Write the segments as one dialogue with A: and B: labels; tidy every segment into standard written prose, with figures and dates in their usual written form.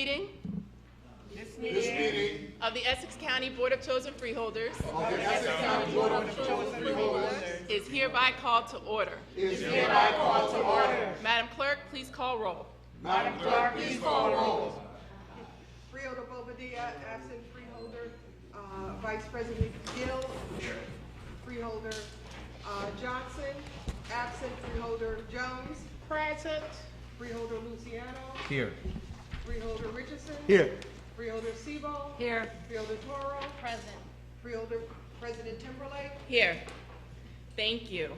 A: meeting of the Essex County Board of Chosen Freeholders is hereby called to order. Madam Clerk, please call roll.
B: Freeholder Bobadilla, absent. Freeholder Vice President GILL. Freeholder Johnson, absent. Freeholder Jones. Present. Freeholder Luciano.
C: Here.
B: Freeholder Richardson.
C: Here.
B: Freeholder Sebo.
D: Here.
B: Freeholder Toro.
D: Present.
B: Freeholder President Timberlake.
A: Here. Thank you.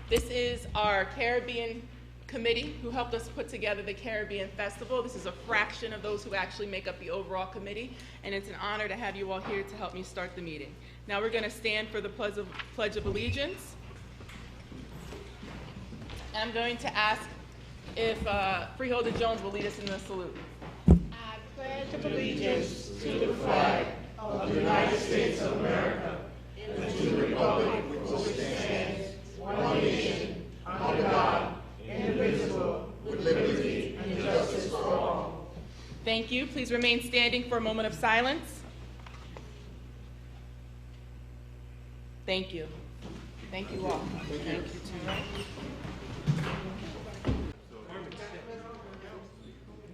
A: This is our Caribbean committee who helped us put together the Caribbean Festival. This is a fraction of those who actually make up the overall committee, and it's an honor to have you all here to help me start the meeting. Now we're going to stand for the Pledge of Allegiance. And I'm going to ask if Freeholder Jones will lead us in the salute.
D: I pledge allegiance to the flag of the United States of America and to the republic which stands one nation under God, indivisible, with liberty and justice for all.
A: Thank you. Please remain standing for a moment of silence. Thank you. Thank you all. Thank you too.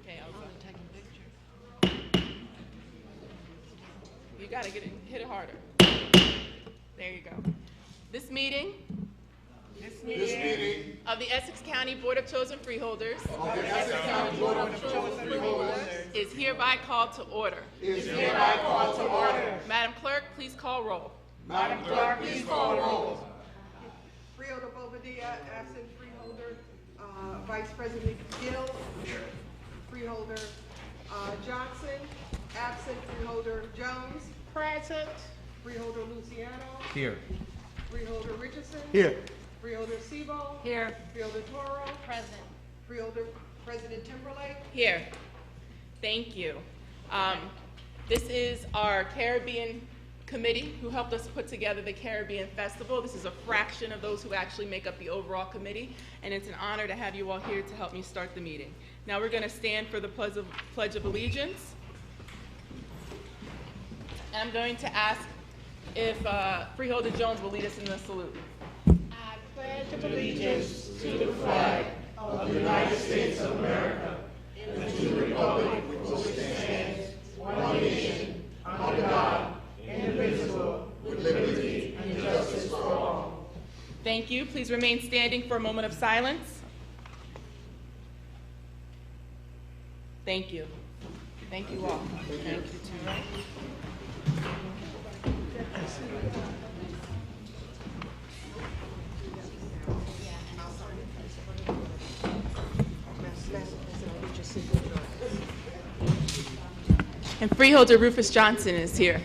A: Okay, I'll take a picture. You gotta hit it harder. There you go. This meeting of the Essex County Board of Chosen Freeholders is hereby called to order. Madam Clerk, please call roll.
B: Freeholder Bobadilla, absent. Freeholder Vice President GILL. Freeholder Johnson, absent. Freeholder Jones. Present. Freeholder Luciano.
C: Here.
B: Freeholder Richardson.
C: Here.
B: Freeholder Sebo.
D: Here.
B: Freeholder Toro.
D: Present.
B: Freeholder President Timberlake.
A: Here. Thank you. This is our Caribbean committee who helped us put together the Caribbean Festival. This is a fraction of those who actually make up the overall committee, and it's an honor to have you all here to help me start the meeting. Now we're going to stand for the Pledge of Allegiance. And I'm going to ask if Freeholder Jones will lead us in the salute.
D: I pledge allegiance to the flag of the United States of America and to the republic which stands one nation under God, indivisible, with liberty and justice for all.
A: Thank you. Please remain standing for a moment of silence. Thank you. Thank you all. Thank you too. And Freeholder Rufus Johnson is here.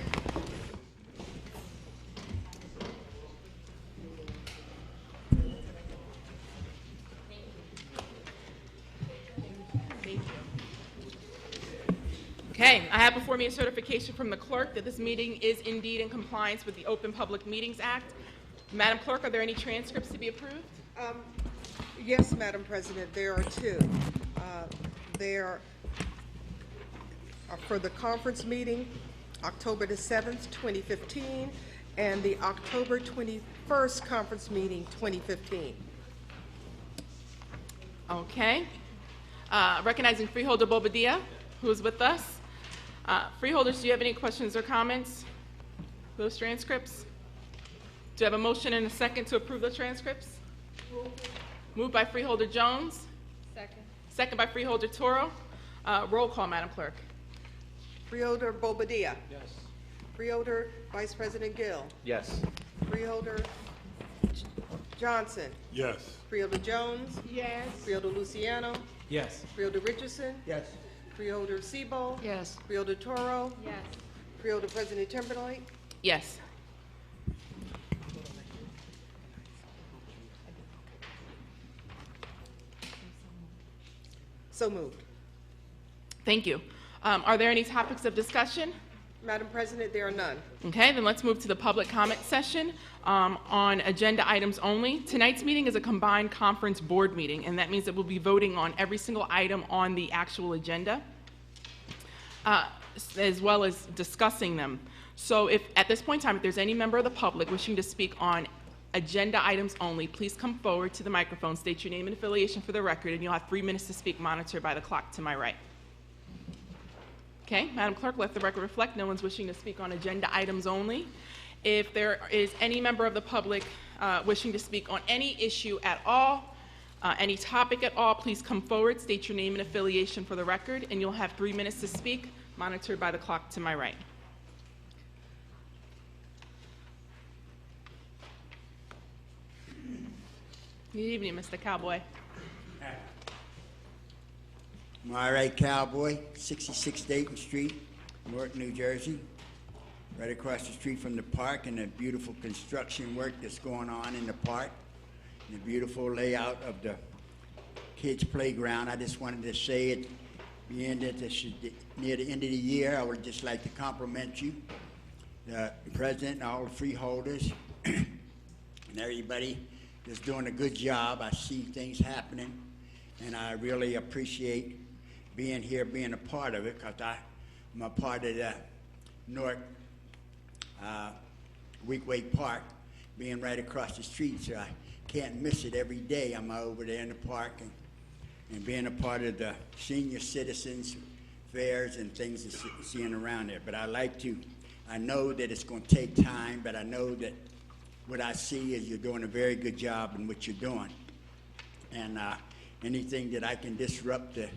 A: Okay, I have before me a certification from the clerk that this meeting is indeed in compliance with the Open Public Meetings Act. Madam Clerk, are there any transcripts to be approved?
B: Yes, Madam President, there are two. There are for the conference meeting, October the 7th, 2015, and the October 21st conference meeting, 2015.
A: Okay. Recognizing Freeholder Bobadilla, who is with us. Freeholders, do you have any questions or comments? Those transcripts? Do you have a motion and a second to approve the transcripts? Moved by Freeholder Jones.
D: Second.
A: Second by Freeholder Toro. Roll call, Madam Clerk.
B: Freeholder Bobadilla.
C: Yes.
B: Freeholder Vice President GILL.
C: Yes.
B: Freeholder Johnson.
E: Yes.
B: Freeholder Jones.
D: Yes.
B: Freeholder Luciano.
C: Yes.
B: Freeholder Richardson.
C: Yes.
B: Freeholder Sebo.
D: Yes.
B: Freeholder Toro.
D: Yes.
B: Freeholder President Timberlake.
A: Yes.
B: So moved.
A: Thank you. Are there any topics of discussion?
B: Madam President, there are none.
A: Okay, then let's move to the public comment session on agenda items only. Tonight's meeting is a combined conference board meeting, and that means that we'll be voting on every single item on the actual agenda. as well as discussing them. So if, at this point in time, if there's any member of the public wishing to speak on agenda items only, please come forward to the microphone, state your name and affiliation for the record, and you'll have 3 minutes to speak, monitored by the clock to my right. Okay, Madam Clerk, let the record reflect no one's wishing to speak on agenda items only. If there is any member of the public wishing to speak on any issue at all, any topic at all, please come forward, state your name and affiliation for the record, and you'll have 3 minutes to speak, monitored by the clock to my right. Good evening, Mr. Cowboy.
C: I'm all right, Cowboy, 66 Dayton Street, Newark, New Jersey. Right across the street from the park and the beautiful construction work that's going on in the park. And the beautiful layout of the kids' playground. I just wanted to say it, being that near the end of the year, I would just like to compliment you, the president, and all the freeholders, and everybody that's doing a good job. I see things happening, and I really appreciate being here, being a part of it, because I'm a part of the Newark Weekway Park, being right across the street, so I can't miss it every day. I'm over there in the park and being a part of the senior citizens fairs and things that's seeing around there. But I know that it's going to take time, but I know that what I see is you're doing a very good job in what you're doing. And anything that I can disrupt the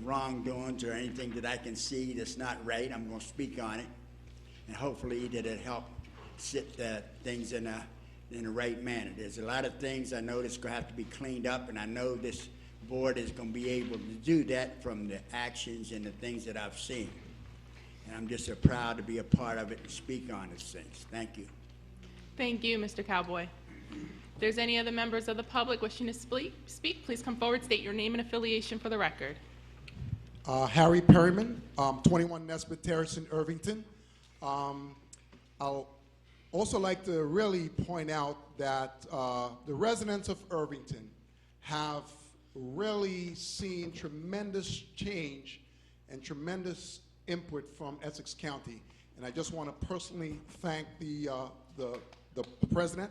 C: wrongdoings or anything that I can see that's not right, I'm going to speak on it. And hopefully that it'll help set the things in the right manner. There's a lot of things I know that's going to have to be cleaned up, and I know this board is going to be able to do that from the actions and the things that I've seen. And I'm just so proud to be a part of it and speak on these things. Thank you.
A: Thank you, Mr. Cowboy. If there's any other members of the public wishing to speak, please come forward, state your name and affiliation for the record.
E: Harry Perryman, 21 Nesbitt Terrace in Irvington. I'll also like to really point out that the residents of Irvington have really seen tremendous change and tremendous input from Essex County. And I just want to personally thank the president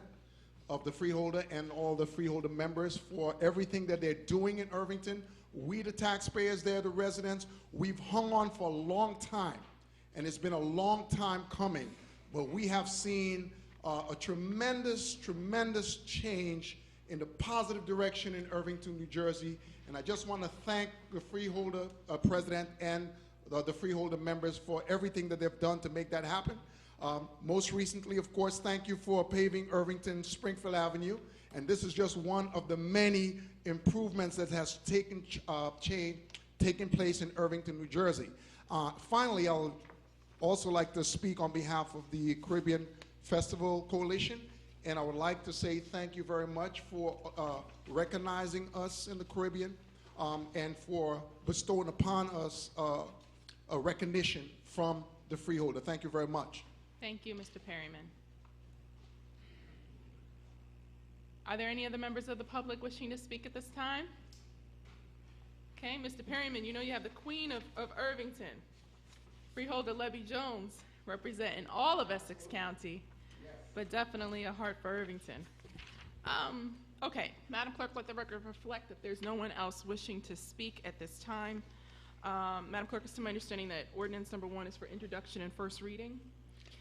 E: of the Freeholder and all the Freeholder members for everything that they're doing in Irvington. We, the taxpayers there, the residents, we've hung on for a long time, and it's been a long time coming, but we have seen a tremendous, tremendous change in the positive direction in Irvington, New Jersey, and I just want to thank the Freeholder president and the Freeholder members for everything that they've done to make that happen. Most recently, of course, thank you for paving Irvington Springfield Avenue, and this is just one of the many improvements that has taken place in Irvington, New Jersey. Finally, I'll also like to speak on behalf of the Caribbean Festival Coalition, and I would like to say thank you very much for recognizing us in the Caribbean and for bestowing upon us a recognition from the Freeholder. Thank you very much.
A: Thank you, Mr. Perryman. Are there any other members of the public wishing to speak at this time? Okay, Mr. Perryman, you know you have the Queen of Irvington, Freeholder LEBBY Jones, representing all of Essex County, but definitely a heart for Irvington. Okay, Madam Clerk, let the record reflect that there's no one else wishing to speak at this time. Madam Clerk, it's to my understanding that ordinance number 1 is for introduction and first reading?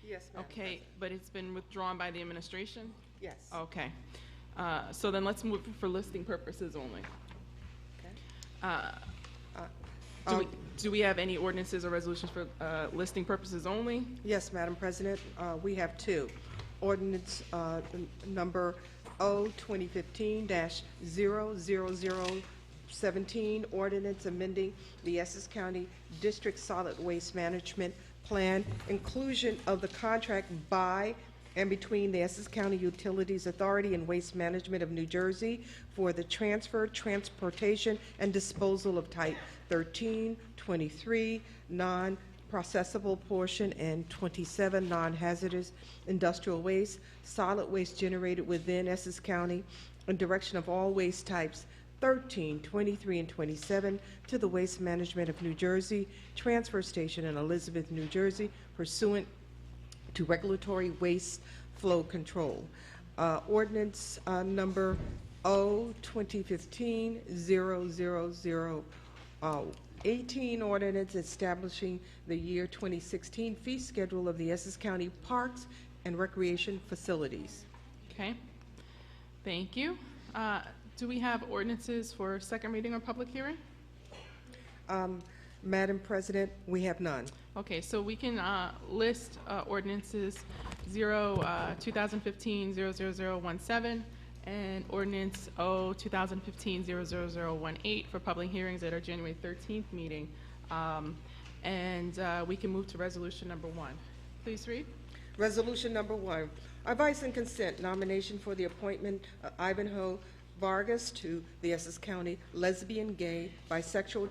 B: Yes, Madam
A: Okay,
B: President.
A: but it's been withdrawn by the administration?
B: Yes.
A: Okay. So then let's move for listing purposes only.
B: Okay.
A: Do we have any ordinances or resolutions for listing purposes only?
B: Yes, Madam President, we have 2. Ordinance number O-2015-00017, ordinance amending the Essex County District Solid Waste Management Plan, inclusion of the contract by and between the Essex County Utilities Authority and Waste Management of New Jersey for the transfer, transportation, and disposal of type 13, 23 non-processable portion and 27 non-hazardous industrial waste, solid waste generated within Essex County, and direction of all waste types 13, 23, and 27 to the Waste Management of New Jersey Transfer Station in Elizabeth, New Jersey, pursuant to regulatory waste flow control. Ordinance number O-2015-00018, ordinance establishing the year 2016 fee schedule of the Essex County Parks and Recreation Facilities.
A: Okay, thank you. Do we have ordinances for second reading or public hearing?
B: Madam President, we have none.
A: Okay, so we can list ordinances 2015-00017 and ordinance O-2015-00018 for public hearings at our January 13th meeting. We can move to resolution number 1. Please read.
B: Resolution number 1, advice and consent nomination for the appointment of Ivanhoe Vargas to the Essex County Lesbian, Gay, Bisexual,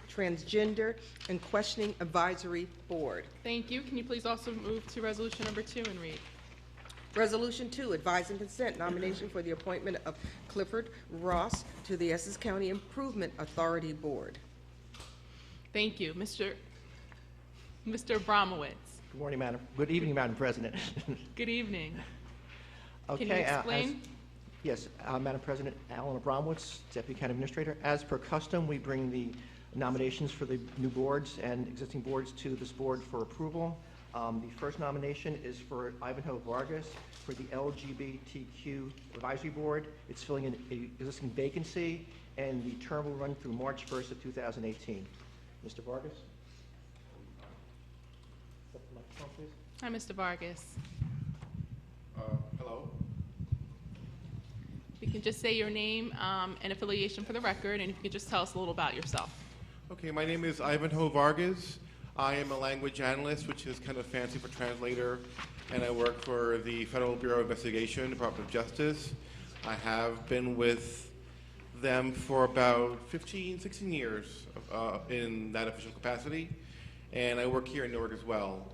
B: Transgender, and Questioning Advisory Board.
A: Thank you. Can you please also move to resolution number 2 and read?
B: Resolution 2, advise and consent nomination for the appointment of Clifford Ross to the Essex County Improvement Authority Board.
A: Thank you. Mr. Abramowitz.
F: Good morning, Madam. Good evening, Madam President.
A: Good evening.
F: Okay,
A: Can you explain?
F: Yes, Madam President, Alan Abramowitz, Deputy County Administrator. As per custom, we bring the nominations for the new boards and existing boards to this board for approval. The first nomination is for Ivanhoe Vargas for the LGBTQ Advisory Board. It's filling an existing vacancy, and the term will run through March 1st of 2018. Mr. Vargas? Step to the microphone, please.
A: Hi, Mr. Vargas.
G: Hello.
A: You can just say your name and affiliation for the record, and if you could just tell us a little about yourself.
G: Okay, my name is Ivanhoe Vargas. I am a language analyst, which is kind of fancy for translator, and I work for the Federal Bureau of Investigation, Department of Justice. I have been with them for about 15, 16 years in that official capacity, and I work here in Newark as well.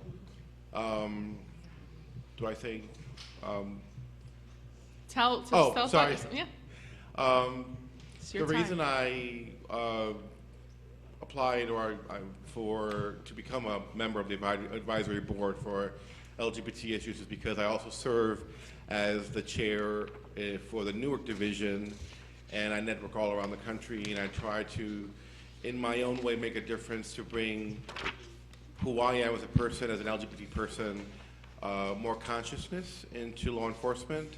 G: Do I say?
A: Tell us
G: sorry.
A: about yourself. Yeah. It's your
G: The
A: time.
G: reason I applied to become a member of the advisory board for LGBT issues is because I also serve as the chair for the Newark division, and I network all around the country, and I try to, in my own way, make a difference to bring who I am as a person, as an LGBT person, more consciousness into law enforcement,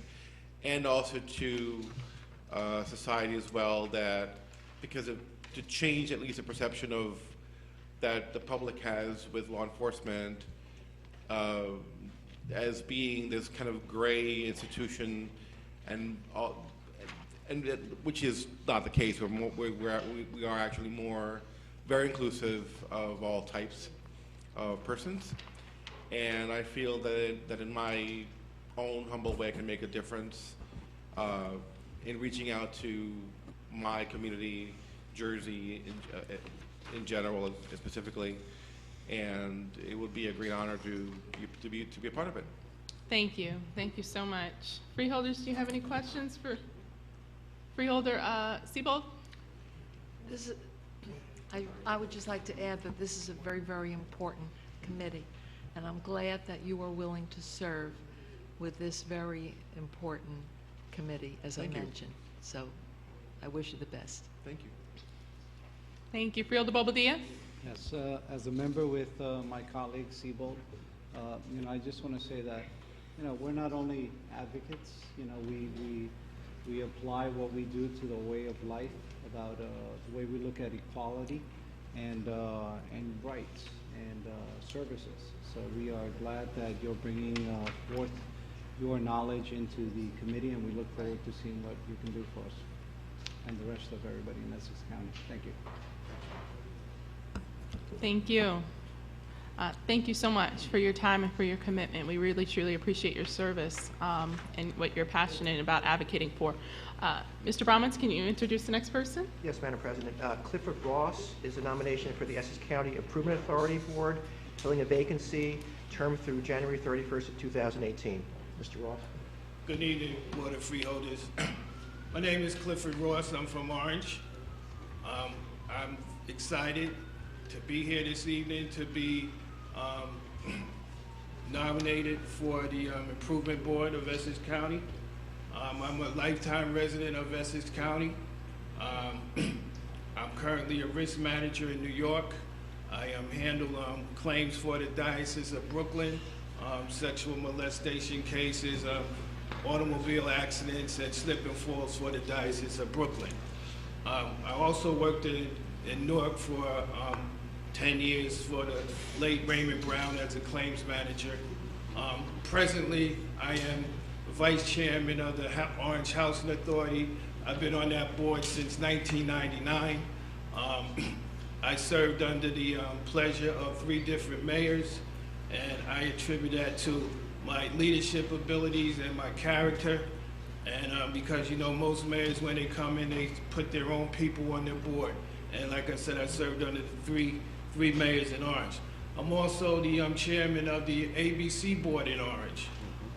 G: and also to society as well, that to change at least the perception of that the public has with law enforcement as being this kind of gray institution, which is not the case. We are actually very inclusive of all types of persons, and I feel that in my own humble way I can make a difference in reaching out to my community, Jersey in general and specifically, and it would be a great honor to be a part of it.
A: Thank you. Thank you so much. Freeholders, do you have any questions for Freeholder Siebold?
H: I would just like to add that this is a very, very important committee, and I'm glad that you are willing to serve with this very important committee, as I mentioned. So I wish you the best.
G: Thank you.
A: Thank you. Freeholder Bobadilla?
I: Yes, as a member with my colleague Siebold, I just want to say that, we're not only advocates, we apply what we do to the way of life, about the way we look at equality and rights and services. So we are glad that you're bringing forth your knowledge into the committee, and we look forward to seeing what you can do for us and the rest of everybody in Essex County. Thank you.
A: Thank you. Thank you so much for your time and for your commitment. We really, truly appreciate your service and what you're passionate about advocating for. Mr. Bromans, can you introduce the next person?
F: Yes, Madam President. Clifford Ross is a nomination for the Essex County Improvement Authority Board, filling a vacancy, term through January 31st of 2018. Mr. Ross.
J: Good evening, Board of Freeholders. My name is Clifford Ross. I'm from Orange. I'm excited to be here this evening to be nominated for the Improvement Board of Essex County. I'm a lifetime resident of Essex County. I'm currently a risk manager in New York. I handle claims for the Diocese of Brooklyn, sexual molestation cases, automobile accidents, and slip and falls for the Diocese of Brooklyn. I also worked in Newark for 10 years for the late Raymond Brown as a claims manager. Presently, I am vice chairman of the Orange Housing Authority. I've been on that board since 1999. I served under the pleasure of 3 different mayors, and I attribute that to my leadership abilities and my character. And because, you know, most mayors, when they come in, they put their own people on their board. And like I said, I served under the three mayors in Orange. I'm also the chairman of the ABC board in Orange.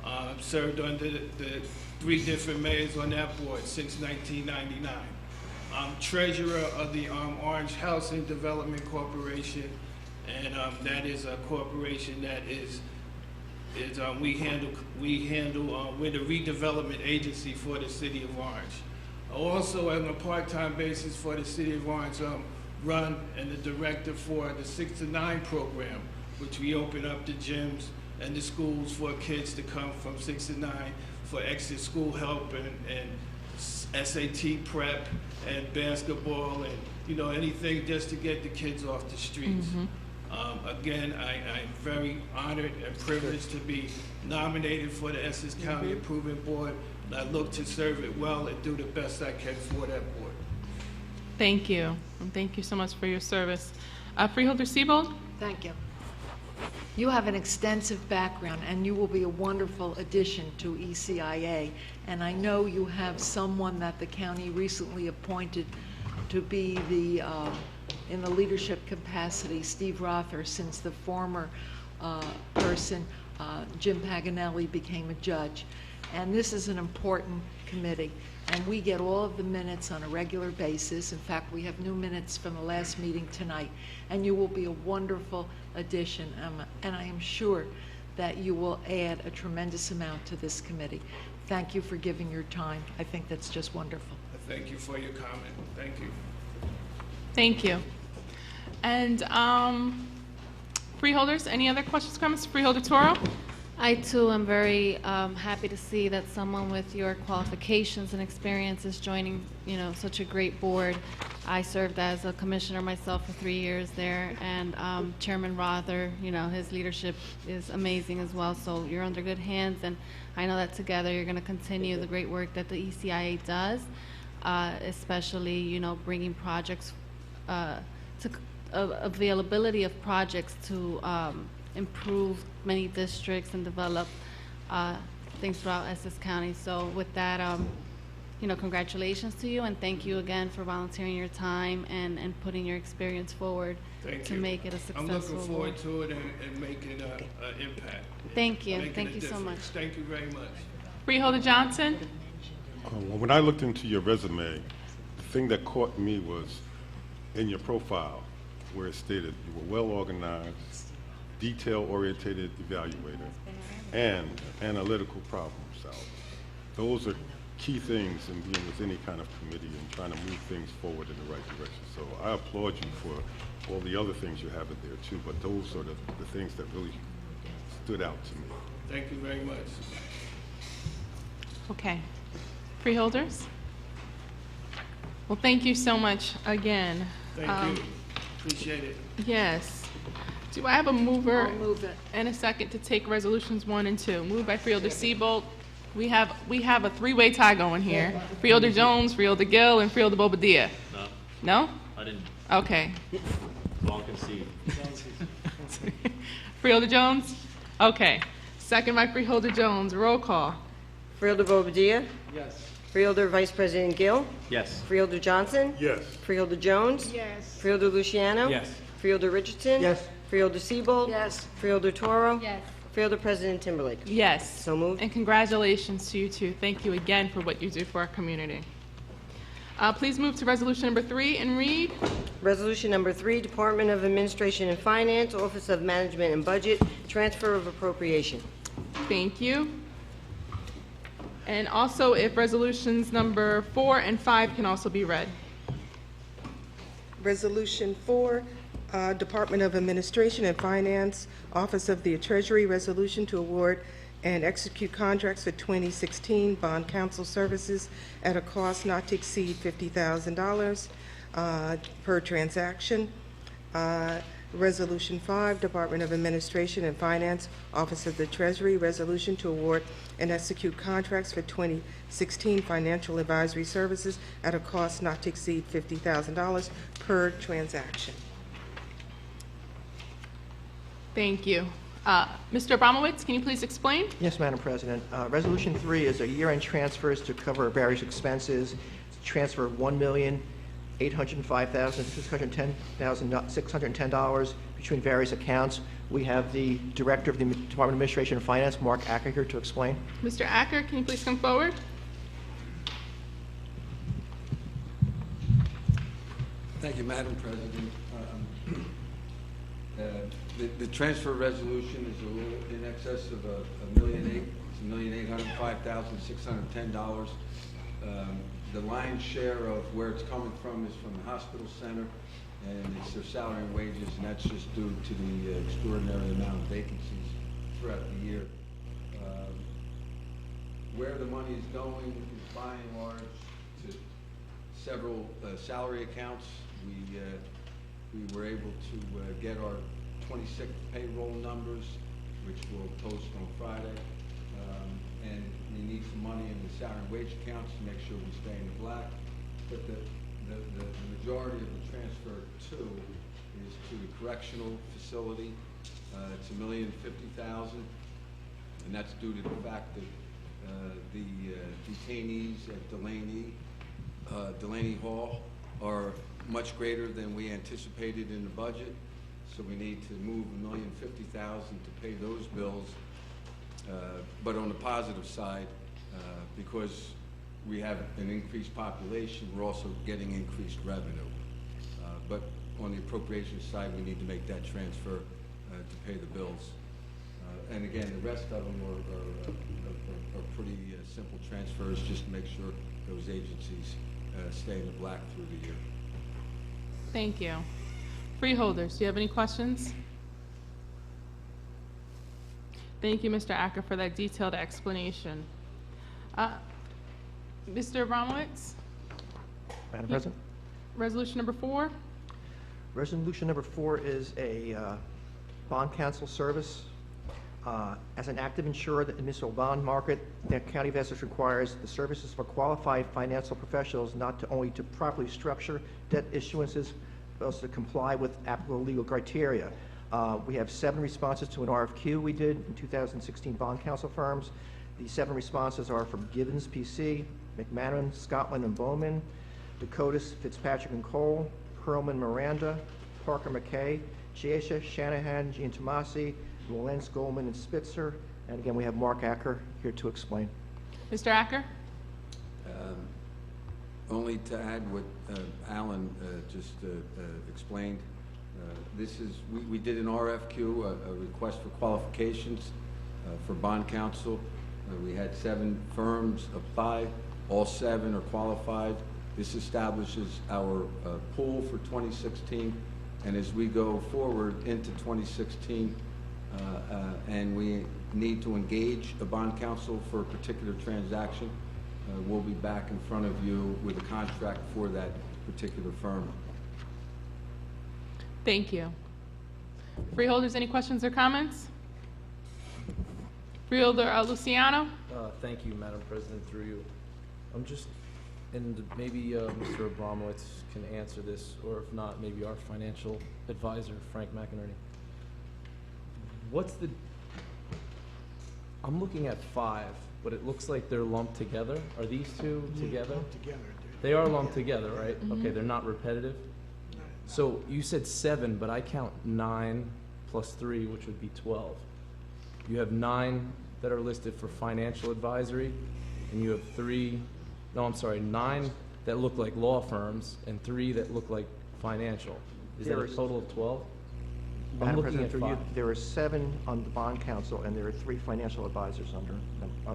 J: I've served under the 3 different mayors on that board since 1999. I'm treasurer of the Orange Housing Development Corporation, and that is a corporation that we're the redevelopment agency for the city of Orange. Also, on a part-time basis for the city of Orange, run and the director for the 6 to 9 program, which we open up the gyms and the schools for kids to come from 6 to 9 for extra school help and SAT prep and basketball and, you know, anything just to get the kids off the streets. Again, I'm very honored and privileged to be nominated for the Essex County Improvement Board, and I look to serve it well and do the best I can for that board.
A: Thank you, and thank you so much for your service. Freeholder Siebold?
H: Thank you. You have an extensive background, and you will be a wonderful addition to ECIA. And I know you have someone that the county recently appointed to be in the leadership capacity, Steve Rother, since the former person, Jim Paganelli, became a judge. And this is an important committee. And we get all of the minutes on a regular basis. In fact, we have new minutes from the last meeting tonight. And you will be a wonderful addition. And I am sure that you will add a tremendous amount to this committee. Thank you for giving your time. I think that's just wonderful.
J: Thank you for your comment. Thank you.
A: Thank you. And freeholders, any other questions, comments? Freeholder Toro?
K: I too am very happy to see that someone with your qualifications and experience is joining, you know, such a great board. I served as a commissioner myself for 3 years there, and Chairman Rother, you know, his leadership is amazing as well. So you're under good hands, and I know that together you're going to continue the great work that the ECIA does, especially, you know, bringing projects to availability of projects to improve many districts and develop things throughout Essex County. So with that, you know, congratulations to you, and thank you again for volunteering your time and putting your experience forward to make it a successful
J: I'm looking forward
K: board.
J: to it and making an impact.
K: Thank you.
J: Making
K: Thank
J: a
K: you so
J: difference.
K: much.
J: Thank you very much.
A: Freeholder Johnson?
L: Well, when I looked into your resume, the thing that caught me was in your profile where it stated you were well organized, detail-oriented evaluator, and analytical problem solver. Those are key things in being with any kind of committee and trying to move things forward in the right direction. So I applaud you for all the other things you have in there too, but those are the things that really stood out to me.
J: Thank you very much.
A: Okay. Freeholders? Well, thank you so much again.
J: Thank you. Appreciate it.
A: Yes. Do I have a mover
H: I'll move it.
A: and a second to take resolutions 1 and 2? Moved by Freeholder Siebold. We have a 3-way tie going here. Freeholder Jones, Freeholder Gill, and Freeholder Bobadilla.
M: No,
A: No?
M: I didn't.
A: Okay.
M: Long concede.
A: Freeholder Jones? Okay. Second by Freeholder Jones. Roll call.
N: Freeholder Bobadilla?
I: Yes.
N: Freeholder Vice President Gill?
M: Yes.
N: Freeholder Johnson?
L: Yes.
N: Freeholder Jones?
H: Yes.
N: Freeholder Luciano?
M: Yes.
N: Freeholder Richardson?
F: Yes.
N: Freeholder Siebold?
H: Yes.
N: Freeholder Toro?
K: Yes.
N: Freeholder President Timberlake?
A: Yes.
N: So moved.
A: And congratulations to you too. Thank you again for what you do for our community. Please move to resolution number 3 and read.
N: Resolution number 3, Department of Administration and Finance, Office of Management and Budget, transfer of appropriation.
A: Thank you. And also, if resolutions number 4 and 5 can also be read.
B: Resolution 4, Department of Administration and Finance, Office of the Treasury, resolution to award and execute contracts for 2016 bond counsel services at a cost not to exceed $50,000 per transaction. Resolution 5, Department of Administration and Finance, Office of the Treasury, resolution to award and execute contracts for 2016 financial advisory services at a cost not to exceed $50,000 per transaction.
A: Thank you. Mr. Abramowitz, can you please explain?
F: Yes, Madam President. Resolution 3 is a year-end transfers to cover various expenses. Transfer of $1,805,610,610 between various accounts. We have the Director of the Department of Administration and Finance, Mark Acker, here to explain.
A: Mr. Acker, can you please come forward?
O: Thank you, Madam President. The transfer resolution is a little in excess of $1,805,610. The lion's share of where it's coming from is from the hospital center, and it's their salary and wages, and that's just due to the extraordinary amount of vacancies throughout the year. Where the money is going is by and large to several salary accounts. We were able to get our 26th payroll numbers, which we'll post on Friday. And we need some money in the salary and wage accounts to make sure we stay in the black. But the majority of the transfer too is to the correctional facility. It's $1,050,000, and that's due to the fact that the detainees at Delaney Hall are much greater than we anticipated in the budget. So we need to move $1,050,000 to pay those bills. But on the positive side, because we have an increased population, we're also getting increased revenue. But on the appropriations side, we need to make that transfer to pay the bills. And again, the rest of them are pretty simple transfers, just to make sure those agencies stay in the black through the year.
A: Thank you. Freeholders, do you have any questions? Thank you, Mr. Acker, for that detailed explanation. Mr. Abramowitz?
F: Madam President?
A: Resolution number 4?
F: Resolution number 4 is a bond counsel service. As an active insurer in the municipal bond market, the County of Essex requires the services for qualified financial professionals not to only to properly structure debt issuances, but also to comply with applicable legal criteria. We have 7 responses to an RFQ we did in 2016 bond counsel firms. The 7 responses are from Gibbons PC, McMahon, Scotland and Bowman, Dakotas, Fitzpatrick and Cole, Perlman, Miranda, Parker McKay, Chiesha, Shanahan, Giantomasi, Lorenz, Goldman, and Spitzer. And again, we have Mark Acker here to explain.
A: Mr. Acker?
O: Only to add what Alan just explained. We did an RFQ, a request for qualifications for bond counsel. We had 7 firms apply. All 7 are qualified. This establishes our pool for 2016. And as we go forward into 2016, and we need to engage a bond counsel for a particular transaction, we'll be back in front of you with a contract for that particular firm.
A: Thank you. Freeholders, any questions or comments? Freeholder Luciano?
M: Thank you, Madam President, through you. I'm just, and maybe Mr. Abramowitz can answer this, or if not, maybe our financial advisor, Frank McInerney. I'm looking at 5, but it looks like they're lumped together. Are these 2 together?
P: Lumped together.
M: They are lumped together, right? Okay, they're not repetitive? So you said 7, but I count 9 plus 3, which would be 12. You have 9 that are listed for financial advisory, and you have 9 that look like law firms and 3 that look like financial. Is that a total of 12? I'm
F: Madam
M: looking
F: President,
M: at
F: through you,
M: 5.
F: there are 7 on the bond council, and there are 3 financial advisors under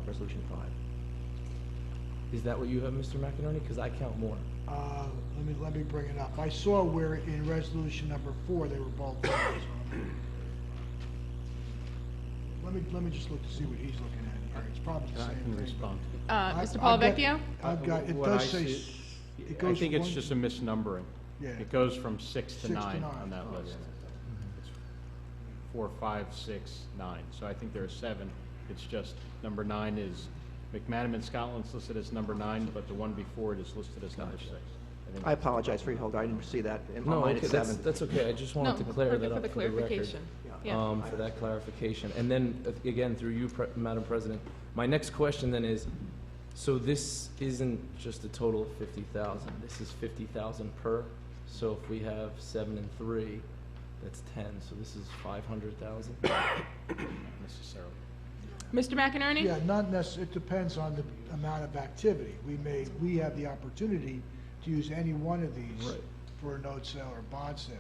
F: Resolution 5.
M: Is that what you have, Mr. McInerney? Because I count more.
D: Let me bring it up. I saw where in resolution number 4, they were both. Let me just look to see what he's looking at here. It's probably the
P: I
D: same
P: can
D: thing.
P: respond.
A: Mr. Polavecchio?
D: I've got, it
P: What
D: does
P: I
D: say,
P: see-
D: it
P: I
D: goes
P: think
D: from
P: it's
D: one-
P: just a misnumbering.
D: Yeah.
P: It goes from 6 to
D: 6 to
P: 9
D: 9.
P: on that
D: Oh,
P: list. It's 4, 5, 6, 9. So I think there are 7. It's just number 9 is McManaman Scotland's listed as number 9, but the one before it is listed as number 6. think
F: I apologize, Freeholder, I didn't see that. In
M: No,
F: mine
M: okay,
F: it's
M: that's,
F: 7.
M: that's okay. I just wanted to clear that up
A: for the
M: for the record.
A: clarification. Yeah.
M: For that clarification. And then, again, through you, Madam President, my next question then is, so this isn't just a total of 50,000, this is 50,000 per? So if we have 7 and 3, that's 10, so this is 500,000?
P: Not necessarily.
A: Mr. McInerney?
D: Yeah, not necessarily, it depends on the amount of activity. We have the opportunity to use any one of these
M: Right.
D: for a note sale or bond sale.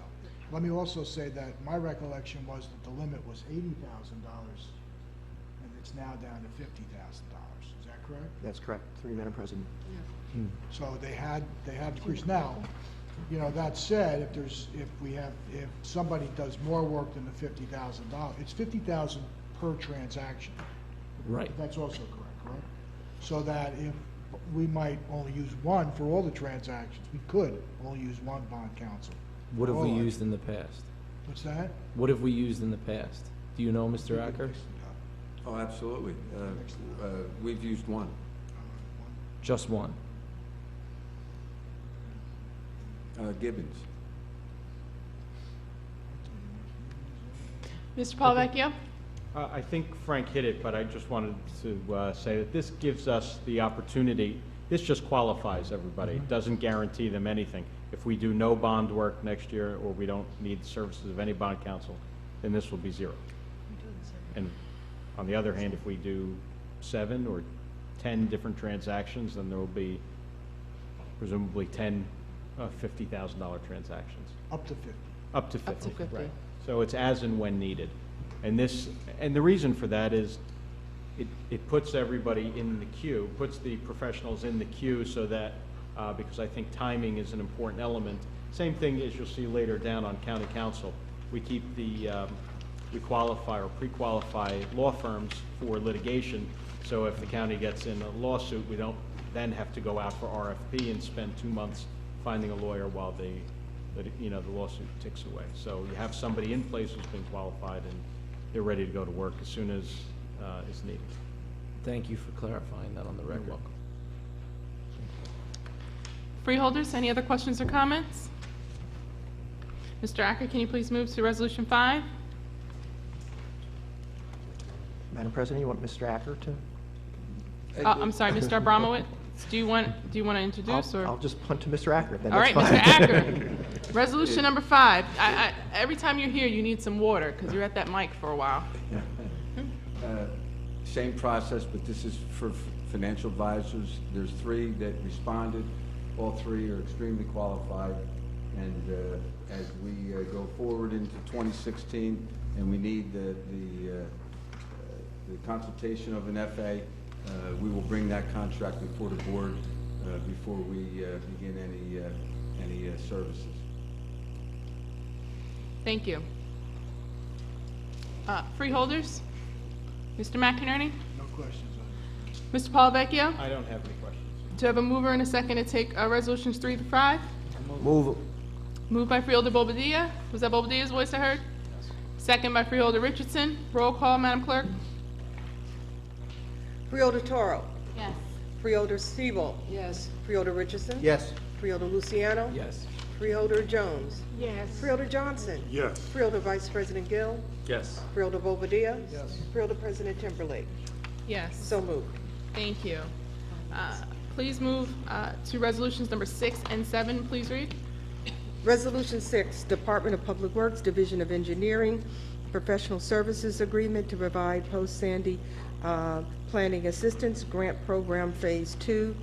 D: Let me also say that my recollection was that the limit was $80,000, and it's now down to $50,000. Is that correct?
F: That's correct, through you, Madam President.
D: So they had increased. Now, you know, that said, if somebody does more work than the $50,000, it's $50,000 per transaction.
M: Right.
D: That's also correct? So that if we might only use one for all the transactions, we could only use one bond counsel.
M: What have we
D: All of it.
M: used in the past?
D: What's that?
M: What have we used in the past? Do you know, Mr. Acker?
O: Oh, absolutely. We've used one.
M: Just one?
O: Gibbons.
A: Mr. Polavecchio?
P: I think Frank hit it, but I just wanted to say that this gives us the opportunity, this just qualifies everybody. It doesn't guarantee them anything. If we do no bond work next year, or we don't need the services of any bond counsel, then this will be 0. And on the other hand, if we do 7 or 10 different transactions, then there will be presumably 10 $50,000 transactions.
D: Up to 50.
P: Up to 50.
H: Up to 50.
P: Right. So it's as and when needed. And the reason for that is it puts everybody in the queue, puts the professionals in the queue so that, because I think timing is an important element. Same thing as you'll see later down on county council. We keep we qualify or pre-qualify law firms for litigation. So if the county gets in a lawsuit, we don't then have to go out for RFP and spend 2 months finding a lawyer while the lawsuit ticks away. So you have somebody in place who's been qualified and they're ready to go to work as soon as is needed.
M: Thank you for clarifying that on the record.
P: welcome.
A: Freeholders, any other questions or comments? Mr. Acker, can you please move to Resolution 5?
F: Madam President, you want Mr. Acker to?
A: I'm sorry, Mr. Abramowitz, do you want to introduce, or?
F: I'll just punt to Mr. Acker, then
A: All
F: that's
A: right,
F: fine.
A: Mr. Acker. Resolution number 5. Every time you're here, you need some water, because you're at that mic for a while.
O: Same process, but this is for financial advisors. There's 3 that responded. All 3 are extremely qualified. And as we go forward into 2016, and we need the consultation of an FA, we will bring that contract before the board before we begin any services.
A: Thank you. Freeholders? Mr. McInerney?
D: No questions on it.
A: Mr. Polavecchio?
P: I don't have any questions.
A: Do you have a mover and a second to take Resolutions 3 to 5?
F: Move.
A: Moved by Freeholder Bobadilla. Was that Bobadilla's voice I heard? Second by Freeholder Richardson. Roll call, Madam Clerk.
B: Freeholder Toro.
K: Yes.
B: Freeholder Siebel.
H: Yes.
B: Freeholder Richardson.
F: Yes.
B: Freeholder Luciano.
M: Yes.
B: Freeholder Jones.
H: Yes.
B: Freeholder Johnson.
L: Yes.
B: Freeholder Vice President Gill.
P: Yes.
B: Freeholder Bobadilla.
D: Yes.
B: Freeholder President Timberlake.
A: Yes.
B: So moved.
A: Thank you. Please move to Resolutions number 6 and 7. Please read.
B: Resolution 6, Department of Public Works, Division of Engineering, Professional Services Agreement to provide post-Sandy planning assistance, grant program phase 2.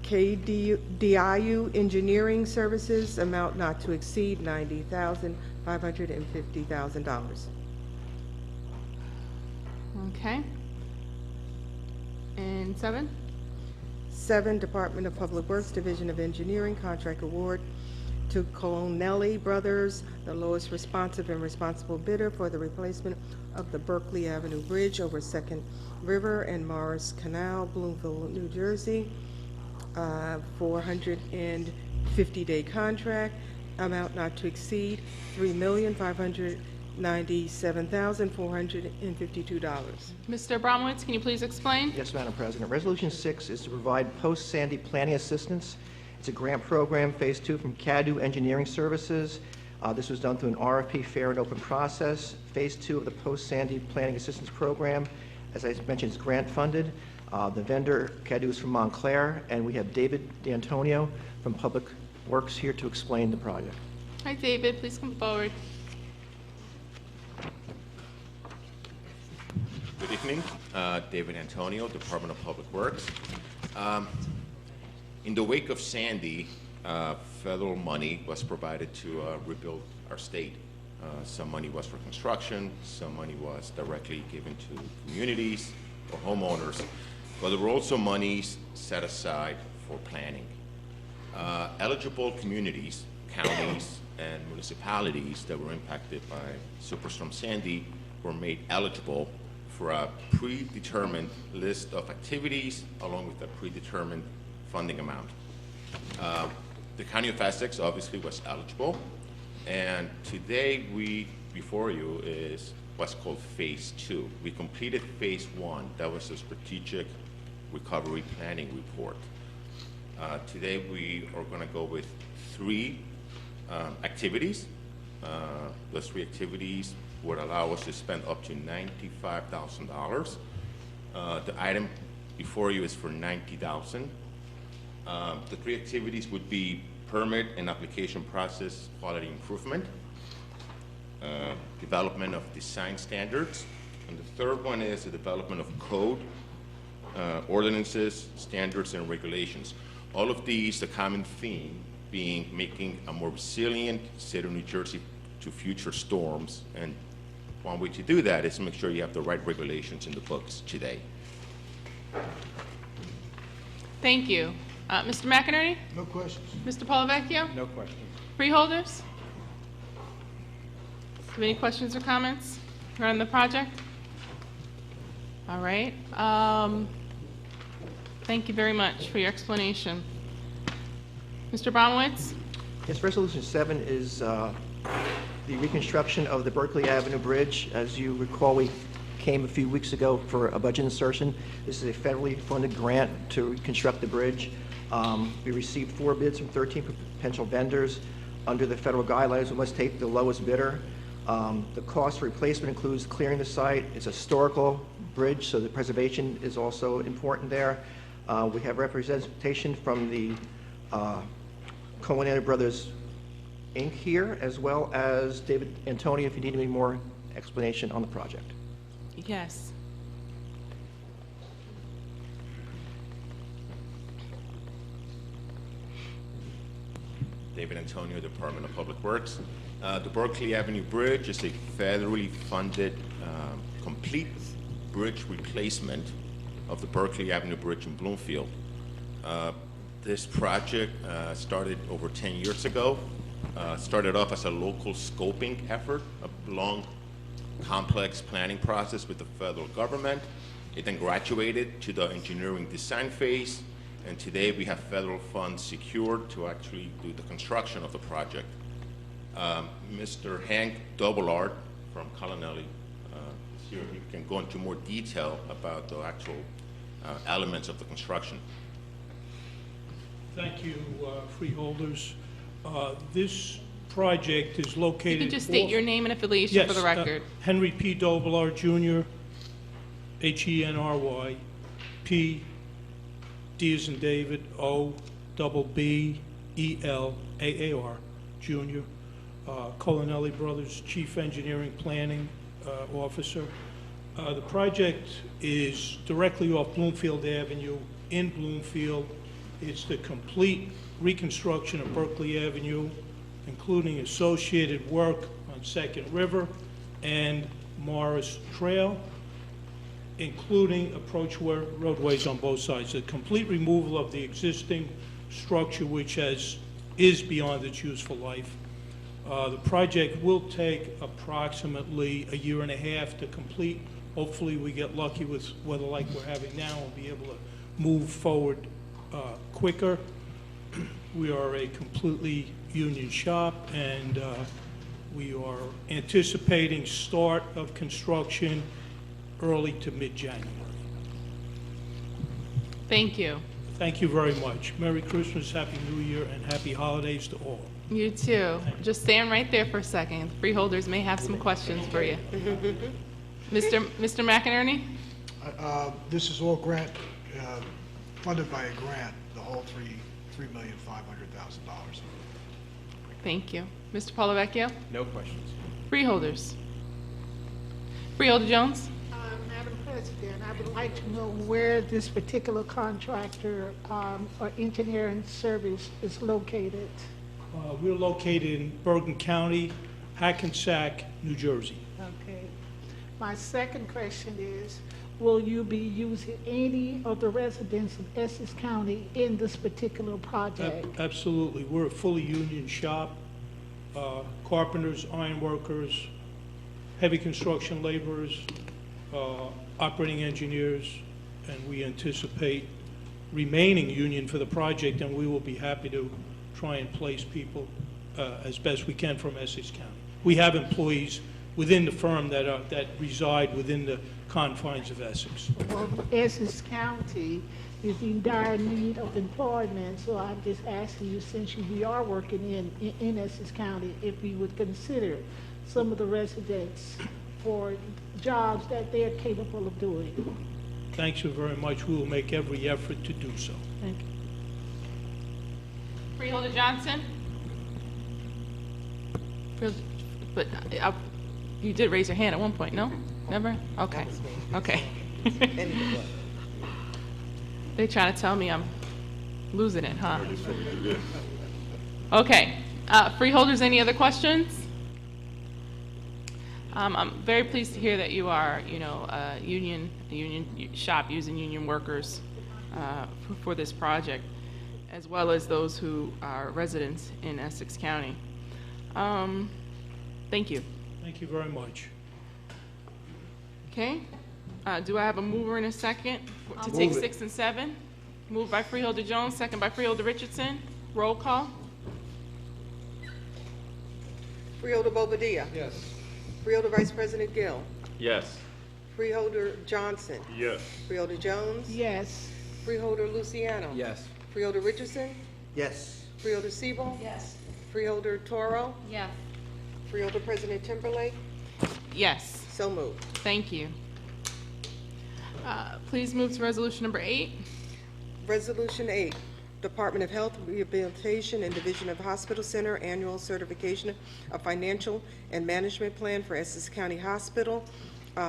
B: KDIU Engineering Services, amount not to exceed $90,550,000.
A: Okay. And 7?
B: 7, Department of Public Works, Division of Engineering, contract award to Colonelli Brothers, the lowest responsive and responsible bidder for the replacement of the Berkeley Avenue Bridge over Second River and Morris Canal, Bloomfield, New Jersey. 450-day contract, amount not to exceed $3,597,452.
A: Mr. Abramowitz, can you please explain?
F: Yes, Madam President. Resolution 6 is to provide post-Sandy planning assistance. It's a grant program, Phase 2, from GAUDIO Engineering Services. This was done through an RFP fair and open process. Phase 2 of the post-Sandy planning assistance program, as I mentioned, is grant funded. The vendor, GAUDIO, is from Montclair, and we have David D'Antonio from Public Works here to explain the project.
A: Hi, David. Please come forward.
Q: Good evening. David Antonio, Department of Public Works. In the wake of Sandy, federal money was provided to rebuild our state. Some money was for construction, some money was directly given to communities or homeowners, but there were also monies set aside for planning. Eligible communities, counties, and municipalities that were impacted by Superstorm Sandy were made eligible for a predetermined list of activities along with a predetermined funding amount. The County of Essex obviously was eligible, and today before you is what's called Phase 2. We completed Phase 1. That was a strategic recovery planning report. Today we are going to go with 3 activities. Those 3 activities would allow us to spend up to $95,000. The item before you is for $90,000. The 3 activities would be permit and application process quality improvement, development of design standards, and the third one is the development of code, ordinances, standards, and regulations. All of these, the common theme being making a more resilient state of New Jersey to future storms, and one way to do that is to make sure you have the right regulations in the books today.
A: Thank you. Mr. McInerney?
D: No questions.
A: Mr. Polavecchio?
P: No questions.
A: Freeholders? Have any questions or comments regarding the project? All right. Thank you very much for your explanation. Mr. Abramowitz?
F: Yes, Resolution 7 is the reconstruction of the Berkeley Avenue Bridge. As you recall, we came a few weeks ago for a budget insertion. This is a federally funded grant to reconstruct the bridge. We received 4 bids from 13 potential vendors. Under the federal guidelines, we must take the lowest bidder. The cost for replacement includes clearing the site. It's a historical bridge, so the preservation is also important there. We have representation from the Colonelli Brothers Inc. here, as well as David Antonio, if you need any more explanation on the project.
A: Yes.
Q: David Antonio, Department of Public Works. The Berkeley Avenue Bridge is a federally funded complete bridge replacement of the Berkeley Avenue Bridge in Bloomfield. This project started over 10 years ago. Started off as a local scoping effort, a long, complex planning process with the federal government. It then graduated to the engineering design phase, and today we have federal funds secured to actually do the construction of the project. Mr. Hank Doubleard from Colonelli is here. He can go into more detail about the actual elements of the construction.
R: Thank you, freeholders. This project is located...
A: You can just state your name and affiliation for the record.
R: Henry P. Doubleard, Jr., Henry, P, D as in David, O, double B, E, L, A, A, R, Jr., Colonelli Brothers, Chief Engineering Planning Officer. The project is directly off Bloomfield Avenue in Bloomfield. It's the complete reconstruction of Berkeley Avenue, including associated work on Second River and Morris Trail, including approach roadways on both sides. The complete removal of the existing structure, which is beyond its useful life. The project will take approximately a year and a half to complete. Hopefully we get lucky with weather like we're having now and be able to move forward quicker. We are a completely union shop, and we are anticipating start of construction early to mid-January.
A: Thank you.
R: Thank you very much. Merry Christmas, Happy New Year, and Happy Holidays to all.
A: You too. Just stand right there for a second. Freeholders may have some questions for you. Mr. McInerney?
S: This is all grant, funded by a grant, the whole $3,500,000.
A: Thank you. Mr. Polavecchio?
P: No questions.
A: Freeholders? Freeholder Jones?
T: Madam President, I would like to know where this particular contractor or engineering service is located.
R: We're located in Bergen County, Hackensack, New Jersey.
T: Okay. My second question is, will you be using any of the residents of Essex County in this particular project?
R: Absolutely. We're a fully union shop. Carpenters, ironworkers, heavy construction laborers, operating engineers, and we anticipate remaining union for the project, and we will be happy to try and place people as best we can from Essex County. We have employees within the firm that reside within the confines of Essex.
T: Well, Essex County is in dire need of employment, so I'm just asking you, since we are working in Essex County, if we would consider some of the residents for jobs that they're capable of doing.
R: Thank you very much. We will make every effort to do so.
A: Thank you. Freeholder Johnson? But you did raise your hand at one point, no? Never? Okay. Okay. They're trying to tell me I'm losing it, huh? Okay. Freeholders, any other questions? I'm very pleased to hear that you are, a union shop using union workers for this project, as well as those who are residents in Essex County. Thank you.
R: Thank you very much.
A: Okay. Do I have a mover and a second to take 6 and 7? Moved by Freeholder Jones, second by Freeholder Richardson. Roll call.
B: Freeholder Bobadilla.
P: Yes.
B: Freeholder Vice President Gill.
P: Yes.
B: Freeholder Johnson.
L: Yes.
B: Freeholder Jones.
T: Yes.
B: Freeholder Luciano.
P: Yes.
B: Freeholder Richardson.
C: Yes.
B: Freeholder Siebel.
H: Yes.
B: Freeholder Toro.
K: Yes.
B: Freeholder President Timberlake.
A: Yes.
B: So moved.
A: Thank you. Please move to resolution number 8.
B: Resolution 8, Department of Health Rehabilitation and Division of Hospital Center Annual Certification of Financial and Management Plan for Essex County Hospital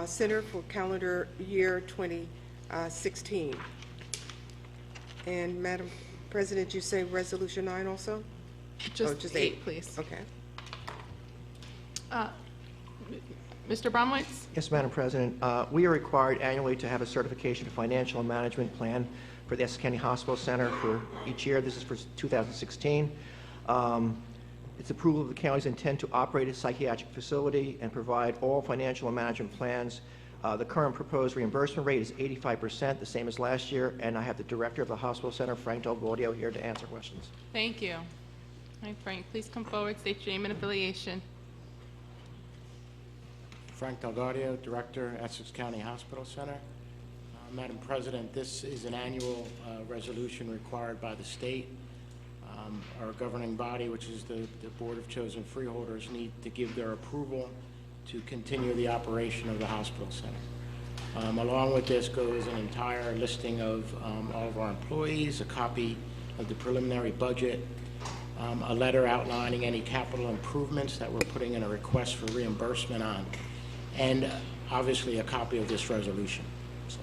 B: Center for calendar year 2016. And Madam President, you say resolution 9 also?
A: Just 8, please.
B: Okay.
A: Mr. Abramowitz?
F: Yes, Madam President. We are required annually to have a certification of financial and management plan for the Essex County Hospital Center for each year. This is for 2016. It's approval of the county's intent to operate a psychiatric facility and provide all financial and management plans. The current proposed reimbursement rate is 85%, the same as last year, and I have the director of the hospital center, Frank GAUDIO, here to answer questions.
A: Thank you. All right, Frank, please come forward, state your name and affiliation.
U: Frank GAUDIO, Director, Essex County Hospital Center. Madam President, this is an annual resolution required by the state. Our governing body, which is the Board of Chosen Freeholders, need to give their approval to continue the operation of the hospital center. Along with this goes an entire listing of all of our employees, a copy of the preliminary budget, a letter outlining any capital improvements that we're putting in a request for reimbursement on, and obviously a copy of this resolution. So.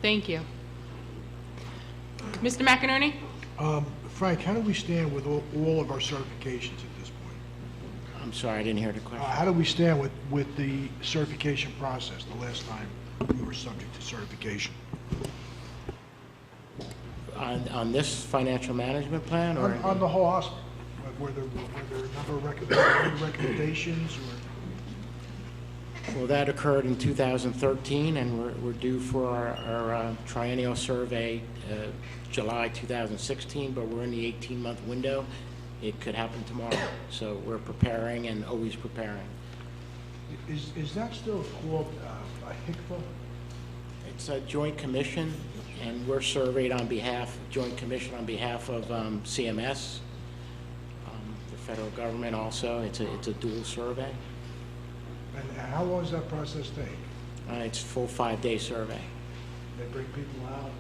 A: Thank you. Mr. McInerney?
S: Frank, how do we stand with all of our certifications at this point?
U: I'm sorry, I didn't hear the question.
S: How do we stand with the certification process the last time we were subject to certification?
U: On this financial management plan, or?
S: On the whole hospital? Were there a number of recommendations or?
U: Well, that occurred in 2013, and we're due for our triennial survey July 2016, but we're in the 18-month window. It could happen tomorrow, so we're preparing and always preparing.
S: Is that still called a HICFA?
U: It's a joint commission, and we're surveyed on behalf, joint commission on behalf of CMS, the federal government also. It's a dual survey.
S: And how long does that process take?
U: It's a full 5-day survey.
S: They bring people out?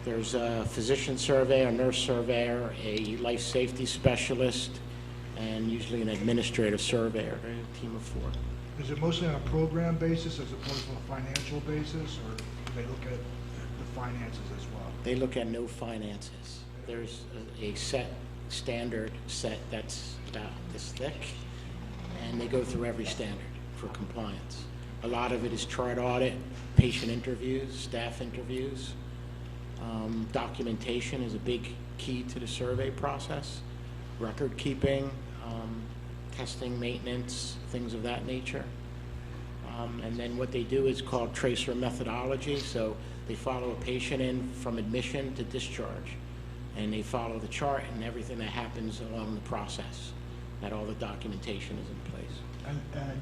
U: There's a physician surveyor, a nurse surveyor, a life safety specialist, and usually an administrative surveyor, a team of 4.
S: Is it mostly on a program basis as opposed to a financial basis, or do they look at the finances as well?
U: They look at no finances. There's a standard set that's about this thick, and they go through every standard for compliance. A lot of it is chart audit, patient interviews, staff interviews. Documentation is a big key to the survey process. Record keeping, testing, maintenance, things of that nature. And then what they do is called tracer methodology. So they follow a patient in from admission to discharge, and they follow the chart and everything that happens along the process, that all the documentation is in place.
S: And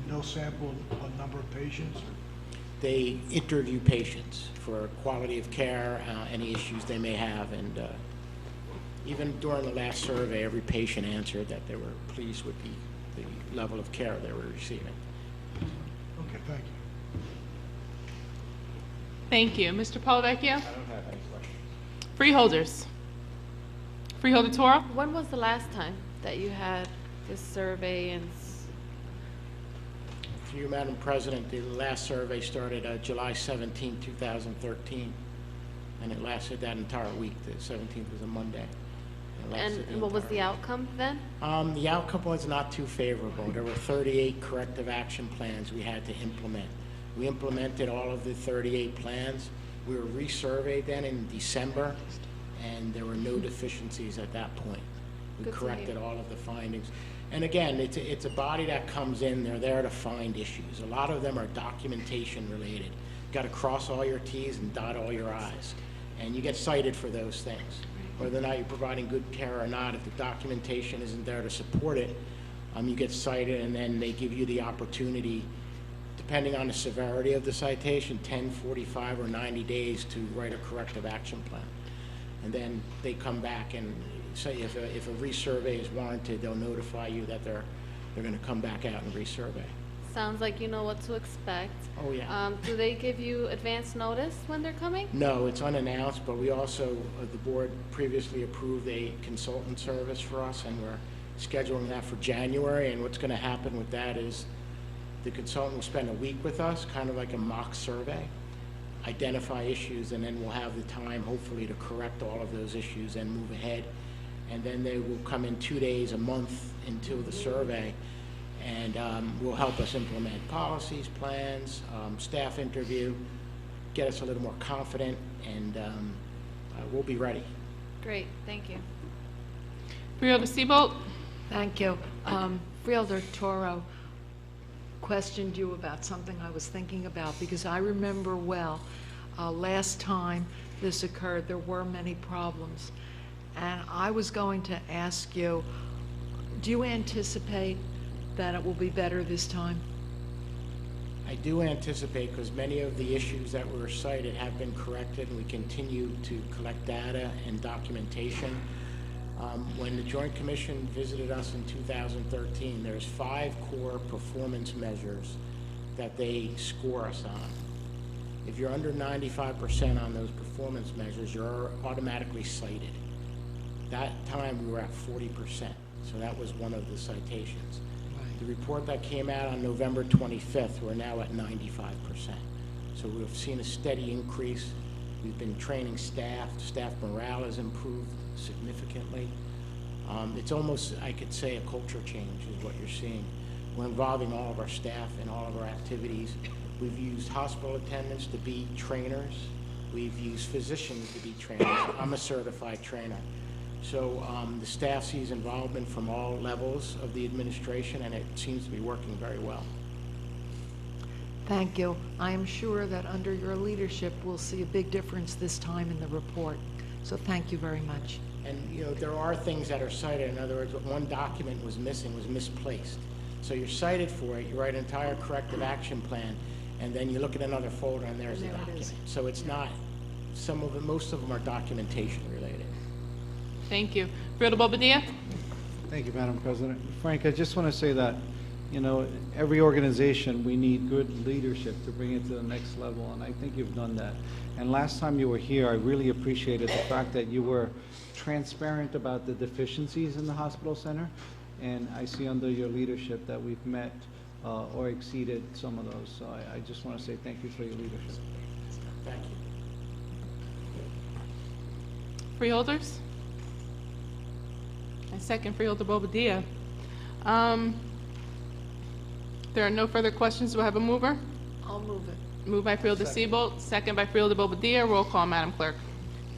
S: they'll sample a number of patients? Or?
U: They interview patients for quality of care, any issues they may have, and even during the last survey, every patient answered that they were pleased with the level of care they were receiving.
S: Okay, thank you.
A: Thank you. Mr. Polavecchio?
P: I don't have any questions.
A: Freeholders? Freeholder Toro?
K: When was the last time that you had this survey and
U: For you, Madam President, the last survey started July 17, 2013, and it lasted that entire week. The 17th was a Monday.
K: And what was the outcome then?
U: The outcome was not too favorable. There were 38 corrective action plans we had to implement. We implemented all of the 38 plans. We were resurveyed then in December, and there were no deficiencies at that point. We corrected all of the findings. And again, it's a body that comes in, they're there to find issues. A lot of them are documentation related. You've got to cross all your T's and dot all your I's. And you get cited for those things. Whether or not you're providing good care or not, if the documentation isn't there to support it, you get cited, and then they give you the opportunity, depending on the severity of the citation, 10, 45, or 90 days to write a corrective action plan. And then they come back and say if a resurvey is warranted, they'll notify you that they're going to come back out and resurvey.
K: Sounds like you know what to expect.
U: Oh, yeah.
K: Do they give you advance notice when they're coming?
U: No, it's unannounced, but we also, the board previously approved a consultant service for us, and we're scheduling that for January. And what's going to happen with that is the consultant will spend a week with us, kind of like a mock survey, identify issues, and then we'll have the time, hopefully, to correct all of those issues and move ahead. And then they will come in 2 days, a month into the survey, and will help us implement policies, plans, staff interview, get us a little more confident, and we'll be ready.
K: Great, thank you.
A: Freeholder Seabolt?
H: Thank you. Freeholder Toro questioned you about something I was thinking about, because I remember well, last time this occurred, there were many problems. And I was going to ask you, do you anticipate that it will be better this time?
U: I do anticipate, because many of the issues that were cited have been corrected, and we continue to collect data and documentation. When the Joint Commission visited us in 2013, there's 5 core performance measures that they score us on. If you're under 95% on those performance measures, you're automatically cited. That time we were at 40%, so that was one of the citations. The report that came out on November 25th, we're now at 95%. So we've seen a steady increase We've been training staff. Staff morale has improved significantly. It's almost, I could say, a culture change is what you're seeing. We're involving all of our staff in all of our activities. We've used hospital attendants to be trainers. We've used physicians to be trainers. I'm a certified trainer. So the staff sees involvement from all levels of the administration, and it seems to be working very well.
H: Thank you. I am sure that under your leadership, we'll see a big difference this time in the report. So thank you very much.
U: And, you know, there are things that are cited. In other words, one document was missing, was misplaced. So you're cited for it, you write an entire corrective action plan, and then you look at another folder and there's the document. So it's not, some of it, most of them are documentation related.
A: Thank you. Freeholder Bobadilla?
I: Thank you, Madam President. Frank, I just want to say that, you know, every organization, we need good leadership to bring it to the next level, and I think you've done that. And last time you were here, I really appreciated the fact that you were transparent about the deficiencies in the hospital center, and I see under your leadership that we've met or exceeded some of those. So I just want to say thank you for your leadership.
U: Thank you.
A: Freeholders? I second Freeholder Bobadilla. There are no further questions. Do I have a mover?
H: I'll move it.
A: Moved by Freeholder Siebold, second by Freeholder Bobadilla. Roll call, Madam Clerk.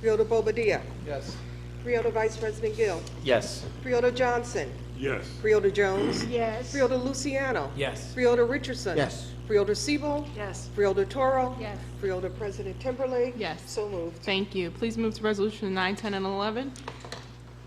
B: Freeholder Bobadilla.
I: Yes.
B: Freeholder Vice President Gill.
M: Yes.
B: Freeholder Johnson.
L: Yes.
B: Freeholder Jones.
T: Yes.
B: Freeholder Luciano.
M: Yes.
B: Freeholder Richardson.
N: Yes.
B: Freeholder Siebold.
H: Yes.
B: Freeholder Toro.
T: Yes.
B: Freeholder President Timberlake.
A: Yes.
B: So moved.
A: Thank you. Please move to Resolution 9, 10, and 11.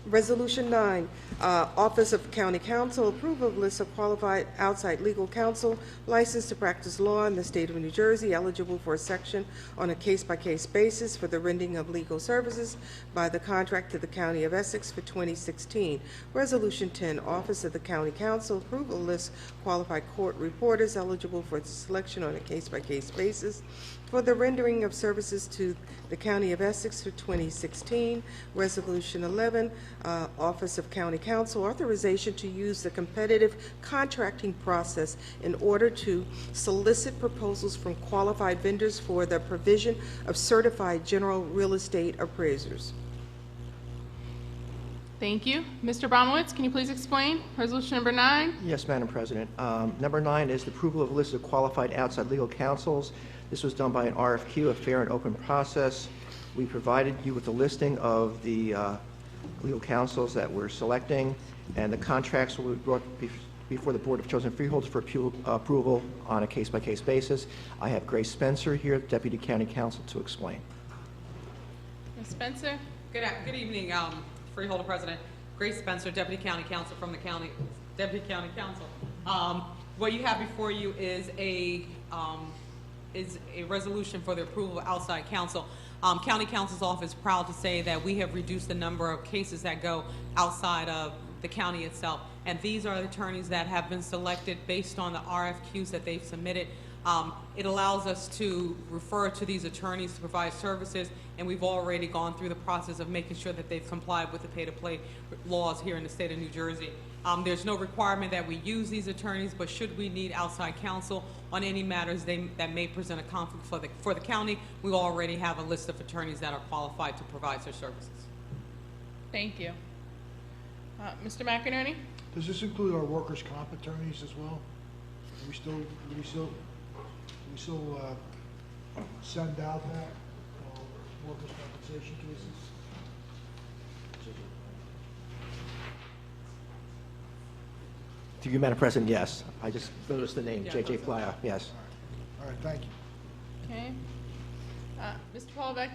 B: Resolution 9, Office of County Counsel, approval of list of qualified outside legal counsel licensed to practice law in the state of New Jersey, eligible for a section on a case-by-case basis for the rendering of legal services by the contract to the County of Essex for 2016. Resolution 10, Office of the County Counsel, approval list qualified court reporters eligible for selection on a case-by-case basis for the rendering of services to the County of Essex for 2016. Resolution 11, Office of County Counsel, authorization to use the competitive contracting process in order to solicit proposals from qualified vendors for the provision of certified general real estate appraisers.
A: Thank you. Mr. Abramowitz, can you please explain Resolution number 9?
F: Yes, Madam President. Number 9 is the approval of a list of qualified outside legal counsels. This was done by an RFQ, a fair and open process. We provided you with a listing of the legal counsels that we're selecting, and the contracts will be brought before the Board of Chosen Freeholders for approval on a case-by-case basis. I have Grace Spencer here, Deputy County Counsel, to explain.
A: Ms. Spencer?
E: Good evening, Freeholder President. Grace Spencer, Deputy County Counsel from the Deputy County Counsel. What you have before you is a resolution for the approval of outside counsel. County Counsel's office is proud to say that we have reduced the number of cases that go outside of the county itself. And these are the attorneys that have been selected based on the RFQs that they've submitted. It allows us to refer to these attorneys to provide services, and we've already gone through the process of making sure that they've complied with the pay-to-play laws here in the state of New Jersey. There's no requirement that we use these attorneys, but should we need outside counsel on any matters that may present a conflict for the county, we already have a list of attorneys that are qualified to provide their services.
A: Thank you. Mr. McInerney?
S: Does this include our workers' comp attorneys as well? Do we still send out that workers' compensation cases?
F: To you, Madam President, yes. I just noticed the name, J.J. Playa, yes.
S: All right, thank you.
A: Okay. Mr. Paulovecchio?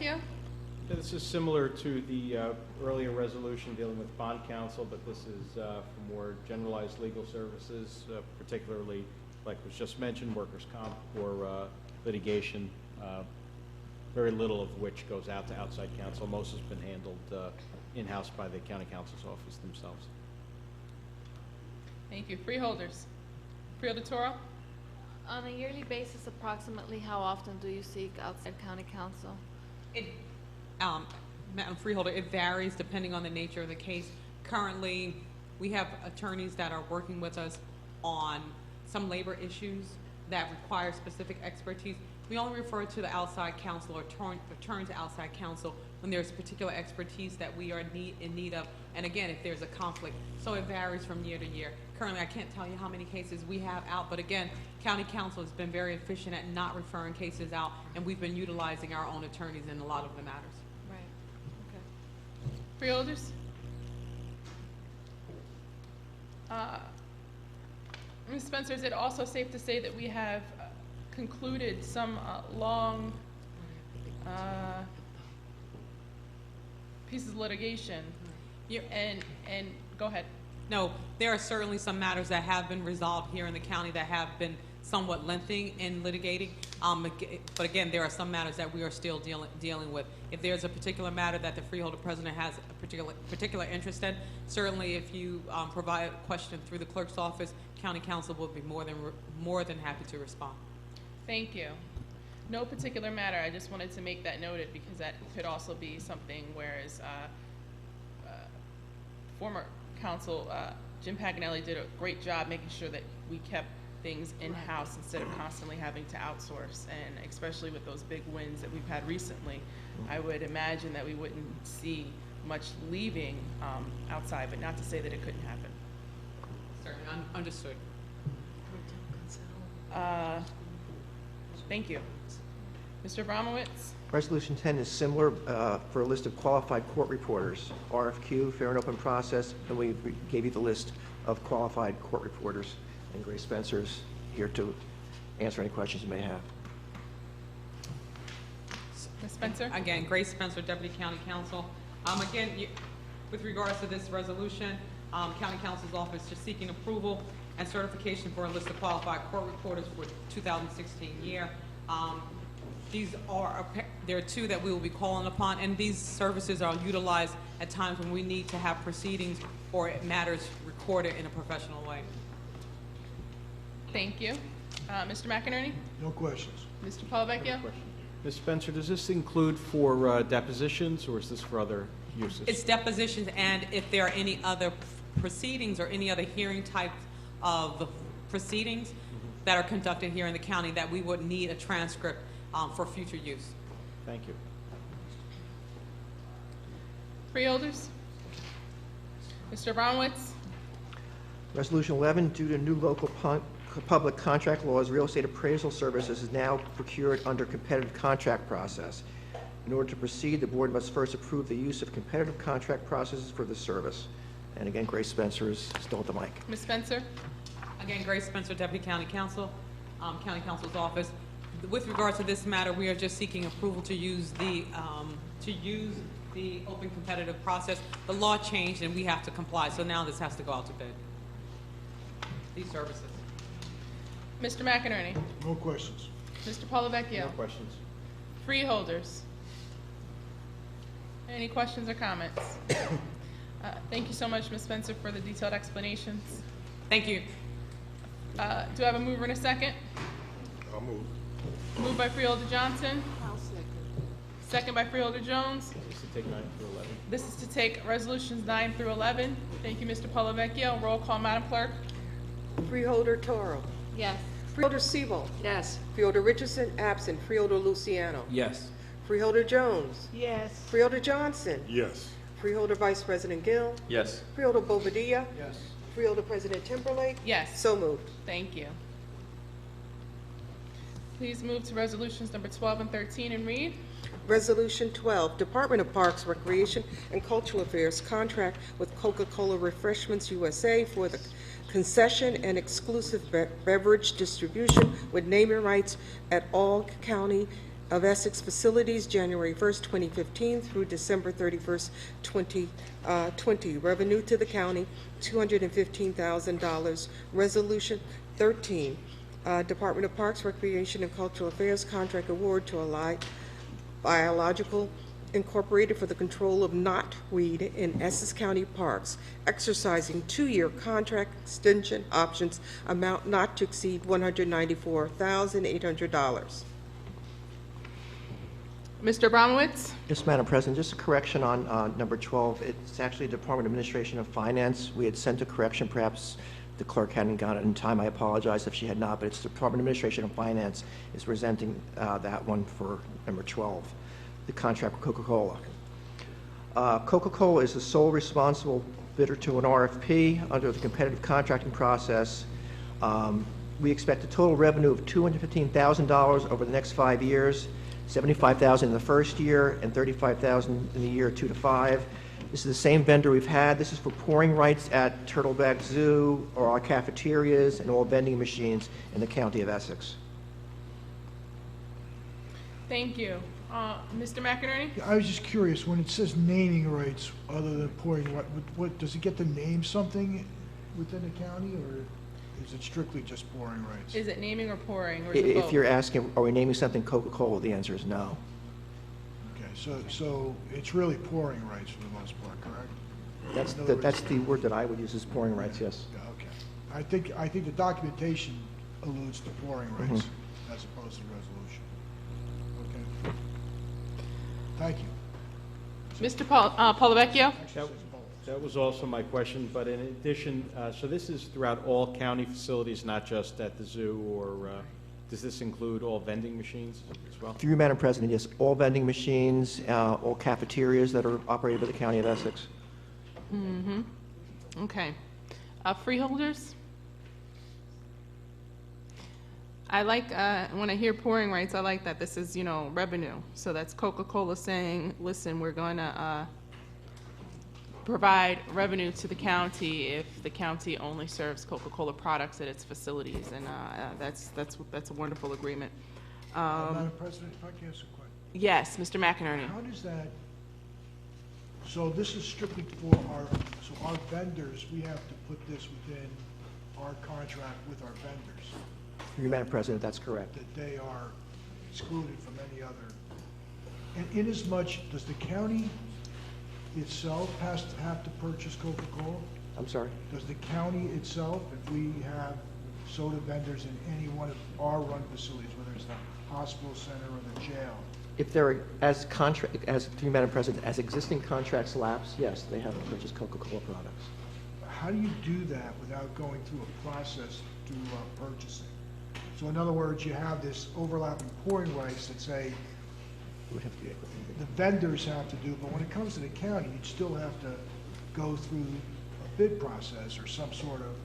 P: Yeah, this is similar to the earlier resolution dealing with bond counsel, but this is for more generalized legal services, particularly, like was just mentioned, workers' comp or litigation, very little of which goes out to outside counsel. Most has been handled in-house by the county counsel's office themselves.
A: Thank you. Freeholders? Freeholder Toro?
K: On a yearly basis, approximately how often do you seek outside county counsel?
E: Madam Freeholder, it varies depending on the nature of the case. Currently, we have attorneys that are working with us on some labor issues. that require specific expertise, we only refer to the outside counsel or turn to outside counsel when there's particular expertise that we are in need of, and again, if there's a conflict. So it varies from year to year. Currently, I can't tell you how many cases we have out, but again, county counsel has been very efficient at not referring cases out, and we've been utilizing our own attorneys in a lot of the matters.
K: Right, okay.
A: Freeholders? Ms. Spencer, is it also safe to say that we have concluded some long pieces of litigation? And go ahead.
E: No, there are certainly some matters that have been resolved here in the county that have been somewhat lengthy in litigating. But again, there are some matters that we are still dealing with. If there's a particular matter that the freeholder president has a particular interest in, certainly if you provide a question through the clerk's office, county counsel will be more than happy to respond.
A: Thank you. No particular matter. I just wanted to make that noted because that could also be something whereas former counsel Jim Paganelli did a great job making sure that we kept things in-house instead of constantly having to outsource, and especially with those big wins that we've had recently, I would imagine that we wouldn't see much leaving outside, but not to say that it couldn't happen.
E: Certainly, understood.
A: Thank you. Mr. Abramowitz?
F: Resolution 10 is similar for a list of qualified court reporters, RFQ, fair and open process, and we gave you the list of qualified court reporters, and Grace Spencer's here to answer any questions you may have.
A: Ms. Spencer?
E: Again, Grace Spencer, Deputy County Counsel. Again, with regards to this resolution, County Counsel's Office is seeking approval and certification for a list of qualified court reporters for 2016 year. There are two that we will be calling upon, and these services are utilized at times when we need to have proceedings or matters recorded in a professional way.
A: Thank you. Mr. McInerney?
S: No questions.
A: Mr. Polavecchio?
P: Ms. Spencer, does this include for depositions, or is this for other uses?
E: It's depositions, and if there are any other proceedings or any other hearing type of proceedings that are conducted here in the county that we would need a transcript for future use.
P: Thank you.
A: Freeholders? Mr. Abramowitz?
F: Resolution 11, due to new local public contract laws, real estate appraisal services is now procured under competitive contract process. In order to proceed, the board must first approve the use of competitive contract processes for the service. And again, Grace Spencer is still at the mic.
A: Ms. Spencer?
E: Again, Grace Spencer, Deputy County Counsel, County Counsel's Office. With regards to this matter, we are just seeking approval to use the open competitive process. The law changed and we have to comply, so now this has to go out to bid. These services.
A: Mr. McInerney?
S: No questions.
A: Mr. Polavecchio?
P: No questions.
A: Freeholders? Any questions or comments? Thank you so much, Ms. Spencer, for the detailed explanations.
E: Thank you.
A: Do I have a mover and a second?
L: I'll move.
A: Moved by Freeholder Johnson,
H: I'll second.
A: second by Freeholder Jones.
P: This is to take 9 through 11.
A: This is to take resolutions 9 through 11. Thank you, Mr. Polavecchio. Roll call, Madam Clerk.
B: Freeholder Toro.
K: Yes.
B: Freeholder Siebel.
H: Yes.
B: Freeholder Richardson, absent. Freeholder Luciano.
M: Yes.
B: Freeholder Jones.
T: Yes.
B: Freeholder Johnson.
L: Yes.
B: Freeholder Vice President Gill.
M: Yes.
B: Freeholder Bobadilla.
S: Yes.
B: Freeholder President Timberlake.
A: Yes.
B: So moved.
A: Thank you. Please move to resolutions number 12 and 13 and read.
B: Resolution 12, Department of Parks, Recreation, and Cultural Affairs contract with Coca-Cola Refreshments USA for the concession and exclusive beverage distribution with naming rights at all County of Essex facilities, January 1st, 2015 through December 31st, 2020. Revenue to the county, $215,000. Resolution 13, Department of Parks, Recreation, and Cultural Affairs contract award to Allied Biological Incorporated for the control of knotweed in Essex County parks, exercising 2-year contract extension options, amount not to exceed $194,800.
A: Mr. Abramowitz?
F: Yes, Madam President, just a correction on number 12. It's actually Department of Administration of Finance. We had sent a correction perhaps the clerk hadn't got it in time. I apologize if she had not, but it's the Department of Administration and Finance is presenting that one for number 12, the contract with Coca-Cola. Coca-Cola is the sole responsible bidder to an RFP under the competitive contracting process. We expect a total revenue of $215,000 over the next 5 years, $75,000 in the first year, and $35,000 in the year 2 to 5. This is the same vendor we've had. This is for pouring rights at Turtleback Zoo or our cafeterias and all vending machines in the county of Essex.
A: Thank you. Mr. McInerney?
S: I was just curious, when it says naming rights other than pouring, what does it get to name something within the county, or is it strictly just pouring rights?
A: Is it naming or pouring, or is it both?
F: If you're asking, are we naming something Coca-Cola, the answer is no.
S: Okay, so it's really pouring rights for the most part, correct?
F: That's the word that I would use, is pouring rights, yes.
S: Okay. I think the documentation alludes to pouring rights as opposed to resolution. Okay. Thank you.
A: Mr. Polavecchio?
P: That was also my question, but in addition, so this is throughout all county facilities, not just at the zoo, or does this include all vending machines as well?
F: Through you, Madam President, yes, all vending machines, all cafeterias that are operated by the county of Essex.
A: Mm-hmm. Okay. Freeholders? I like, when I hear pouring rights, I like that this is, revenue. So that's Coca-Cola saying, listen, we're going to provide revenue to the county if the county only serves Coca-Cola products at its facilities, and that's a wonderful agreement.
S: Madam President, if I can ask a question.
A: Yes, Mr. McInerney.
S: How does that, so this is strictly for our vendors, we have to put this within our contract with our vendors,
F: Through you, Madam President, that's correct.
S: that they are excluded from any other. And inasmuch, does the county itself have to purchase Coca-Cola?
F: I'm sorry?
S: Does the county itself, if we have soda vendors in any one of our run facilities, whether it's the hospital center or the jail,
F: If there are, through you, Madam President, as existing contracts lapse, yes, they have to purchase Coca-Cola products.
S: how do you do that without going through a process to purchasing? So in other words, you have this overlapping pouring rights that say the vendors have to do, but when it comes to the county, you'd still have to go through a bid process or some sort of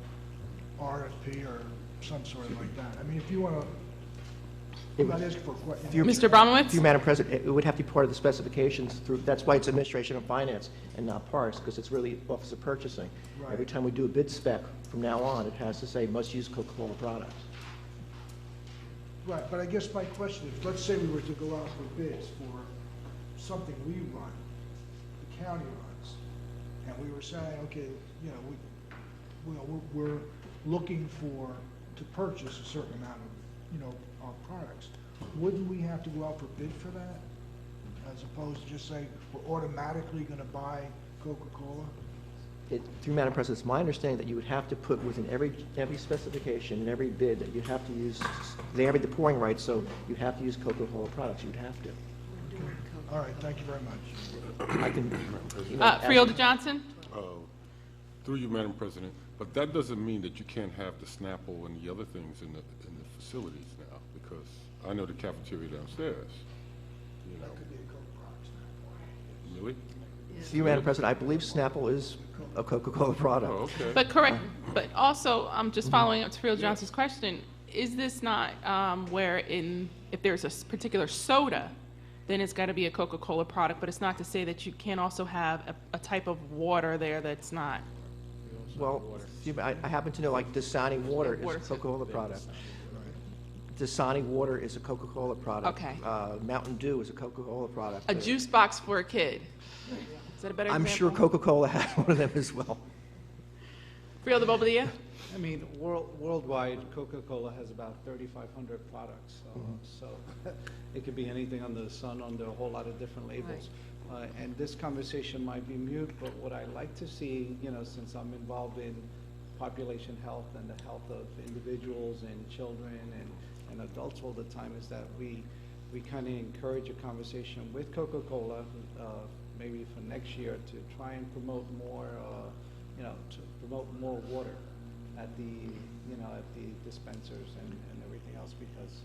S: RFP or some sort of like that. I mean, if you want to, I'm not asking for a question.
A: Mr. Abramowitz?
F: Through you, Madam President, it would have to be part of the specifications through, that's why it's Administration of Finance and not Parks, because it's really Office of Purchasing.
S: Right.
F: Every time we do a bid spec from now on, it has to say must use Coca-Cola products.
S: Right, but I guess my question is, let's say we were to go out for bids for something we run, the county runs, and we were saying, okay, we're looking to purchase a certain amount of, our products. Wouldn't we have to go out for bid for that? As opposed to just saying, we're automatically gonna buy Coca-Cola?
F: Through Madam President, it's my understanding that you would have to put within every specification and every bid that you have to use, they have the pouring rights, so you have to use Coca-Cola products, you'd have to.
S: All right, thank you very much.
F: I can.
A: Freeholder Johnson?
L: Through you, Madam President, but that doesn't mean that you can't have the Snapple and the other things in the facilities now, because I know the cafeteria downstairs,
S: That could be a Coke product.
L: Really?
F: Through you, Madam President, I believe Snapple is a Coca-Cola product.
L: Oh, okay.
A: But correct, but also, I'm just following up to Freeholder Johnson's question, is this not where if there's a particular soda, then it's got to be a Coca-Cola product, but it's not to say that you can't also have a type of water there that's not.
F: Well, I happen to know, like, Dasani water is a Coca-Cola product. Dasani water is a Coca-Cola product.
A: Okay.
F: Mountain Dew is a Coca-Cola product.
A: A juice box for a kid. Is that a better
F: I'm
A: example?
F: sure Coca-Cola has one of them as well.
A: Freeholder Bobadilla?
I: I mean, worldwide, Coca-Cola has about 3,500 products. So it could be anything under the sun, under a whole lot of different labels. And this conversation might be mute, but what I like to see, since I'm involved in population health and the health of individuals and children and adults all the time, is that we kind of encourage a conversation with Coca-Cola, maybe for next year, to try and promote more, to promote more water at the, you know, at the dispensers and everything else, because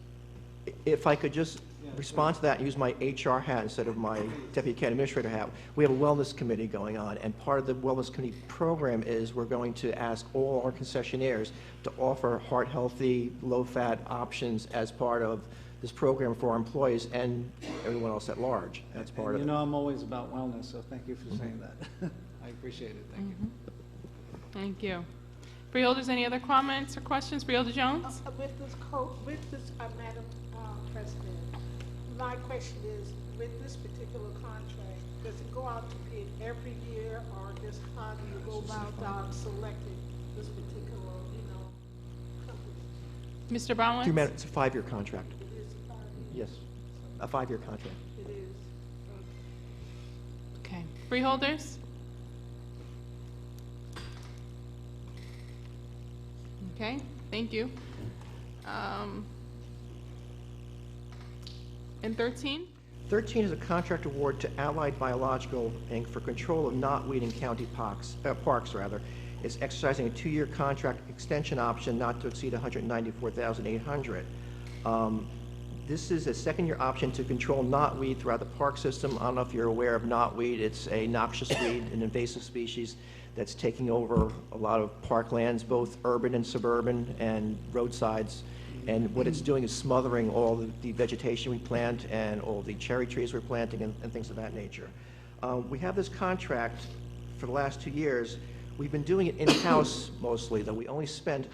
F: If I could just respond to that and use my HR hat instead of my Deputy County Administrator hat, we have a wellness committee going on, and part of the wellness committee program is we're going to ask all our concessionaires to offer heart-healthy, low-fat options as part of this program for our employees and everyone else at large. That's part of
I: you
F: it.
I: know, I'm always about wellness, so thank you for saying that. I appreciate it, thank you.
A: Thank you. Freeholders, any other comments or questions? Freeholder Jones?
T: With this, Madam President, my question is, with this particular contract, does it go out to bid every year, or just how do you go about selecting this particular, company?
A: Mr. Brown?
F: It's a 5-year contract.
T: It is 5 years?
F: Yes, a 5-year contract.
T: It is.
A: Okay. Freeholders? Okay, thank you. And 13?
F: 13 is a contract award to Allied Biological, Inc. for control of knotweed in county parks. It's exercising a 2-year contract extension option not to exceed $194,800. This is a 2nd-year option to control knotweed throughout the park system. I don't know if you're aware of knotweed. It's a noxious weed, an invasive species that's taking over a lot of parklands, both urban and suburban and roadsides. And what it's doing is smothering all the vegetation we plant and all the cherry trees we're planting and things of that nature. We have this contract for the last 2 years. We've been doing it in-house mostly, though we only spent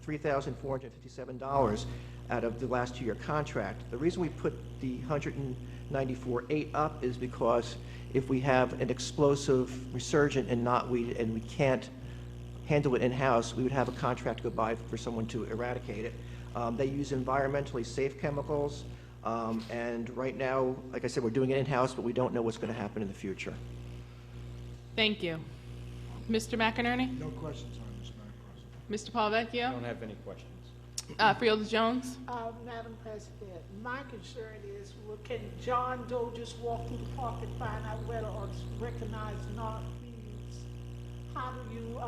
F: $3,457 out of the last 2-year contract. The reason we put the $194,800 up is because if we have an explosive resurgent in knotweed and we can't handle it in-house, we would have a contract to go by for someone to eradicate it. They use environmentally safe chemicals, and right now, like I said, we're doing it in-house, but we don't know what's going to happen in the future.
A: Thank you. Mr. McInerney?
S: No questions on this, Madam President.
A: Mr. Paulvecchio?
P: I don't have any questions.
A: Freeholder Jones?
T: Madam President, my concern is, well, can John Doe just walk through the park and find out whether or recognize knotweeds? How do you,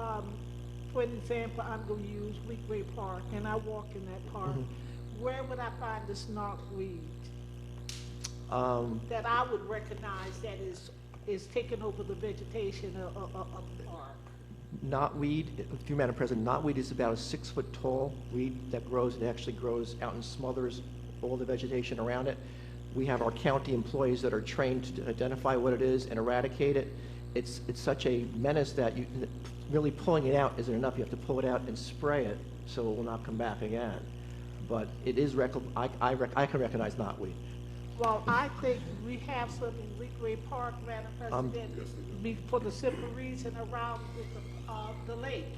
T: for an example, I'm going to use Weekway Park, and I walk in that park. Where would I find this knotweed that I would recognize that is taking over the vegetation of the park?
F: Knotweed, through Madam President, knotweed is about a 6-foot-tall weed that grows. It actually grows out and smothers all the vegetation around it. We have our county employees that are trained to identify what it is and eradicate it. It's such a menace that really pulling it out isn't enough. You have to pull it out and spray it so it will not come back again. But it is, I can recognize knotweed.
T: Well, I think we have some in Weekway Park, Madam President, for the simple reason around with the lake.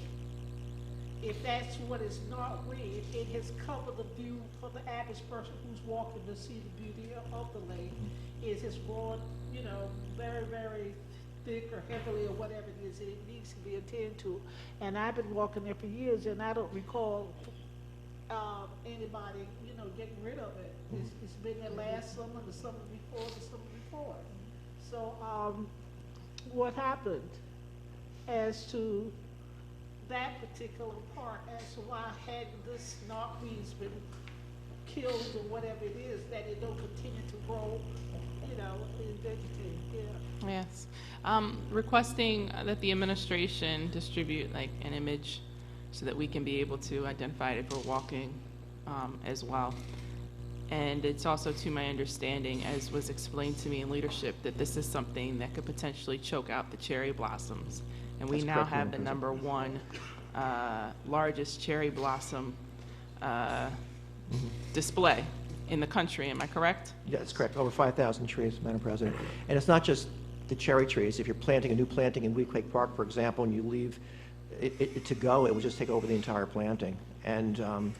T: If that's what is knotweed, it has covered the view for the average person who's walking to see the beauty of the lake. It has grown, very, very thick or heavily or whatever it is, it needs to be attended to. And I've been walking there for years, and I don't recall anybody, getting rid of it. It's been there last summer, the summer before. So, what happened as to that particular part, as to why had this knotweed's been killed or whatever it is, that it don't continue to grow, and vegetate, yeah.
A: Yes. Requesting that the administration distribute like an image so that we can be able to identify it if we're walking as well. And it's also to my understanding, as was explained to me in leadership, that this is something that could potentially choke out the cherry blossoms. And we now have the #1 largest cherry blossom display in the country. Am I correct?
F: Yeah, that's correct. Over 5,000 trees, Madam President. And it's not just the cherry trees. If you're planting a new planting in Weekway Park, for example, and you leave it to go, it will just take over the entire planting. And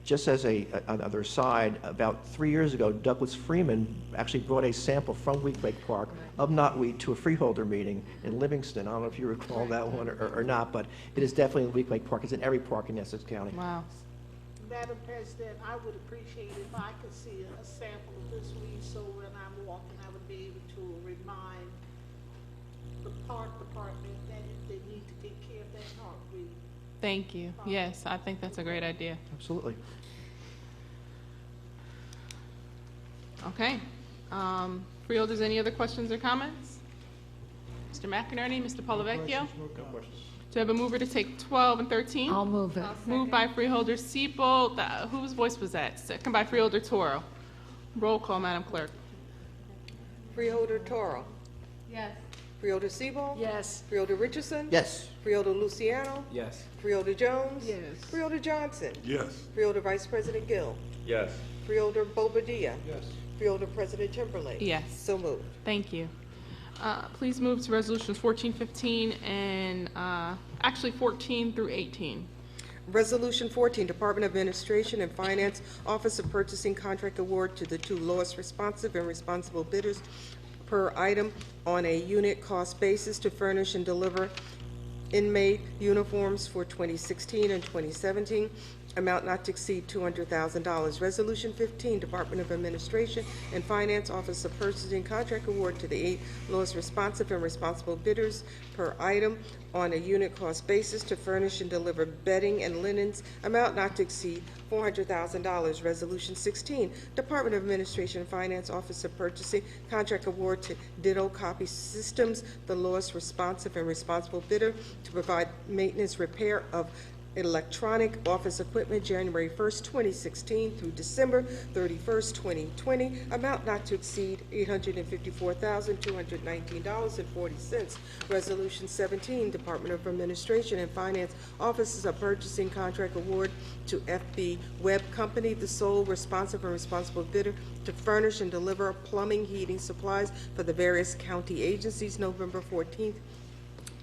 F: just as another aside, about 3 years ago, Douglas Freeman actually brought a sample from Weekway Park of knotweed to a Freeholder meeting in Livingston. I don't know if you recall that one or not, but it is definitely in Weekway Park. It's in every park in Essex County.
A: Wow.
T: Madam President, I would appreciate if I could see a sample of this weed, so when I'm walking, I would be able to remind the park department that they need to take care of that knotweed.
A: Thank you. Yes, I think that's a great idea.
F: Absolutely.
A: Okay. Freeholders, any other questions or comments? Mr. McInerney, Mr. Polavecchio? Do I have a mover to take 12 and 13?
H: I'll move it.
A: Moved by Freeholder Siebold. Whose voice was that? Second by Freeholder Toro. Roll call, Madam Clerk.
B: Freeholder Toro.
K: Yes.
B: Freeholder Siebold.
H: Yes.
B: Freeholder Richardson.
F: Yes.
B: Freeholder Luciano.
M: Yes.
B: Freeholder Jones.
T: Yes.
B: Freeholder Johnson.
L: Yes.
B: Freeholder Vice President Gill.
M: Yes.
B: Freeholder Bobadilla.
S: Yes.
B: Freeholder President Timberlake.
A: Yes.
B: So moved.
A: Thank you. Please move to resolutions 14, 15, and actually 14 through 18.
B: Resolution 14, Department of Administration and Finance, Office of Purchasing Contract Award to the two lowest responsive and responsible bidders per item on a unit cost basis to furnish and deliver inmate uniforms for 2016 and 2017, amount not to exceed $200,000. Resolution 15, Department of Administration and Finance, Office of Purchasing Contract Award to the 8 lowest responsive and responsible bidders per item on a unit cost basis to furnish and deliver bedding and linens, amount not to exceed $400,000. Resolution 16, Department of Administration and Finance, Office of Purchasing Contract Award to Ditto Copy Systems, the lowest responsive and responsible bidder, to provide maintenance repair of electronic office equipment January 1st, 2016 through December 31st, 2020, amount not to exceed $854,219.40. Resolution 17, Department of Administration and Finance, Offices of Purchasing Contract Award to FB Web Company, the sole responsive and responsible bidder, to furnish and deliver plumbing, heating supplies for the various county agencies November 14th,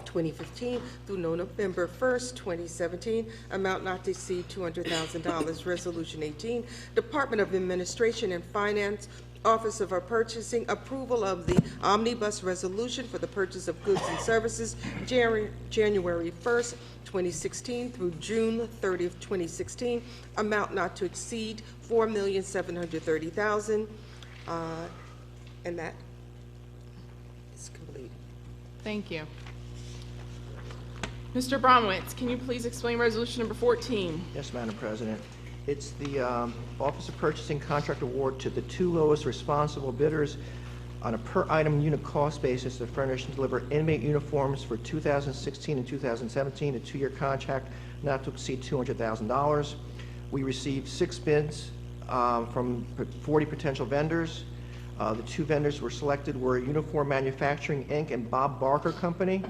B: 2015 through November 1st, 2017, amount not to exceed $200,000. Resolution 18, Department of Administration and Finance, Office of Purchasing, approval of the omnibus resolution for the purchase of goods and services January 1st, 2016 through June 30th, 2016, amount not to exceed $4,730,000, and that is complete.
A: Thank you. Mr. Abramowitz, can you please explain resolution number 14?
F: Yes, Madam President. It's the Office of Purchasing Contract Award to the two lowest responsible bidders on a per-item unit cost basis to furnish and deliver inmate uniforms for 2016 and 2017, a two-year contract not to exceed $200,000. We received 6 bids from 40 potential vendors. The 2 vendors were selected were Uniform Manufacturing, Inc. and Bob Barker Company.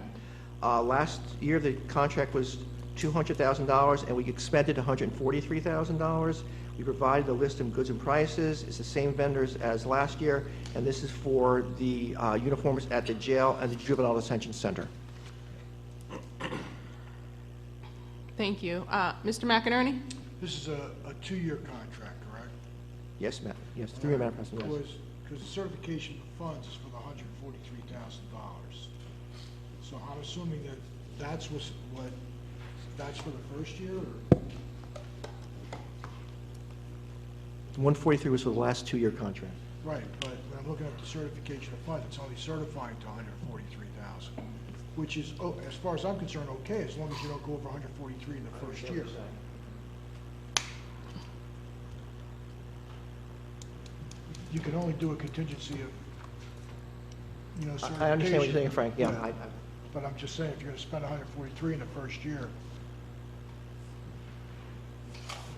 F: Last year, the contract was $200,000, and we expended $143,000. We provided a list of goods and prices. It's the same vendors as last year, and this is for the uniforms at the jail and the Juvenile Detention Center.
A: Thank you. Mr. McInerney?
S: This is a 2-year contract, correct?
F: Yes, ma'am. Yes, 3-year, Madam President. Yes.
S: Because the certification of funds is for the $143,000. So I'm assuming that that's that's for the first year, or?
F: 143 was for the last 2-year contract.
S: Right, but when I'm looking at the certification of funds, it's only certifying to $143,000, which is, as far as I'm concerned, okay, as long as you don't go over 143 in the first year. You can only do a contingency of, certification.
F: I understand what you're saying, Frank. Yeah.
S: But I'm just saying, if you're going to spend 143 in the first year,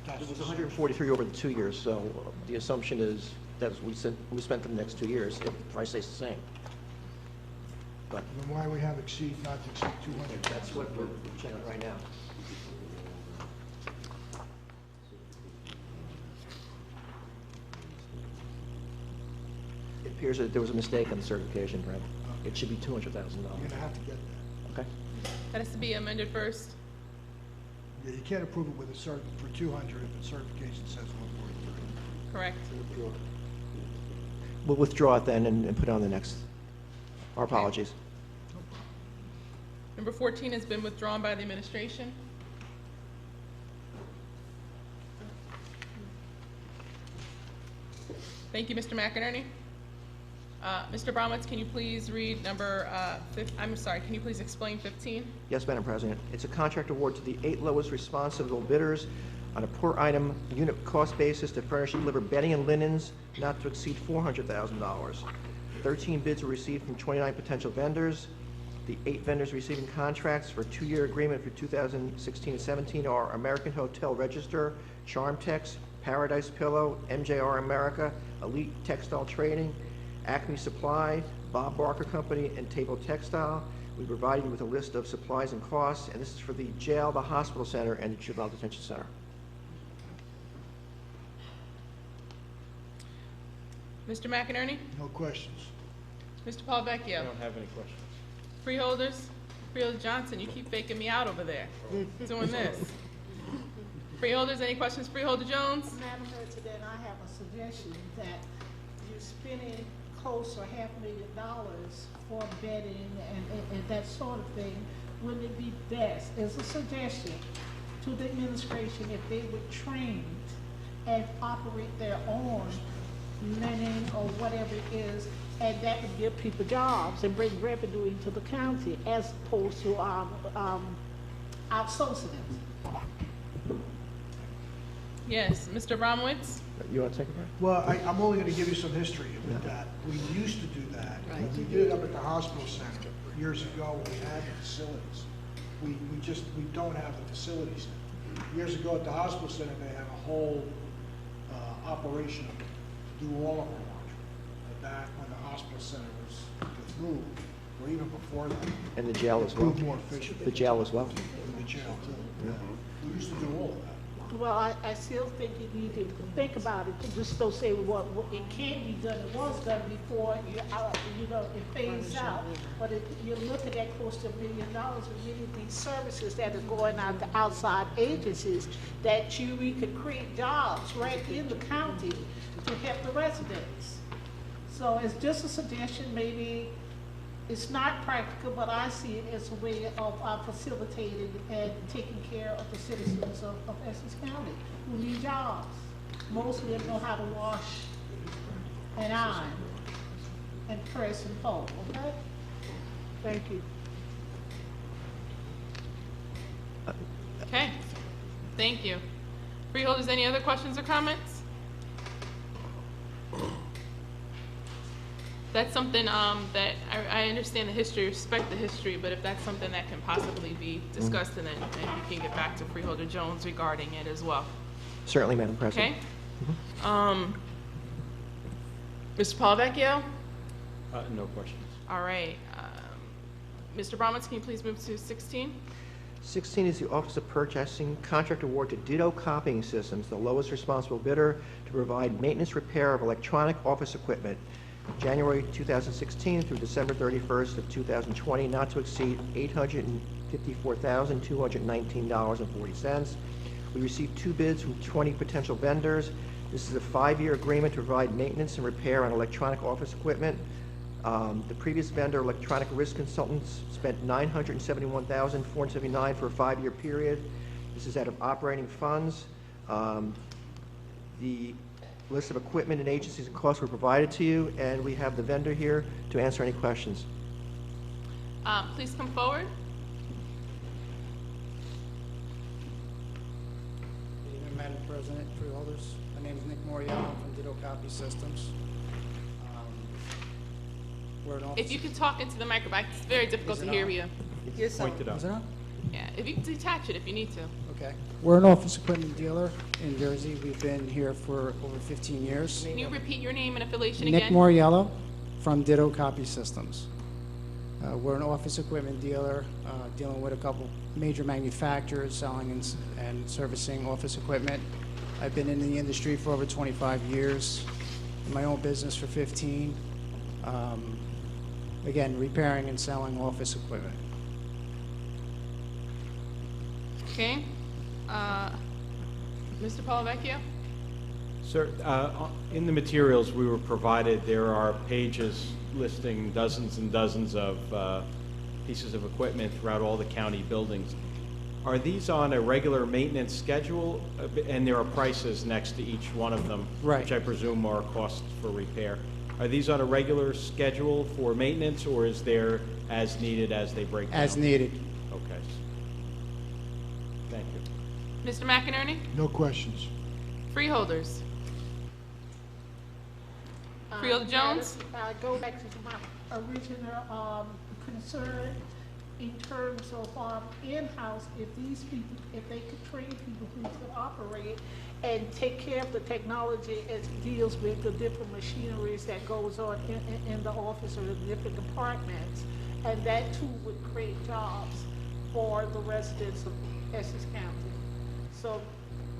F: It was 143 over the 2 years, so the assumption is that we spent for the next 2 years, if the price stays the same. But
S: then why we have exceed, not to exceed 200?
F: that's what we're checking right now. It appears that there was a mistake on the certification, Brent. It should be $200,000.
S: You're going to have to get that.
F: Okay.
A: That has to be amended first.
S: Yeah, you can't approve it with a for 200 if the certification says 143.
A: Correct.
F: We'll withdraw it then and put it on the next. Our apologies.
A: Number 14 has been withdrawn by the administration. Thank you, Mr. McInerney. Mr. Abramowitz, can you please read number, can you please explain 15?
F: Yes, Madam President. It's a contract award to the 8 lowest responsible bidders on a per item unit cost basis to furnish and deliver bedding and linens not to exceed $400,000. 13 bids were received from 29 potential vendors. The 8 vendors receiving contracts for a 2-year agreement for 2016 and 17 are American Hotel Register, Charmtex, Paradise Pillow, MJR America, Elite Textile Trading, Acme Supply, Bob Barker Company, and Table Textile. We provided you with a list of supplies and costs, and this is for the jail, the hospital center, and the juvenile detention center.
A: Mr. McInerney?
S: No questions.
A: Mr. Palavecchio?
P: I don't have any questions.
A: Freeholders? Freeholder Johnson, you keep faking me out over there, doing this. Freeholders, any questions? Freeholder Jones?
T: Madam President, I have a suggestion that you're spending close to $500,000 for bedding and that sort of thing. Wouldn't it be best, as a suggestion to the administration, if they would train and operate their own linen or whatever it is, and that would give people jobs and bring revenue into the county as opposed to outsourcing it.
A: Yes, Mr. Abramowitz?
F: You want to take it, Brian?
S: Well, I'm only going to give you some history with that. We used to do that. We did it up at the hospital center years ago when we had the facilities. We don't have the facilities now. Years ago at the hospital center, they had a whole operation to do all of our laundry. Back when the hospital center was moved, or even before that.
F: And the jail as well.
S: Proved more efficient.
F: The jail as well.
S: And the jail too. Yeah. We used to do all of that.
T: Well, I still think you need to think about it. Just don't say, well, it can't be done. It was done before, it fades out. But if you're looking at close to $1 million with many of these services that are going out to outside agencies, that we could create jobs right in the county to help the residents. So it's just a suggestion. Maybe it's not practical, but I see it as a way of facilitating and taking care of the citizens of Essex County who need jobs. Most of them know how to wash and iron and press and fold, okay? Thank you.
A: Okay, thank you. Freeholders, any other questions or comments? That's something that I understand the history, respect the history, but if that's something that can possibly be discussed, and then you can get back to Freeholder Jones regarding it as well.
F: Certainly, Madam President.
A: Okay. Mr. Palavecchio?
P: No questions.
A: All right. Mr. Abramowitz, can you please move to 16?
F: 16 is the Office of Purchasing Contract Award to Ditto Copying Systems, the lowest responsible bidder, to provide maintenance repair of electronic office equipment, January 2016 through December 31st of 2020, not to exceed $854,219.40. We received 2 bids from 20 potential vendors. This is a 5-year agreement to provide maintenance and repair on electronic office equipment. The previous vendor, Electronic Risk Consultants, spent $971,479 for a 5-year period. This is out of operating funds. The list of equipment and agencies and costs were provided to you, and we have the vendor here to answer any questions.
A: Please come forward.
G: Good evening, Madam President, freeholders. My name is Nick Moriello. I'm from Ditto Copy Systems. We're an office.
A: If you could talk into the microphone, it's very difficult to hear you.
G: Yes, point it up. Is it on?
A: Yeah, if you can detach it if you need to.
G: Okay. We're an office equipment dealer in Jersey. We've been here for over 15 years.
A: Can you repeat your name and affiliation
G: Nick
A: again?
G: Moriello from Ditto Copy Systems. We're an office equipment dealer dealing with a couple major manufacturers selling and servicing office equipment. I've been in the industry for over 25 years, my own business for 15. Again, repairing and selling office equipment.
A: Okay. Mr. Palavecchio?
P: Sir, in the materials we were provided, there are pages listing dozens and dozens of pieces of equipment throughout all the county buildings. Are these on a regular maintenance schedule? And there are prices next to each one of them,
G: right,
P: which I presume are costs for repair. Are these on a regular schedule for maintenance, or is there as needed as they break down?
G: As needed.
P: Okay. Thank you.
A: Mr. McInerney?
S: No questions.
A: Freeholders? Freeholder Jones?
T: I go back to my original concern in terms of in-house, if these people, if they could train people who could operate and take care of the technology as it deals with the different machineries that goes on in the office or the different departments, and that too would create jobs for the residents of Essex County. So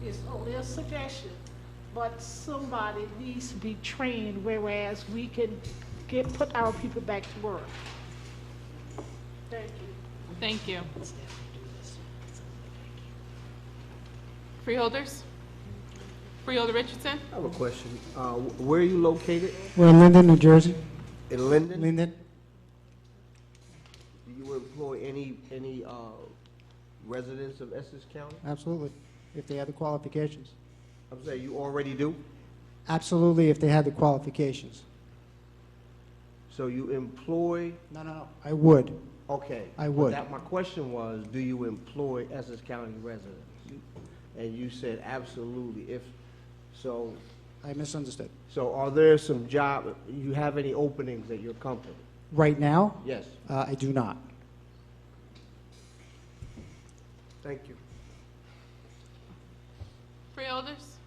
T: it's only a suggestion, but somebody needs to be trained, whereas we can put our people back to work. Thank you.
A: Thank you. Freeholders? Freeholder Richardson?
J: I have a question. Where are you located?
G: We're in Linden, New Jersey.
J: In Linden?
G: Linden.
J: Do you employ any residents of Essex County?
G: Absolutely, if they have the qualifications.
J: I'm saying you already do?
G: Absolutely, if they have the qualifications.
J: So you employ?
G: No, I would.
J: Okay.
G: I would.
J: But my question was, do you employ Essex County residents? And you said absolutely. If so,
G: I misunderstood.
J: So are there some you have any openings at your company?
G: Right now?
J: Yes.
G: I do not.
J: Thank you.
A: Freeholders?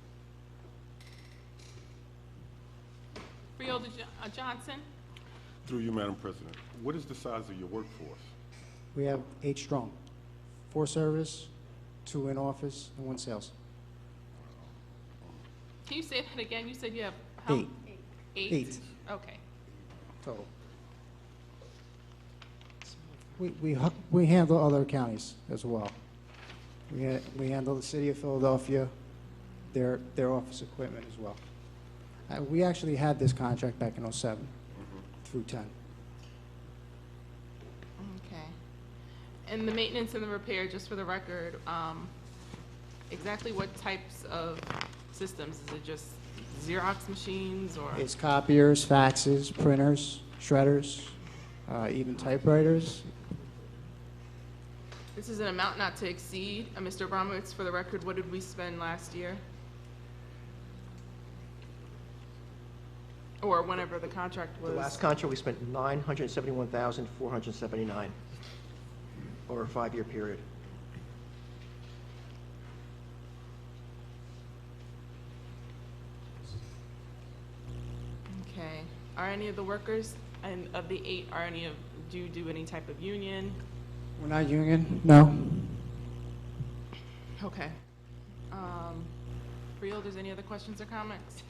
A: Freeholder Johnson?
L: Through you, Madam President, what is the size of your workforce?
G: We have 8 strong, 4 service, 2 in office, and 1 sales.
A: Can you say that again? You said you have how?
G: 8.
A: 8? Okay.
G: Total. We handle other counties as well. We handle the city of Philadelphia, their office equipment as well. We actually had this contract back in '07 through 10.
A: Okay. And the maintenance and the repair, just for the record, exactly what types of systems? Is it just Xerox machines or?
G: It's copiers, faxes, printers, shredders, even typewriters.
A: This is an amount not to exceed. Mr. Abramowitz, for the record, what did we spend last year? Or whenever the contract was?
F: The last contract, we spent $971,479 over a 5-year period.
A: Okay. Are any of the workers, and of the 8, do you do any type of union?
G: We're not union, no.
A: Okay. Freeholders, any other questions or comments?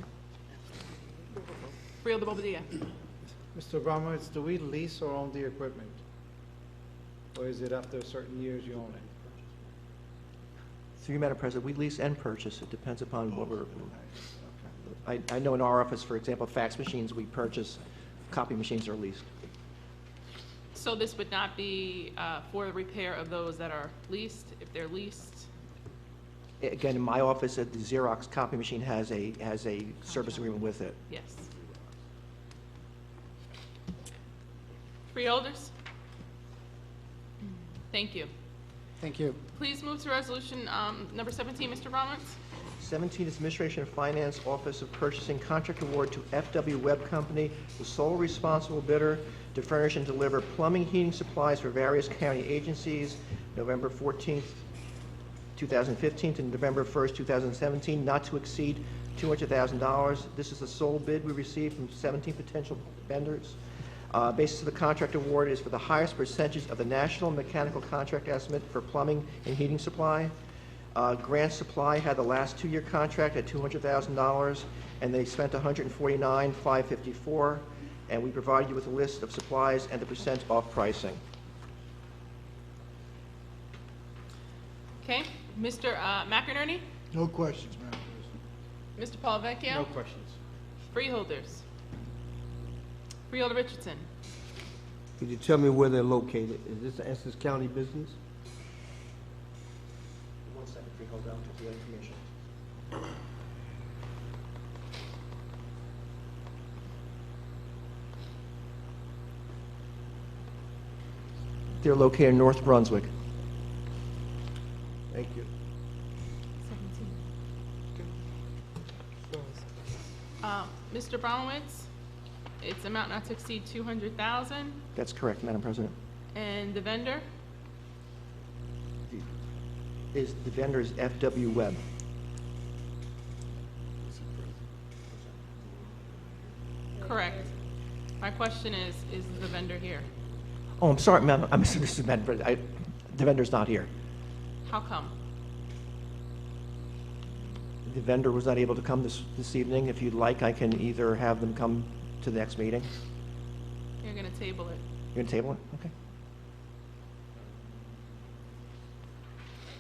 A: Freeholder Bobadilla.
I: Mr. Abramowitz, do we lease or own the equipment? Or is it after certain years you own it?
F: Through you, Madam President, we lease and purchase. It depends upon what we're, I know in our office, for example, fax machines we purchase, copy machines are leased.
A: So this would not be for the repair of those that are leased, if they're leased?
F: Again, in my office, the Xerox copy machine has a service agreement with it.
A: Yes. Freeholders? Thank you.
G: Thank you.
A: Please move to resolution number 17, Mr. Abramowitz.
F: 17 is Administration of Finance, Office of Purchasing, contract award to FW Web Company, the sole responsible bidder to furnish and deliver plumbing heating supplies for various county agencies, November 14th, 2015 to November 1st, 2017, not to exceed $200,000. This is the sole bid we received from 17 potential vendors. Basis of the contract award is for the highest percentage of the national mechanical contract estimate for plumbing and heating supply. Grant Supply had the last 2-year contract at $200,000, and they spent $149,554, and we provided you with a list of supplies and the percent off pricing.
A: Okay. Mr. McInerney?
S: No questions, Madam
A: Mr.
S: President.
A: Palavecchio?
I: No questions.
A: Freeholders? Freeholder Richardson?
J: Could you tell me where they're located? Is this an Essex County business?
F: 1 second, Freeholder, I'll get the information. They're located in North Brunswick.
J: Thank you.
A: Mr. Abramowitz, it's amount not to exceed 200,000,
F: That's correct, Madam President.
A: and the vendor?
F: The vendor is FW Webb.
A: Correct. My question is the vendor here?
F: Oh, I'm sorry, ma'am. I misunderstood, Madam President. The vendor's not here.
A: How come?
F: The vendor was not able to come this evening. If you'd like, I can either have them come to the next meeting.
A: You're gonna table it.
F: You're going to table it? Okay.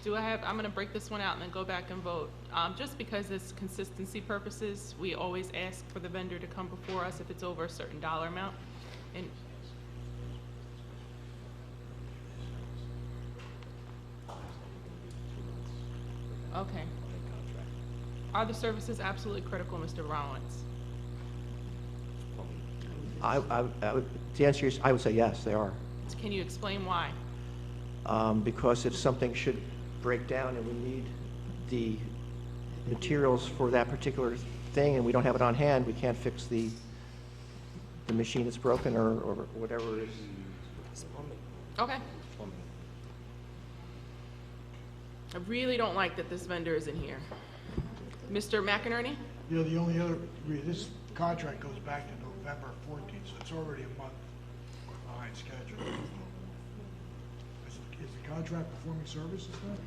A: I'm gonna break this one out and then go back and vote. Just because it's consistency purposes, we always ask for the vendor to come before us if it's over a certain dollar amount. And okay. Are the services absolutely critical, Mr. Abramowitz?
F: To answer your, I would say yes, they are.
A: Can you explain why?
F: Because if something should break down and we need the materials for that particular thing and we don't have it on hand, we can't fix the machine that's broken or whatever it is.
A: Okay. I really don't like that this vendor isn't here. Mr. McInerney?
S: You know, the only other, this contract goes back to November 14th, so it's already a month behind schedule. Is the contract performing services then?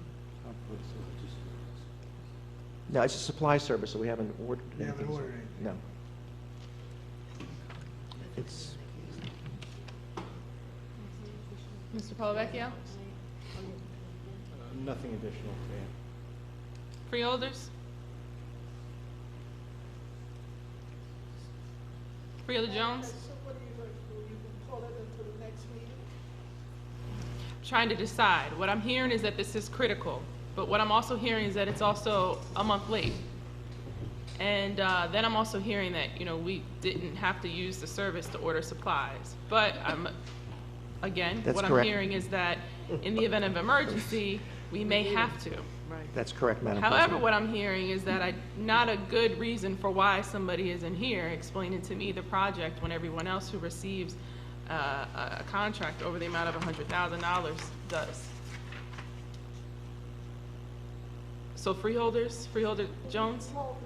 F: No, it's a supply service, so we haven't ordered anything.
S: You haven't ordered anything?
F: No. It's,
A: Mr. Polavecchio?
P: Nothing additional to add.
A: Freeholders? Freeholder Jones?
T: So what are you going to do? You can pull it into the next meeting?
A: Trying to decide. What I'm hearing is that this is critical, but what I'm also hearing is that it's also a month late. And then I'm also hearing that, you know, we didn't have to use the service to order supplies. But again,
F: That's
A: what
F: correct.
A: I'm hearing is that in the event of emergency, we may have to.
F: that's correct, Madam
A: However,
F: President.
A: what I'm hearing is that not a good reason for why somebody isn't here explaining to me the project when everyone else who receives a contract over the amount of $100,000 does. So Freeholder Jones?
T: Well,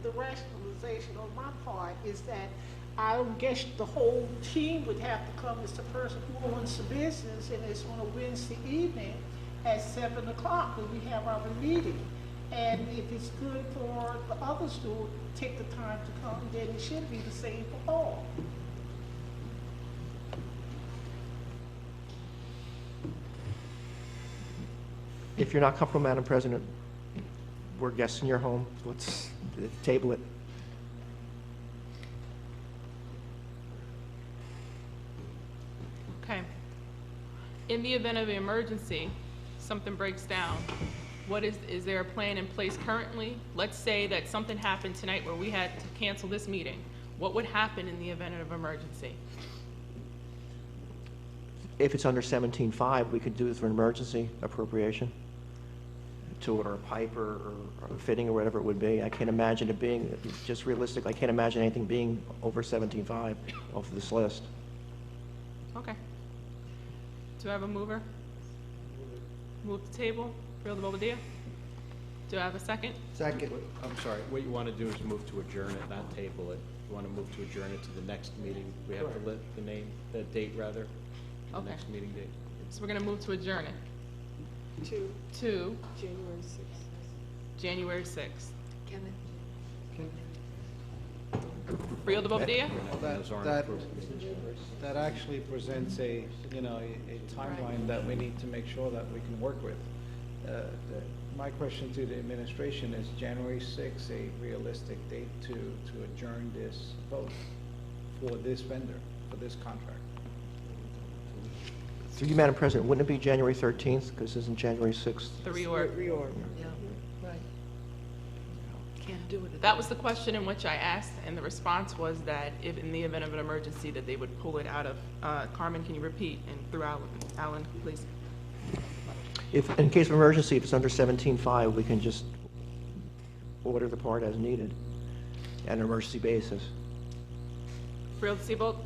T: the rationalization on my part is that I don't guess the whole team would have to come as the person who owns the business, and it's on a Wednesday evening at 7 o'clock when we have our meeting. And if it's good for the others to take the time to come, then it should be the same for all.
F: If you're not comfortable, Madam President, we're guests in your home. Let's table it.
A: Okay. In the event of an emergency, something breaks down, is there a plan in place currently? Let's say that something happened tonight where we had to cancel this meeting. What would happen in the event of emergency?
F: If it's under 17.5, we could do it for an emergency appropriation to order a pipe or a fitting or whatever it would be. I can't imagine it being, just realistic, I can't imagine anything being over 17.5 off of this list.
A: Okay. Do I have a mover? Move the table. Freeholder Bobadilla? Do I have a second?
J: Second.
P: I'm sorry, what you want to do is move to adjourn it, not table it. You want to move to adjourn it to the next meeting. We have the date rather, the
A: Okay.
P: next meeting date.
A: So we're gonna move to adjourn it. To
H: January 6th.
A: January 6th.
H: Kenneth?
A: Freeholder Bobadilla?
P: Those aren't approved.
I: That actually presents a timeline that we need to make sure that we can work with. My question to the administration is January 6th a realistic date to adjourn this vote for this vendor, for this contract?
F: Through you, Madam President, wouldn't it be January 13th, because isn't January 6th?
A: The reorg.
H: Yeah, right. can't do it.
A: That was the question in which I asked, and the response was that if in the event of an emergency, that they would pull it out of, Carmen, can you repeat? And through Alan, please.
F: If, in case of emergency, if it's under 17.5, we can just order the part as needed on an emergency basis.
A: Freeholder Seabolt?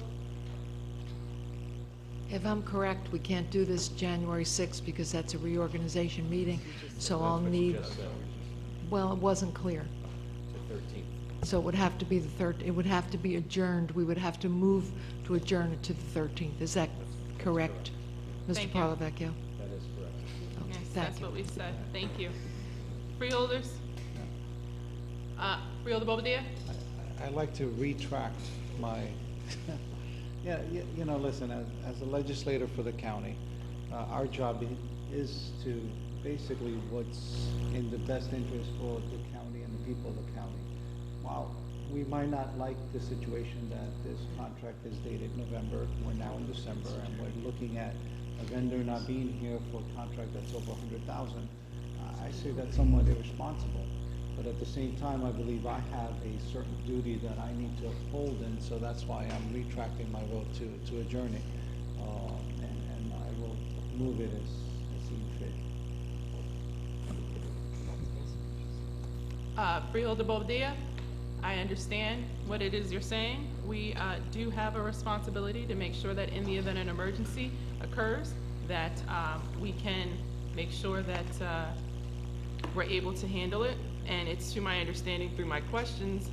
H: If I'm correct, we can't do this January 6th because that's a reorganization meeting, so I'll need, well, it wasn't clear. So it would have to be the it would have to be adjourned. We would have to move to adjourn it to the 13th. Is that correct, Mr.
A: Thank you.
H: Parlavecchio?
P: That is correct.
A: Yes,
H: thank
A: that's
H: you.
A: what we said. Thank you. Freeholders? Freeholder Bobadilla?
I: I'd like to retract my, yeah, you know, listen, as a legislator for the county, our job is to basically what's in the best interest for the county and the people of the county. While we might not like the situation that this contract is dated November, we're now in December, and we're looking at a vendor not being here for a contract that's over 100,000. I say that's somewhat irresponsible. But at the same time, I believe I have a certain duty that I need to uphold, and so that's why I'm retracting my vote to adjourn it. And I will move it as seen fit.
A: Freeholder Bobadilla, I understand what it is you're saying. We do have a responsibility to make sure that in the event an emergency occurs, that we can make sure that we're able to handle it. And it's to my understanding through my questions,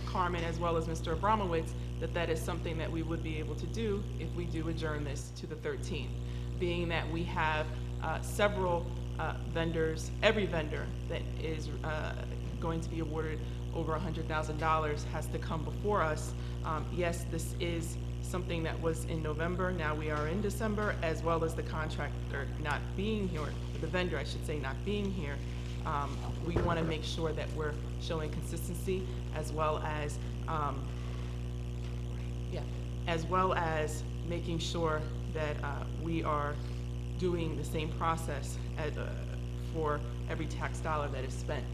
A: Carmen as well as Mr. Abramowitz, that that is something that we would be able to do if we do adjourn this to the 13th. Being that we have several vendors, every vendor that is going to be awarded over $100,000 has to come before us. Yes, this is something that was in November, now we are in December, as well as the contractor not being here, the vendor I should say not being here. We want to make sure that we're showing consistency as well as making sure that we are doing the same process for every tax dollar that is spent.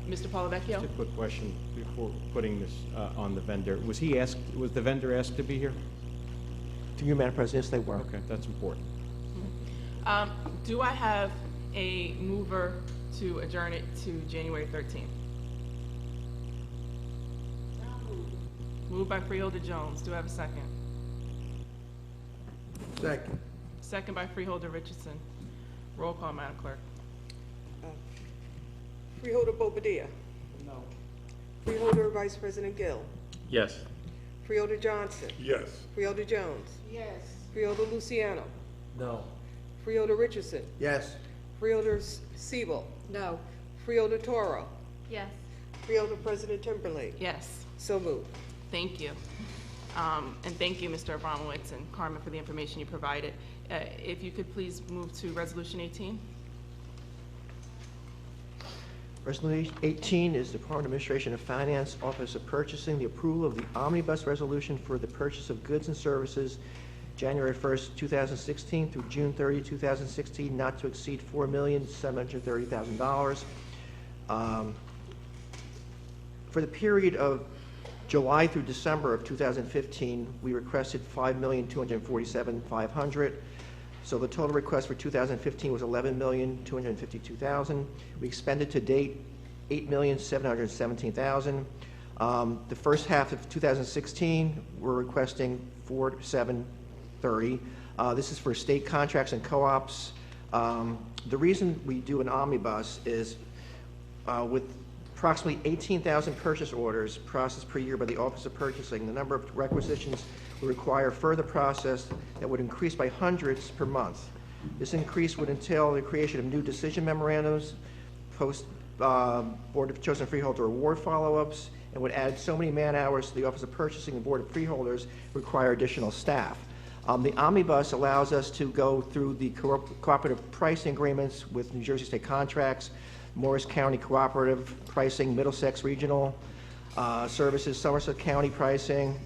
A: Mr. Parlavecchio?
P: Just a quick question before putting this on the vendor. Was the vendor asked to be here?
F: To you, Madam President, yes, they were.
P: Okay, that's important.
A: Do I have a mover to adjourn it to January 13th? Moved by Freeholder Jones. Do I have a second?
J: Second.
A: Second by Freeholder Richardson. Roll call, Madam Clerk.
B: Freeholder Bobadilla.
I: No.
B: Freeholder Vice President Gill.
L: Yes.
B: Freeholder Johnson.
L: Yes.
B: Freeholder Jones.
T: Yes.
B: Freeholder Luciano.
J: No.
B: Freeholder Richardson.
J: Yes.
B: Freeholder Siebel.
H: No.
B: Freeholder Toro.
K: Yes.
B: Freeholder President Timberlake.
A: Yes.
B: So moved.
A: Thank you. And thank you, Mr. Abramowitz and Carmen, for the information you provided. If you could please move to Resolution 18.
F: Resolution 18 is Department of Administration and Finance, Office of Purchasing, the approval of the omnibus resolution for the purchase of goods and services January 1st, 2016 through June 30, 2016, not to exceed $4,730,000. For the period of July through December of 2015, we requested $5,247,500. So the total request for 2015 was $11,252,000. We expended to date $8,717,000. The first half of 2016, we're requesting $4,730,000. This is for state contracts and co-ops. The reason we do an omnibus is with approximately 18,000 purchase orders processed per year by the Office of Purchasing, the number of requisitions would require further process that would increase by hundreds per month. This increase would entail the creation of new decision memorandums, post Board of Chosen Freeholder award follow-ups, and would add so many man-hours to the Office of Purchasing and Board of Freeholders, require additional staff. The omnibus allows us to go through the cooperative pricing agreements with New Jersey State Contracts, Morris County Cooperative Pricing, Middlesex Regional Services, Somerset County Pricing,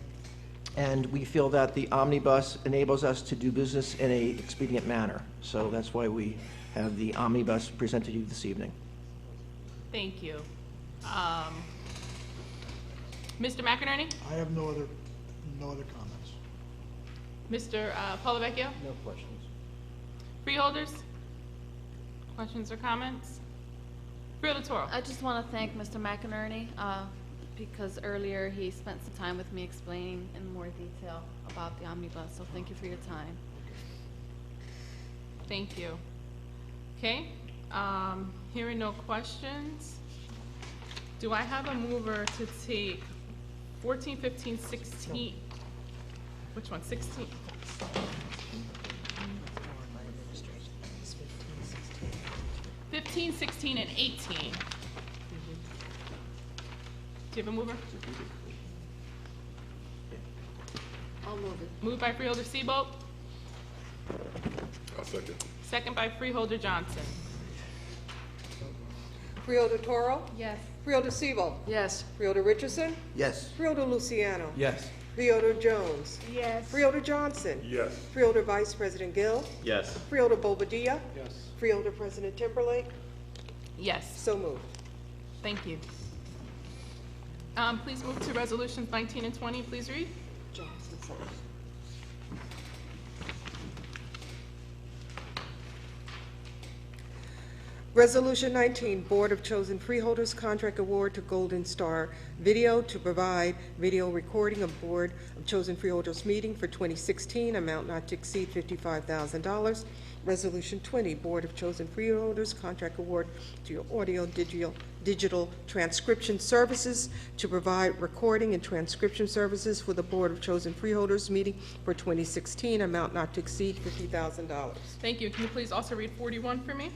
F: and we feel that the omnibus enables us to do business in an expedient manner. So that's why we have the omnibus presented to you this evening.
A: Thank you. Mr. McInerney?
S: I have no other comments.
A: Mr. Polavecchio?
J: No questions.
A: Freeholders? Questions or comments? Freeholder Toro?
K: I just want to thank Mr. McInerney because earlier he spent some time with me explaining in more detail about the omnibus, so thank you for your time.
A: Thank you. Okay, hearing no questions, do I have a mover to take 14, 15, 16? Which one, 16? 15, 16, and 18. Do you have a mover?
H: I'll move it.
A: Moved by Freeholder Seabolt.
L: I'll second.
A: Second by Freeholder Johnson.
B: Freeholder Toro?
K: Yes.
B: Freeholder Sebo?
H: Yes.
B: Freeholder Richardson?
J: Yes.
B: Freeholder Luciano?
M: Yes.
B: Freeholder Jones?
T: Yes.
B: Freeholder Johnson?
L: Yes.
B: Freeholder Vice President Gill?
M: Yes.
B: Freeholder Bobadilla?
I: Yes.
B: Freeholder President Timberlake?
A: Yes.
B: So moved.
A: Thank you. Please move to resolutions 19 and 20. Please read.
B: Resolution 19, Board of Chosen Freeholders Contract Award to Golden Star Video to provide video recording of Board of Chosen Freeholders meeting for 2016, amount not to exceed $55,000. Resolution 20, Board of Chosen Freeholders Contract Award to Audio Digital Transcription Services to provide recording and transcription services for the Board of Chosen Freeholders meeting for 2016, amount not to exceed $50,000.
A: Thank you. Can you please also read 41 for me?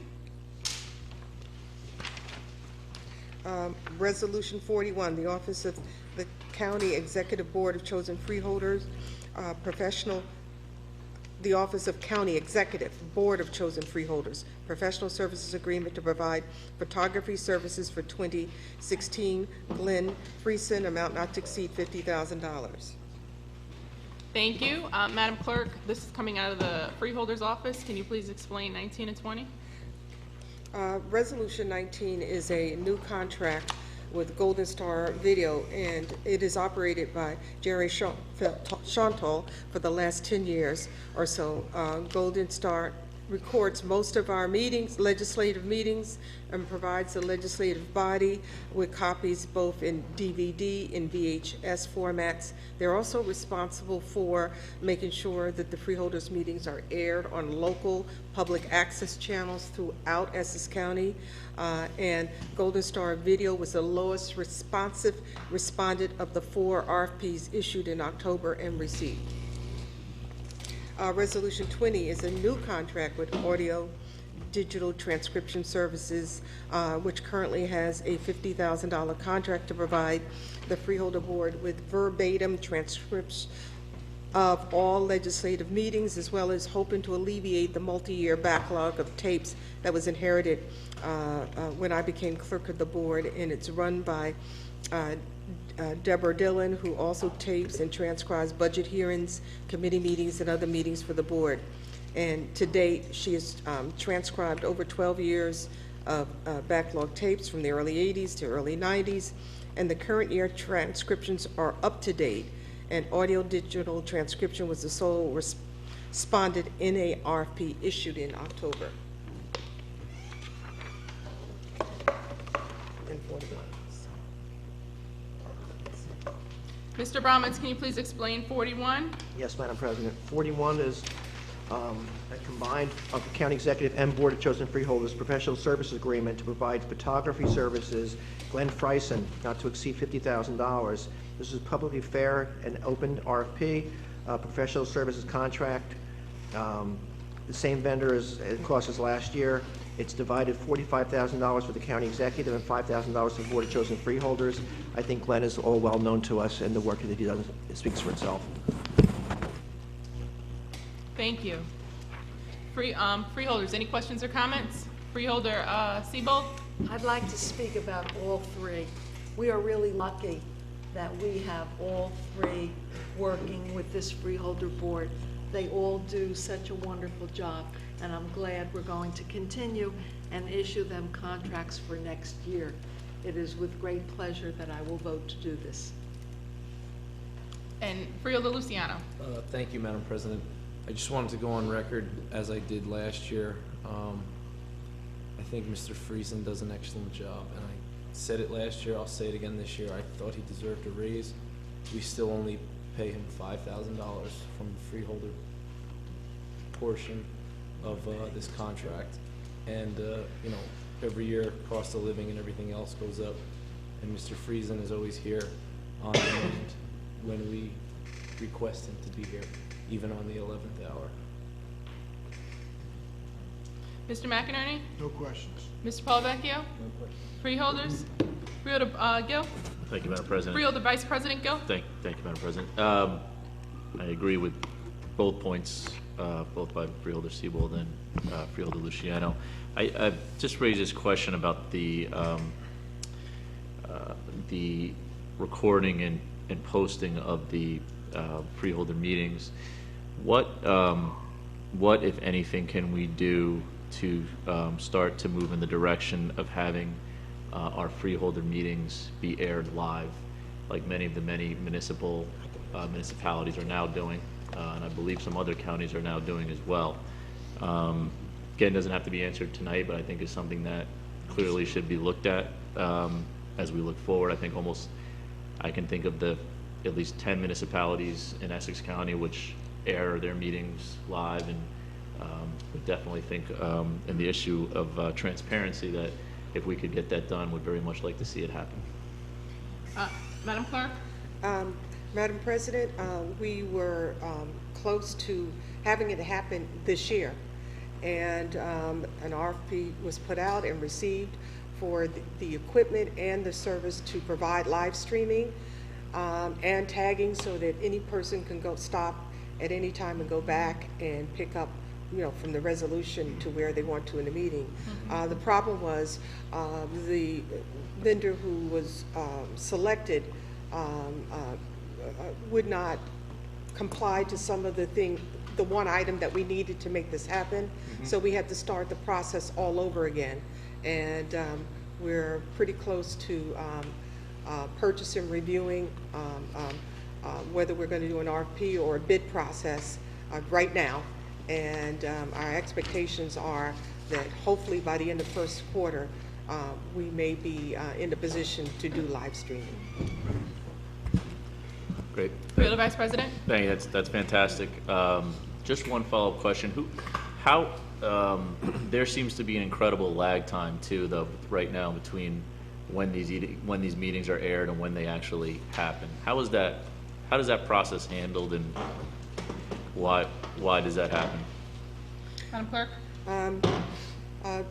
B: Resolution 41, the Office of the County Executive Board of Chosen Freeholders, the Office of County Executive Board of Chosen Freeholders, professional services agreement to provide photography services for 2016, Glenn Friesen, amount not to exceed $50,000.
A: Thank you. Madam Clerk, this is coming out of the Freeholders Office. Can you please explain 19 and 20?
B: Resolution 19 is a new contract with Golden Star Video, and it is operated by Jerry Chantal for the last 10 years or so. Golden Star records most of our meetings, legislative meetings, and provides the legislative body with copies both in DVD and VHS formats. They're also responsible for making sure that the freeholders meetings are aired on local public access channels throughout Essex County. And Golden Star Video was the lowest respondent of the 4 RFPs issued in October and received. Resolution 20 is a new contract with Audio Digital Transcription Services, which currently has a $50,000 contract to provide the Freeholder Board with verbatim transcripts of all legislative meetings, as well as hoping to alleviate the multi-year backlog of tapes that was inherited when I became clerk of the board, and it's run by Deborah Dillon, who also tapes and transcribes budget hearings, committee meetings, and other meetings for the board. And to date, she has transcribed over 12 years of backlog tapes from the early 80s to early 90s, and the current year transcriptions are up to date, and audio digital transcription was the sole respondent in a RFP issued in October. And 41.
A: Mr. Abramowitz, can you please explain 41?
F: Yes, Madam President. 41 is a combined County Executive and Board of Chosen Freeholders professional services agreement to provide photography services, Glenn Friesen, not to exceed $50,000. This is a publicly fair and open RFP, professional services contract. The same vendor as it cost us last year. It's divided $45,000 for the county executive and $5,000 for the Board of Chosen Freeholders. I think Glenn is all well known to us, and the work that he does speaks for itself.
A: Thank you. Freeholders, any questions or comments? Freeholder Seabold?
H: I'd like to speak about all three. We are really lucky that we have all three working with this Freeholder Board. They all do such a wonderful job, and I'm glad we're going to continue and issue them contracts for next year. it is with great pleasure that I will vote to do this.
A: And Freeholder Luciano.
M: Thank you, Madam President. I just wanted to go on record, as I did last year. I think Mr. Friesen does an excellent job, and I said it last year, I'll say it again this year. I thought he deserved a raise. We still only pay him $5,000 from the freeholder portion of this contract. And, you know, every year cost of living and everything else goes up. And Mr. Friesen is always here on demand when we request him to be here, even on the 11th hour.
A: Mr. McInerney?
S: No questions.
A: Mr. Palavecchio?
P: No questions.
A: Freeholders? Freeholder Gill?
O: Thank you, Madam President.
A: Freeholder Vice President Gill?
O: Thank you, Madam President. I agree with both points, both by Freeholder Siebold and Freeholder Luciano. I just raised this question about the recording and posting of the freeholder meetings. What, if anything, can we do to start to move in the direction of having our freeholder meetings be aired live, like many municipalities are now doing, and I believe some other counties are now doing as well. Again, it doesn't have to be answered tonight, but I think it's something that clearly should be looked at as we look forward. I think I can think of at least 10 municipalities in Essex County which air their meetings live, and would definitely think in the issue of transparency that if we could get that done, would very much like to see it happen.
A: Madam Clerk?
B: Madam President, we were close to having it happen this year, and an RFP was put out and received for the equipment and the service to provide live streaming and tagging, so that any person can go stop at any time and go back and pick up, you know, from the resolution to where they want to in the meeting. The problem was the vendor who was selected would not comply to some of the one item that we needed to make this happen. So we had to start the process all over again. And we're pretty close to purchasing, reviewing whether we're going to do an RFP or a bid process right now. And our expectations are that hopefully by the end of first quarter, we may be in a position to do live streaming.
O: Great.
A: Freeholder Vice President?
O: Thank you. That's fantastic. Just one follow-up question. There seems to be an incredible lag time too, though, right now between when these meetings are aired and when they actually happen. How does that process handled, and why does that happen?
A: Madam Clerk?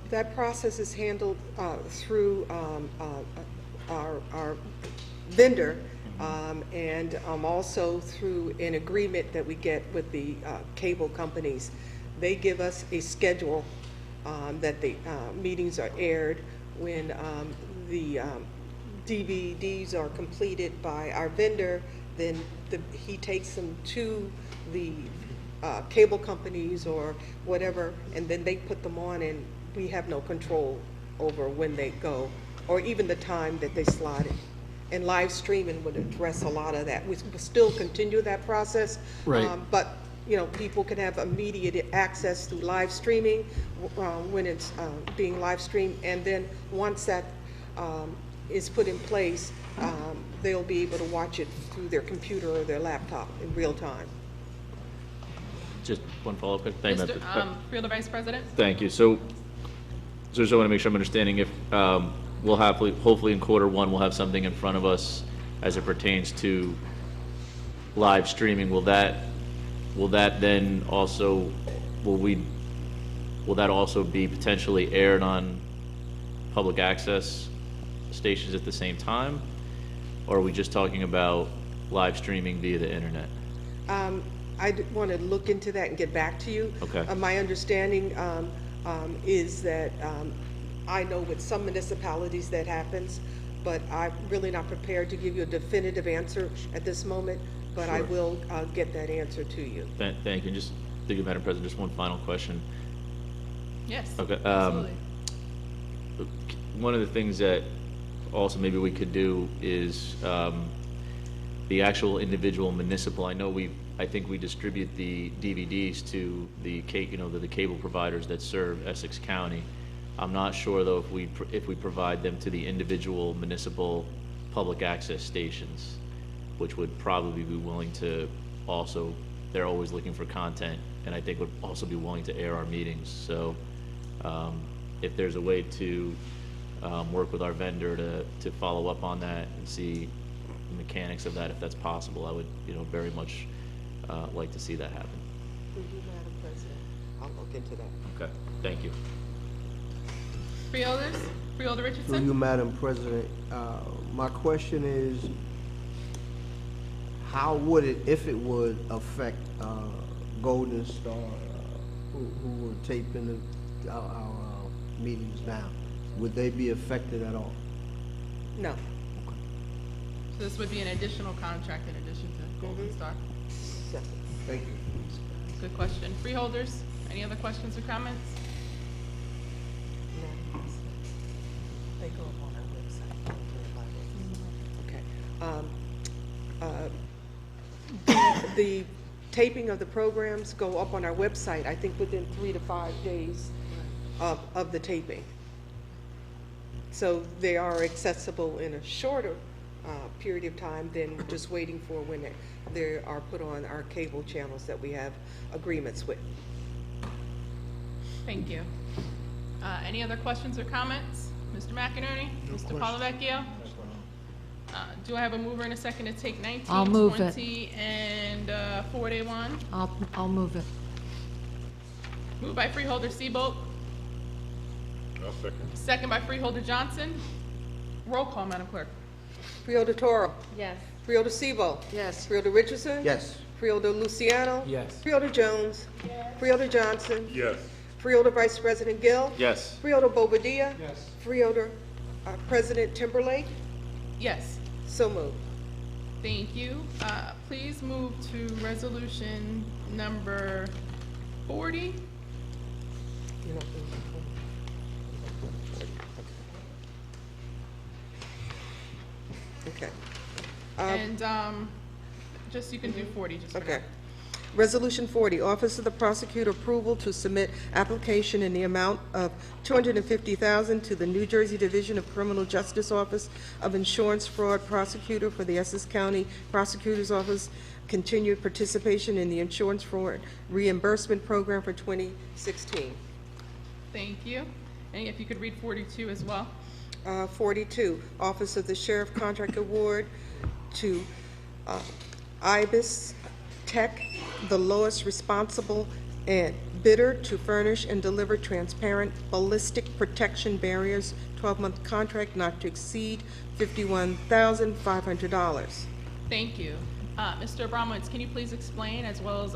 B: That process is handled through our vendor, and also through an agreement that we get with the cable companies. They give us a schedule that the meetings are aired. When the DVDs are completed by our vendor, then he takes them to the cable companies or whatever, and then they put them on, and we have no control over when they go, or even the time that they slot it. And live streaming would address a lot of that. We still continue that process,
O: right.
B: But you know, people can have immediate access through live streaming when it's being live streamed, and then once that is put in place, they'll be able to watch it through their computer or their laptop in real time.
O: Just one follow-up. Thank you.
A: Freeholder Vice President?
O: Thank you. So just want to make sure I'm understanding. If we'll have, hopefully in quarter one, we'll have something in front of us as it pertains to live streaming. Will that then also, will that also be potentially aired on public access stations at the same time? Or are we just talking about live streaming via the internet?
B: I want to look into that and get back to you.
O: Okay.
B: My understanding is that I know with some municipalities that happens, but I'm really not prepared to give you a definitive answer at this moment, but sure. I will get that answer to you.
O: Thank you. Just thank you, Madam President. Just one final question.
A: Yes.
O: Okay.
A: Absolutely.
O: One of the things that also maybe we could do is the actual individual municipal. I think we distribute the DVDs to the cable providers that serve Essex County. I'm not sure though if we provide them to the individual municipal public access stations, which would probably be willing to also, they're always looking for content, and I think would also be willing to air our meetings. So if there's a way to work with our vendor to follow up on that and see the mechanics of that, if that's possible, I would very much like to see that happen.
B: Through you, Madam President. I'll look into that.
O: Okay, thank you.
A: Freeholders? Freeholder
J: Through
A: Richardson?
J: you, Madam President, my question is, how would it, if it would, affect Golden Star, who are taping our meetings now? Would they be affected at all?
B: No.
A: So this would be an additional contract in addition to Golden Star?
J: Thank you.
A: Good question. Freeholders, any other questions or comments?
B: They go up on our website. Okay. The taping of the programs go up on our website, I think within 3 to 5 days of the taping. So they are accessible in a shorter period of time than just waiting for when they are put on our cable channels that we have agreements with.
A: Thank you. Any other questions or comments? Mr. McInerney? Mr. Polavecchio? Do I have a mover and a second to take 19,
H: I'll move
A: 20, and 4-1?
H: I'll move it.
A: Moved by Freeholder Seabolt.
L: I'll second.
A: Second by Freeholder Johnson. Roll call, Madam Clerk.
B: Freeholder Toro.
K: Yes.
B: Freeholder Sebo.
H: Yes.
B: Freeholder Richardson.
J: Yes.
B: Freeholder Luciano.
M: Yes.
B: Freeholder Jones. Yes. Freeholder Johnson.
L: Yes.
B: Freeholder Vice President Gill.
O: Yes.
B: Freeholder Bobadilla.
S: Yes.
B: Freeholder President Timberlake.
A: Yes.
B: So moved.
A: Thank you. Please move to resolution number 40.
B: Okay.
A: And just, you can do 40 just for now.
B: Okay. Resolution 40, Office of the Prosecutor approval to submit application in the amount of $250,000 to the New Jersey Division of Criminal Justice Office of Insurance Fraud Prosecutor for the Essex County Prosecutor's Office, continued participation in the Insurance Fraud Reimbursement Program for 2016.
A: Thank you. And if you could read 42 as well.
B: 42, Office of the Sheriff Contract Award to IBIS Tech, the lowest responsible and bidder to furnish and deliver transparent ballistic protection barriers, 12-month contract not to exceed $51,500.
A: Thank you. Mr. Abramowitz, can you please explain as well as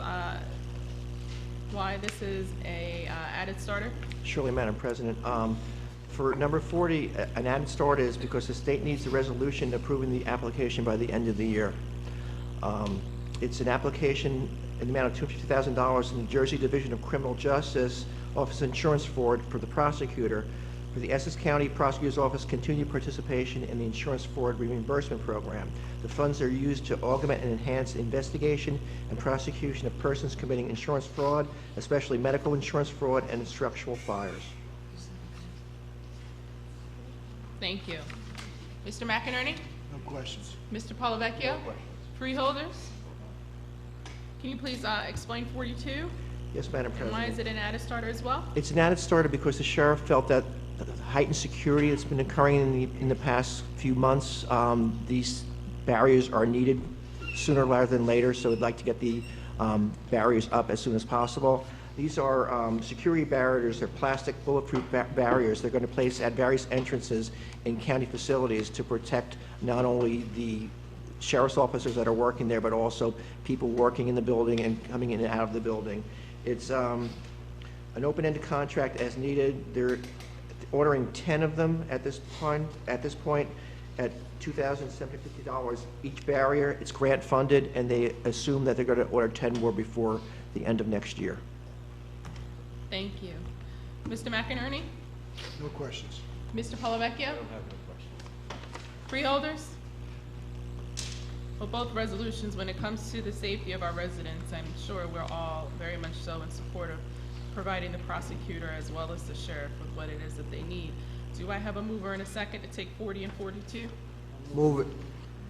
A: why this is a added starter?
F: Surely, Madam President. For number 40, an added start is because the state needs a resolution approving the application by the end of the year. It's an application in the amount of $250,000 in the Jersey Division of Criminal Justice Office of Insurance Fraud for the prosecutor, for the Essex County Prosecutor's Office continued participation in the Insurance Fraud Reimbursement Program. The funds are used to augment and enhance investigation and prosecution of persons committing insurance fraud, especially medical insurance fraud and structural fires.
A: Thank you. Mr. McInerney?
S: No questions.
A: Mr. Polavecchio? Freeholders? Can you please explain 42?
F: Yes, Madam
A: And
F: President.
A: why is it an added starter as well?
F: It's an added starter because the sheriff felt that the heightened security that's been occurring in the past few months, these barriers are needed sooner rather than later, so we'd like to get the barriers up as soon as possible. These are security barriers. They're plastic bulletproof barriers. They're going to place at various entrances in county facilities to protect not only the sheriff's officers that are working there, but also people working in the building and coming in and out of the building. It's an open-ended contract as needed. They're ordering 10 of them at this point at $2,750 each barrier. It's grant funded, and they assume that they're going to order 10 more before the end of next year.
A: Thank you. Mr. McInerney?
S: No questions.
A: Mr. Polavecchio?
P: I don't have no questions.
A: Freeholders? Well, both resolutions, when it comes to the safety of our residents, I'm sure we're all very much so in support of providing the prosecutor as well as the sheriff with what it is that they need. Do I have a mover and a second to take 40 and 42?
J: Move it.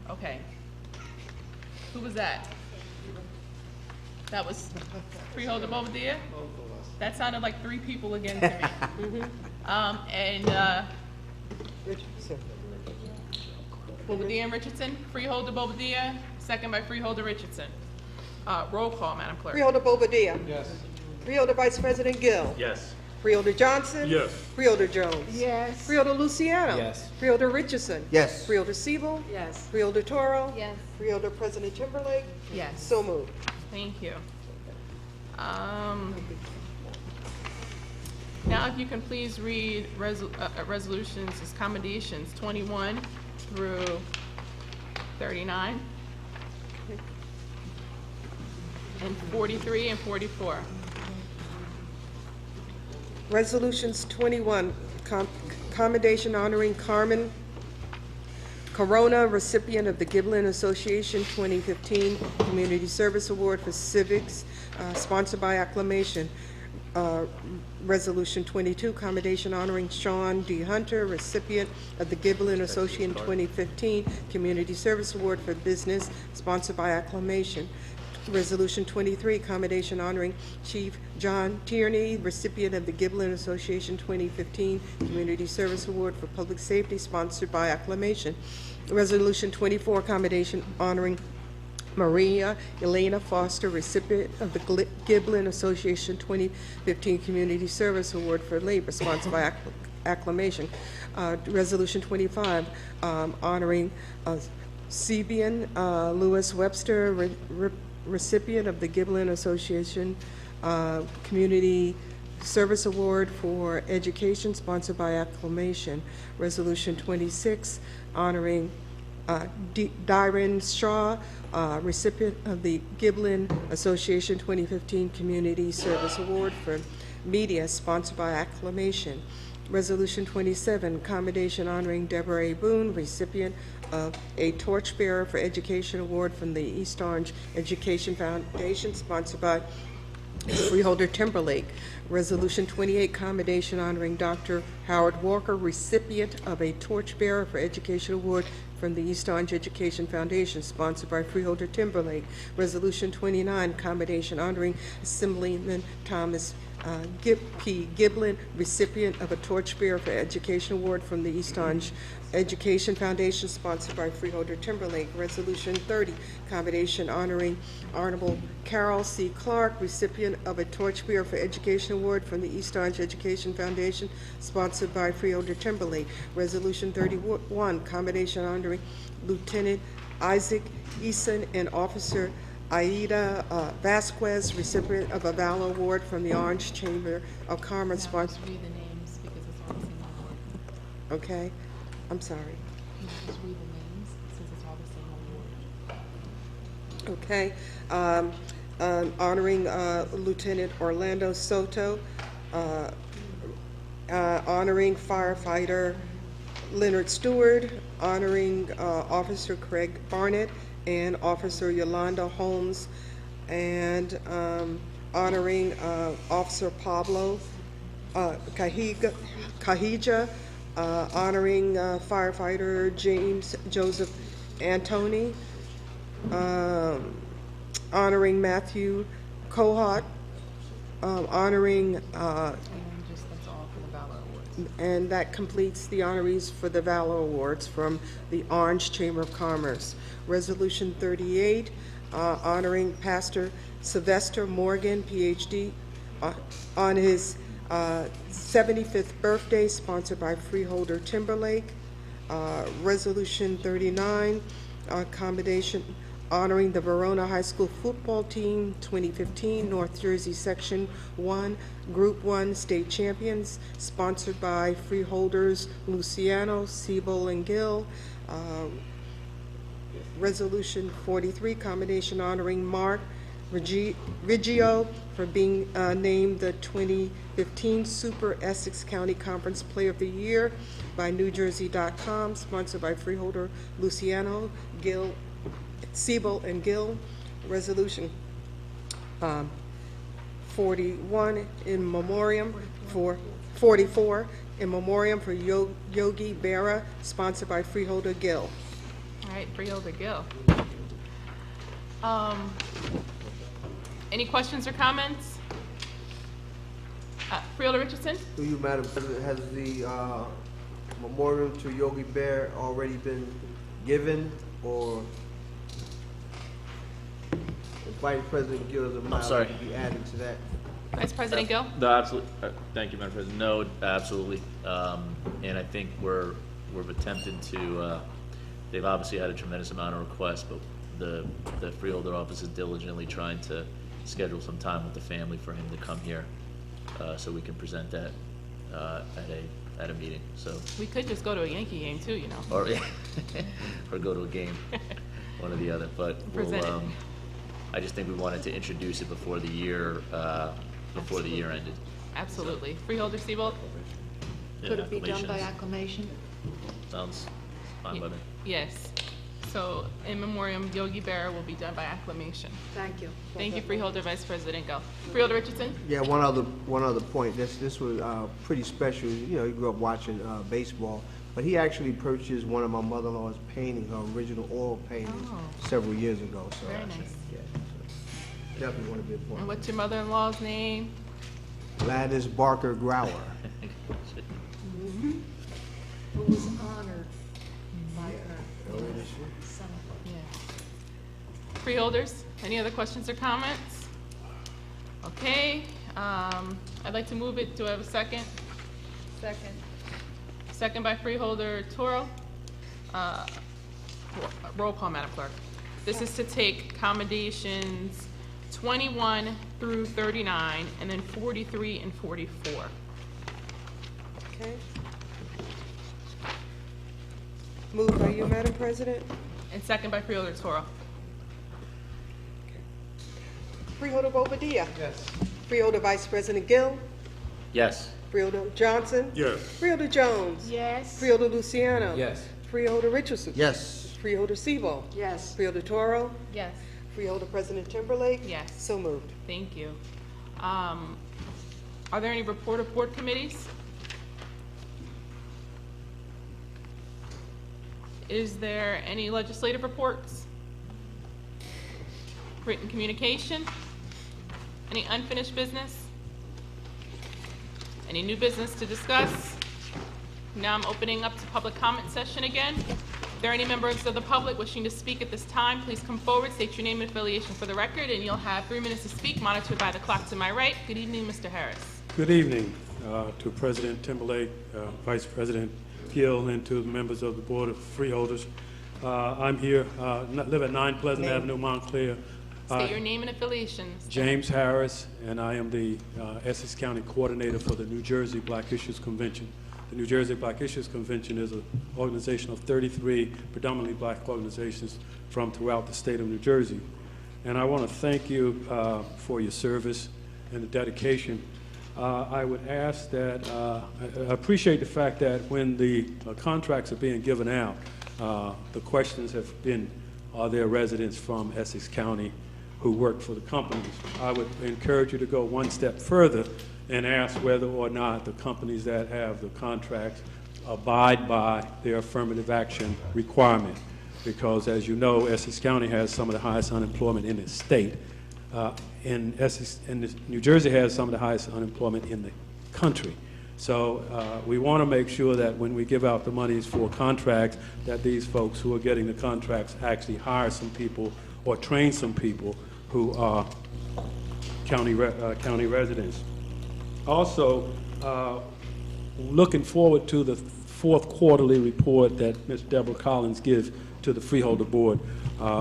A: Okay. Who was that? That was Freeholder Bobadilla? That sounded like three people again to me.
B: Richardson.
A: Bobadilla and Richardson, Freeholder Bobadilla, second by Freeholder Richardson. Roll call, Madam Clerk.
B: Freeholder Bobadilla.
P: Yes.
B: Freeholder Vice President Gill.
O: Yes.
B: Freeholder Johnson.
L: Yes.
B: Freeholder Jones.
T: Yes.
B: Freeholder Luciano.
M: Yes.
B: Freeholder Richardson.
J: Yes.
B: Freeholder Siebel.
H: Yes.
B: Freeholder Toro.
K: Yes.
B: Freeholder President Timberlake.
H: Yes.
B: So moved.
A: Thank you. Now, if you can please read resolutions as commendations 21 through 39, and 43 and 44.
B: Resolutions 21, commendation honoring Carmen Corona, recipient of the Giblin Association 2015 Community Service Award for Civics, sponsored by acclamation. Resolution 22, commendation honoring Sean D. Hunter, recipient of the Giblin Association 2015 Community Service Award for Business, sponsored by acclamation. Resolution 23, commendation honoring Chief John Tierney, recipient of the Giblin Association 2015 Community Service Award for Public Safety, sponsored by acclamation. Resolution 24, commendation honoring Maria Elena Foster, recipient of the Giblin Association 2015 Community Service Award for Labor, sponsored by acclamation. Resolution 25, honoring Sebian Lewis Webster, recipient of the Giblin Association Community Service Award for Education, sponsored by acclamation. Resolution 26, honoring Dyron Shaw, recipient of the Giblin Association 2015 Community Service Award for Media, sponsored by acclamation. Resolution 27, commendation honoring Deborah A. Boone, recipient of a Torchbearer for Education Award from the East Orange Education Foundation, sponsored by Freeholder Timberlake. Resolution 28, commendation honoring Dr. Howard Walker, recipient of a Torchbearer for Education Award from the East Orange Education Foundation, sponsored by Freeholder Timberlake. Resolution 29, commendation honoring Assemblyman Thomas P. Giblin, recipient of a Torchbearer for Education Award from the East Orange Education Foundation, sponsored by Freeholder Timberlake. Resolution 30, commendation honoring Honorable Carol C. Clark, recipient of a Torchbearer for Education Award from the East Orange Education Foundation, sponsored by Freeholder Timberlake. Resolution 31, commendation honoring Lieutenant Isaac Eason and Officer Aida Vasquez, recipient of a Valor Award from the Orange Chamber of Commerce, sponsored.
A: Read the names because it's all the same award.
B: Okay, I'm sorry.
A: You just read the names since it's all the same award.
B: Okay, honoring Lieutenant Orlando Soto, honoring firefighter Leonard Stewart, honoring Officer Craig Barnett and Officer Yolanda Holmes, and honoring Officer Pablo Cahija, honoring firefighter James Joseph Antoni, honoring Matthew Cohut, honoring
A: And that's all for the Valor Awards.
B: and that completes the honorees for the Valor Awards from the Orange Chamber of Commerce. Resolution 38, honoring Pastor Sylvester Morgan, PhD, on his 75th birthday, sponsored by Freeholder Timberlake. Resolution 39, commendation honoring the Verona High School football team 2015 North Jersey Section 1 Group 1 state champions, sponsored by Freeholders Luciano, Siebel, and Gill. Resolution 43, commendation honoring Mark Riggio for being named the 2015 Super Essex County Conference Player of the Year by NewJersey.com, sponsored by Freeholder, Luciano, GILL, Siebel, and GILL. Resolution 41 in memoriam for 44 in memoriam for Yogi Berra, sponsored by Freeholder, GILL.
A: All right, Freeholder, GILL. Any questions or comments? Freeholder Richardson?
J: Through you, Madam President, has the memorial to Yogi Bear already been given, or if Vice President Gill is allowed
O: sorry.
J: to be added to that?
A: Vice President Gill?
O: No, absolutely. Thank you, Madam President. No, absolutely. And I think we've attempted to, they've obviously had a tremendous amount of requests, but the Freeholder office is diligently trying to schedule some time with the family for him to come here, so we can present that at a meeting. So
A: We could just go to a Yankee game too, you know.
O: or or go to a game, one or the other. But
A: Present it.
O: I just think we wanted to introduce it before the year ended.
A: Absolutely. Freeholder Siebold?
H: Could it be done by
O: acclamation?
H: acclamation?
O: Sounds fine by me.
A: Yes. So in memoriam, Yogi Berra will be done by acclamation.
H: Thank you.
A: Thank you, Freeholder Vice President Gill. Freeholder Richardson?
J: Yeah, one other point. This was pretty special. You know, he grew up watching baseball, but he actually purchased one of my mother-in-law's paintings, her original oil paintings, several years ago. So
A: Very nice.
J: Yeah, so definitely want to be a part.
A: And what's your mother-in-law's name?
J: Gladys Barker Grower.
H: Who was honored by her son.
A: Freeholders, any other questions or comments? Okay, I'd like to move it. Do I have a second?
H: Second.
A: Second by Freeholder Toro. Roll call, Madam Clerk. This is to take commendations 21 through 39, and then 43 and 44.
B: Okay. Moved by you, Madam President.
A: And second by Freeholder Toro.
B: Freeholder Bobadilla.
P: Yes.
B: Freeholder Vice President Gill.
O: Yes.
B: Freeholder Johnson.
L: Yes.
B: Freeholder Jones.
T: Yes.
B: Freeholder Luciano.
M: Yes.
B: Freeholder Richardson.
J: Yes.
B: Freeholder Siebel.
H: Yes.
B: Freeholder Toro.
K: Yes.
B: Freeholder President Timberlake.
A: Yes.
B: So moved.
A: Thank you. Are there any report of board committees? Is there any legislative reports? Written communication? Any unfinished business? Any new business to discuss? Now I'm opening up to public comment session again. If there are any members of the public wishing to speak at this time, please come forward, state your name and affiliation for the record, and you'll have 3 minutes to speak, monitored by the clock to my right. Good evening, Mr. Harris.
D: Good evening to President Timberlake, Vice President Gill, and to the members of the Board of Freeholders. I'm here, live at 9 Pleasant Avenue, Montclair.
A: State your name and affiliations.
D: James Harris, and I am the Essex County Coordinator for the New Jersey Black Issues Convention. The New Jersey Black Issues Convention is an organization of 33 predominantly black organizations from throughout the state of New Jersey. And I want to thank you for your service and the dedication. I would ask that, I appreciate the fact that when the contracts are being given out, the questions have been, are there residents from Essex County who work for the companies? I would encourage you to go one step further and ask whether or not the companies that have the contracts abide by their affirmative action requirement. Because as you know, Essex County has some of the highest unemployment in the state. New Jersey has some of the highest unemployment in the country. So we want to make sure that when we give out the monies for contracts, that these folks who are getting the contracts actually hire some people or train some people who are county residents. Also, looking forward to the 4th quarterly report that Ms. Deborah Collins gives to the Freeholder Board.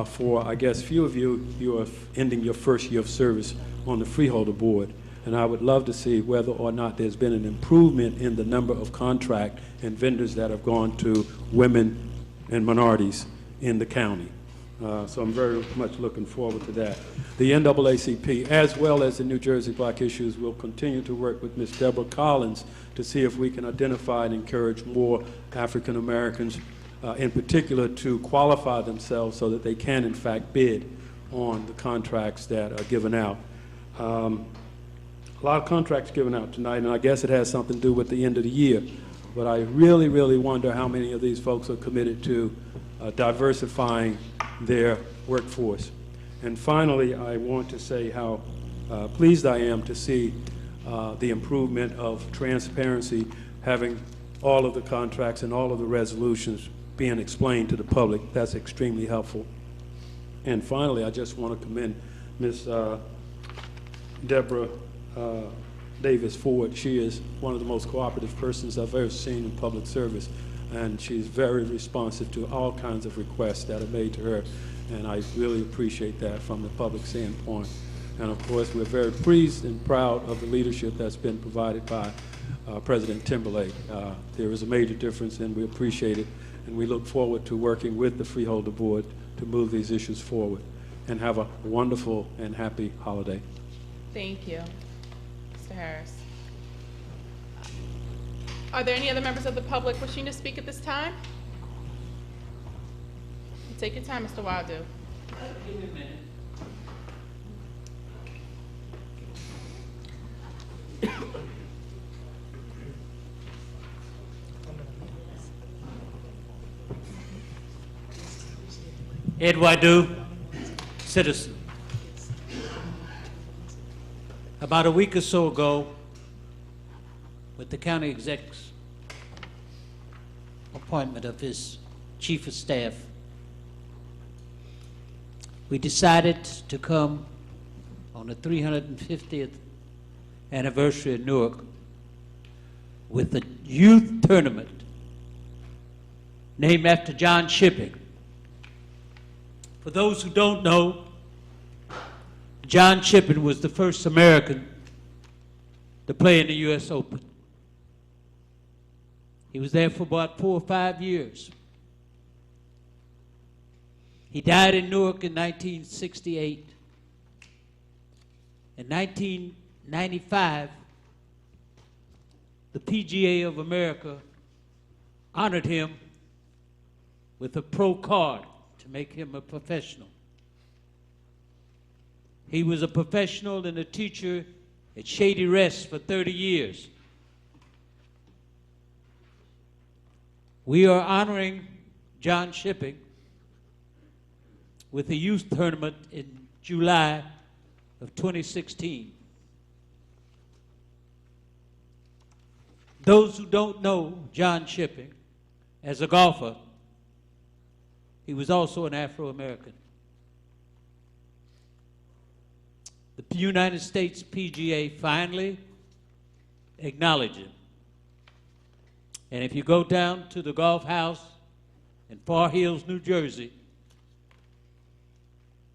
D: For, I guess, few of you, you are ending your first year of service on the Freeholder Board. And I would love to see whether or not there's been an improvement in the number of contract and vendors that have gone to women and minorities in the county. So I'm very much looking forward to that. The NAACP, as well as the New Jersey Black Issues, will continue to work with Ms. Deborah Collins to see if we can identify and encourage more African Americans, in particular, to qualify themselves so that they can, in fact, bid on the contracts that are given out. A lot of contracts given out tonight, and I guess it has something to do with the end of the year. But I really, really wonder how many of these folks are committed to diversifying their workforce. And finally, I want to say how pleased I am to see the improvement of transparency, having all of the contracts and all of the resolutions being explained to the public. That's extremely helpful. And finally, I just want to commend Ms. Deborah Davis Ford. She is one of the most cooperative persons I've ever seen in public service, and she's very responsive to all kinds of requests that are made to her, and I really appreciate that from the public standpoint. And of course, we're very pleased and proud of the leadership that's been provided by President Timberlake. There is a major difference, and we appreciate it, and we look forward to working with the Freeholder Board to move these issues forward. And have a wonderful and happy holiday.
A: Thank you, Mr. Harris. Are there any other members of the public wishing to speak at this time? Take your time, Mr. Gaudio.
Q: Give me a minute. Ed Wadu, citizen. About a week or so ago, with the county exec's appointment of his chief of staff, we decided to come on the 350th anniversary of Newark with a youth tournament named after John Shipping. For those who don't know, John Shipping was the first American to play in the U.S. Open. He was there for about 4 or 5 years. He died in Newark in 1968. In 1995, the PGA of America honored him with a pro card to make him a professional. He was a professional and a teacher at Shady Rest for 30 years. We are honoring John Shipping with a youth tournament in July of 2016. Those who don't know John Shipping as a golfer, he was also an Afro-American. The United States PGA finally acknowledged him. And if you go down to the golf house in Far Hills, New Jersey,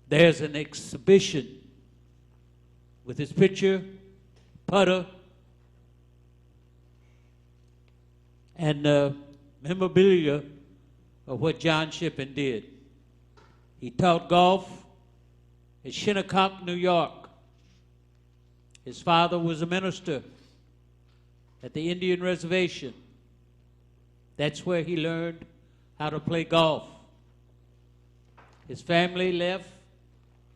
Q: there's an exhibition with his picture, putter, and memorabilia of what John Shipping did. He taught golf at Shinnecock, New York. His father was a minister at the Indian Reservation. That's where he learned how to play golf. His family left,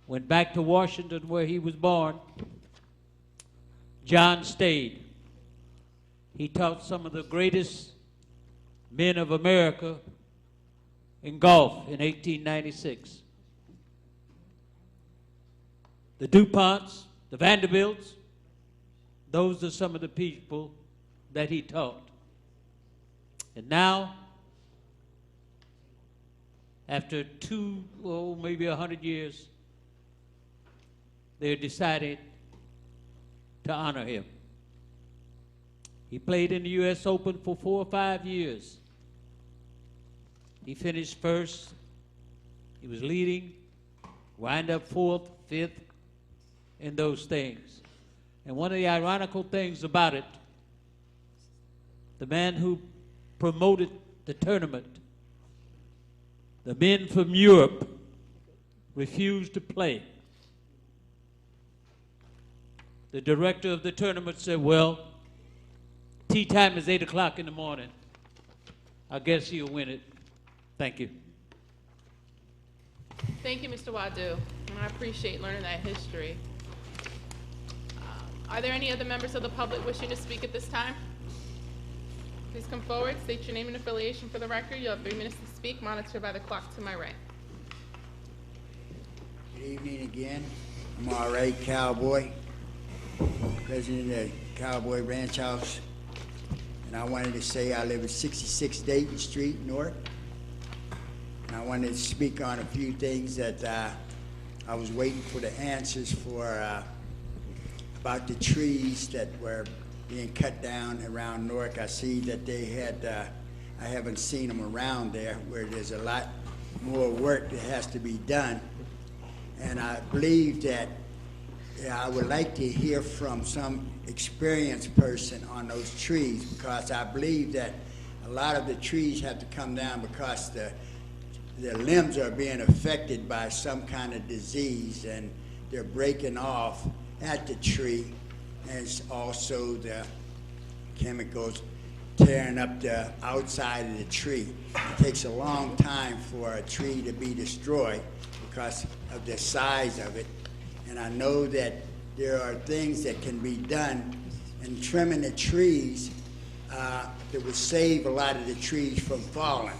Q: went back to Washington where he was born. John stayed. He taught some of the greatest men of America in golf in 1896. The DuPonts, the Vanderbilts, those are some of the people that he taught. And now, after maybe 100 years, they're deciding to honor him. He played in the U.S. Open for 4 or 5 years. He finished first. He was leading, wind up 4th, 5th, in those things. And one of the ironical things about it, the man who promoted the tournament, the men from Europe refused to play. The director of the tournament said, well, tea time is 8 o'clock in the morning. I guess he'll win it. Thank you.
A: Thank you, Mr. Wadu. I appreciate learning that history. Are there any other members of the public wishing to speak at this time? Please come forward, state your name and affiliation for the record. You'll have 3 minutes to speak, monitored by the clock to my right.
C: Good evening again. I'm R.A. Cowboy, president of Cowboy Ranch House. And I wanted to say I live at 66 Dayton Street, Newark. And I wanted to speak on a few things that I was waiting for the answers for about the trees that were being cut down around Newark. I see that they had, I haven't seen them around there, where there's a lot more work that has to be done. And I believe that I would like to hear from some experienced person on those trees, because I believe that a lot of the trees have to come down because the limbs are being affected by some kind of disease, and they're breaking off at the tree, and it's also the chemicals tearing up the outside of the tree. It takes a long time for a tree to be destroyed because of the size of it. And I know that there are things that can be done in trimming the trees that would save a lot of the trees from falling.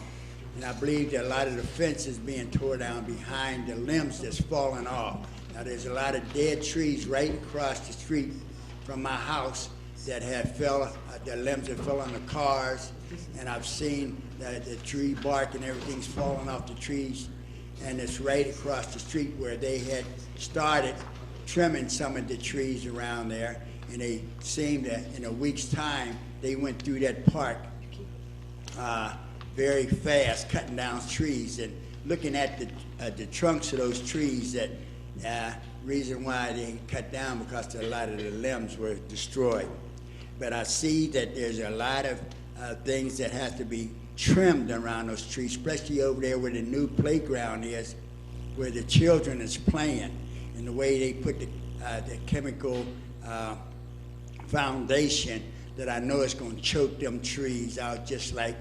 C: And I believe that a lot of the fences being tore down behind the limbs that's falling off. Now there's a lot of dead trees right across the street from my house that had fell, the limbs that fell on the cars, and I've seen that the tree bark and everything's falling off the trees, and it's right across the street where they had started trimming some of the trees around there, and they seemed that in a week's time they went through that park very fast, cutting down trees and looking at the trunks of those trees. That reason why they cut down, because a lot of the limbs were destroyed. But I see that there's a lot of things that have to be trimmed around those trees, especially over there where the new playground is, where the children is playing, and the way they put the chemical foundation that I know is going to choke them trees out just like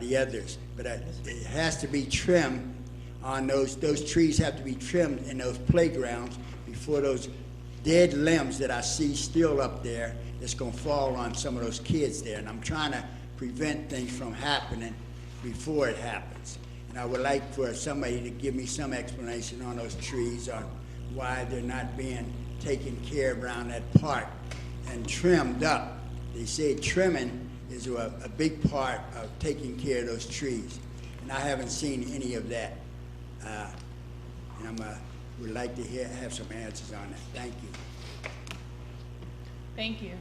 C: the others. But it has to be trimmed on those trees have to be trimmed in those playgrounds before those dead limbs that I see still up there that's going to fall on some of those kids there. And I'm trying to prevent things from happening before it happens. And I would like for somebody to give me some explanation on those trees, on why they're not being taken care of around that park and trimmed up. They say trimming is a big part of taking care of those trees. And I haven't seen any of that. And I would like to have some answers on that. Thank you.
A: Thank you.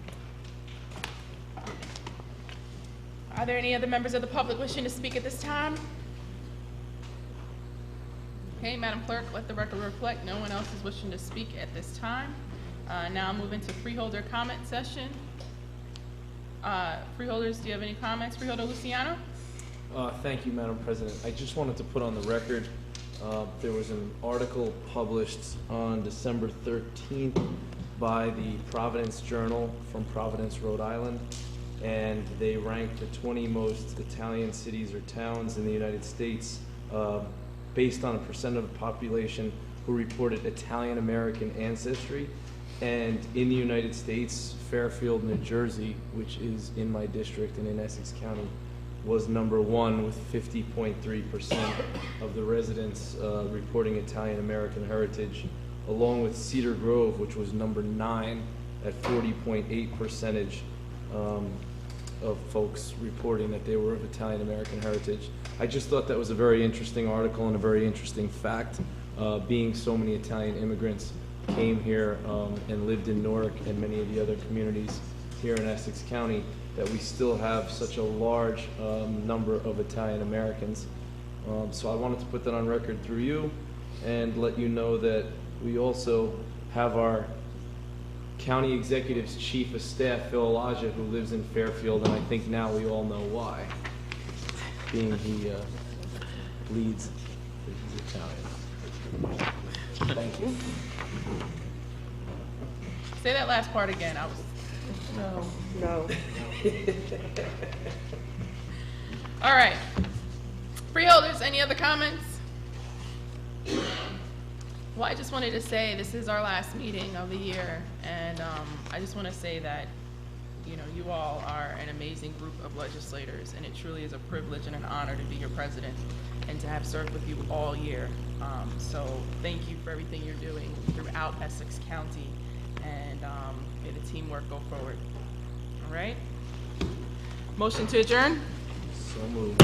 A: Are there any other members of the public wishing to speak at this time? Okay, Madam Clerk, let the record reflect no one else is wishing to speak at this time. Now move into freeholder comment session. Freeholders, do you have any comments? Freeholder Luciano?
M: Thank you, Madam President. I just wanted to put on the record, there was an article published on December 13th by the Providence Journal from Providence, Rhode Island, and they ranked the 20 most Italian cities or towns in the United States based on a percent of the population who reported Italian-American ancestry. And in the United States, Fairfield, New Jersey, which is in my district and in Essex County, was #1 with 50.3% of the residents reporting Italian-American heritage, along with Cedar Grove, which was #9 at 40.8% of folks reporting that they were of Italian-American heritage. I just thought that was a very interesting article and a very interesting fact, being so many Italian immigrants came here and lived in Newark and many of the other communities here in Essex County, that we still have such a large number of Italian Americans. So I wanted to put that on record through you and let you know that we also have our County Executive's Chief of Staff, Phil Elijah, who lives in Fairfield, and I think now we all know why, being he bleeds, he's Italian.
F: Thank you.
A: Say that last part again. I was.
N: No.
A: All right. Freeholders, any other comments? Well, I just wanted to say this is our last meeting of the year, and I just want to say that, you know, you all are an amazing group of legislators, and it truly is a privilege and an honor to be your president and to have served with you all year. So thank you for everything you're doing throughout Essex County, and may the teamwork go forward. All right? Motion to adjourn?
M: So moved.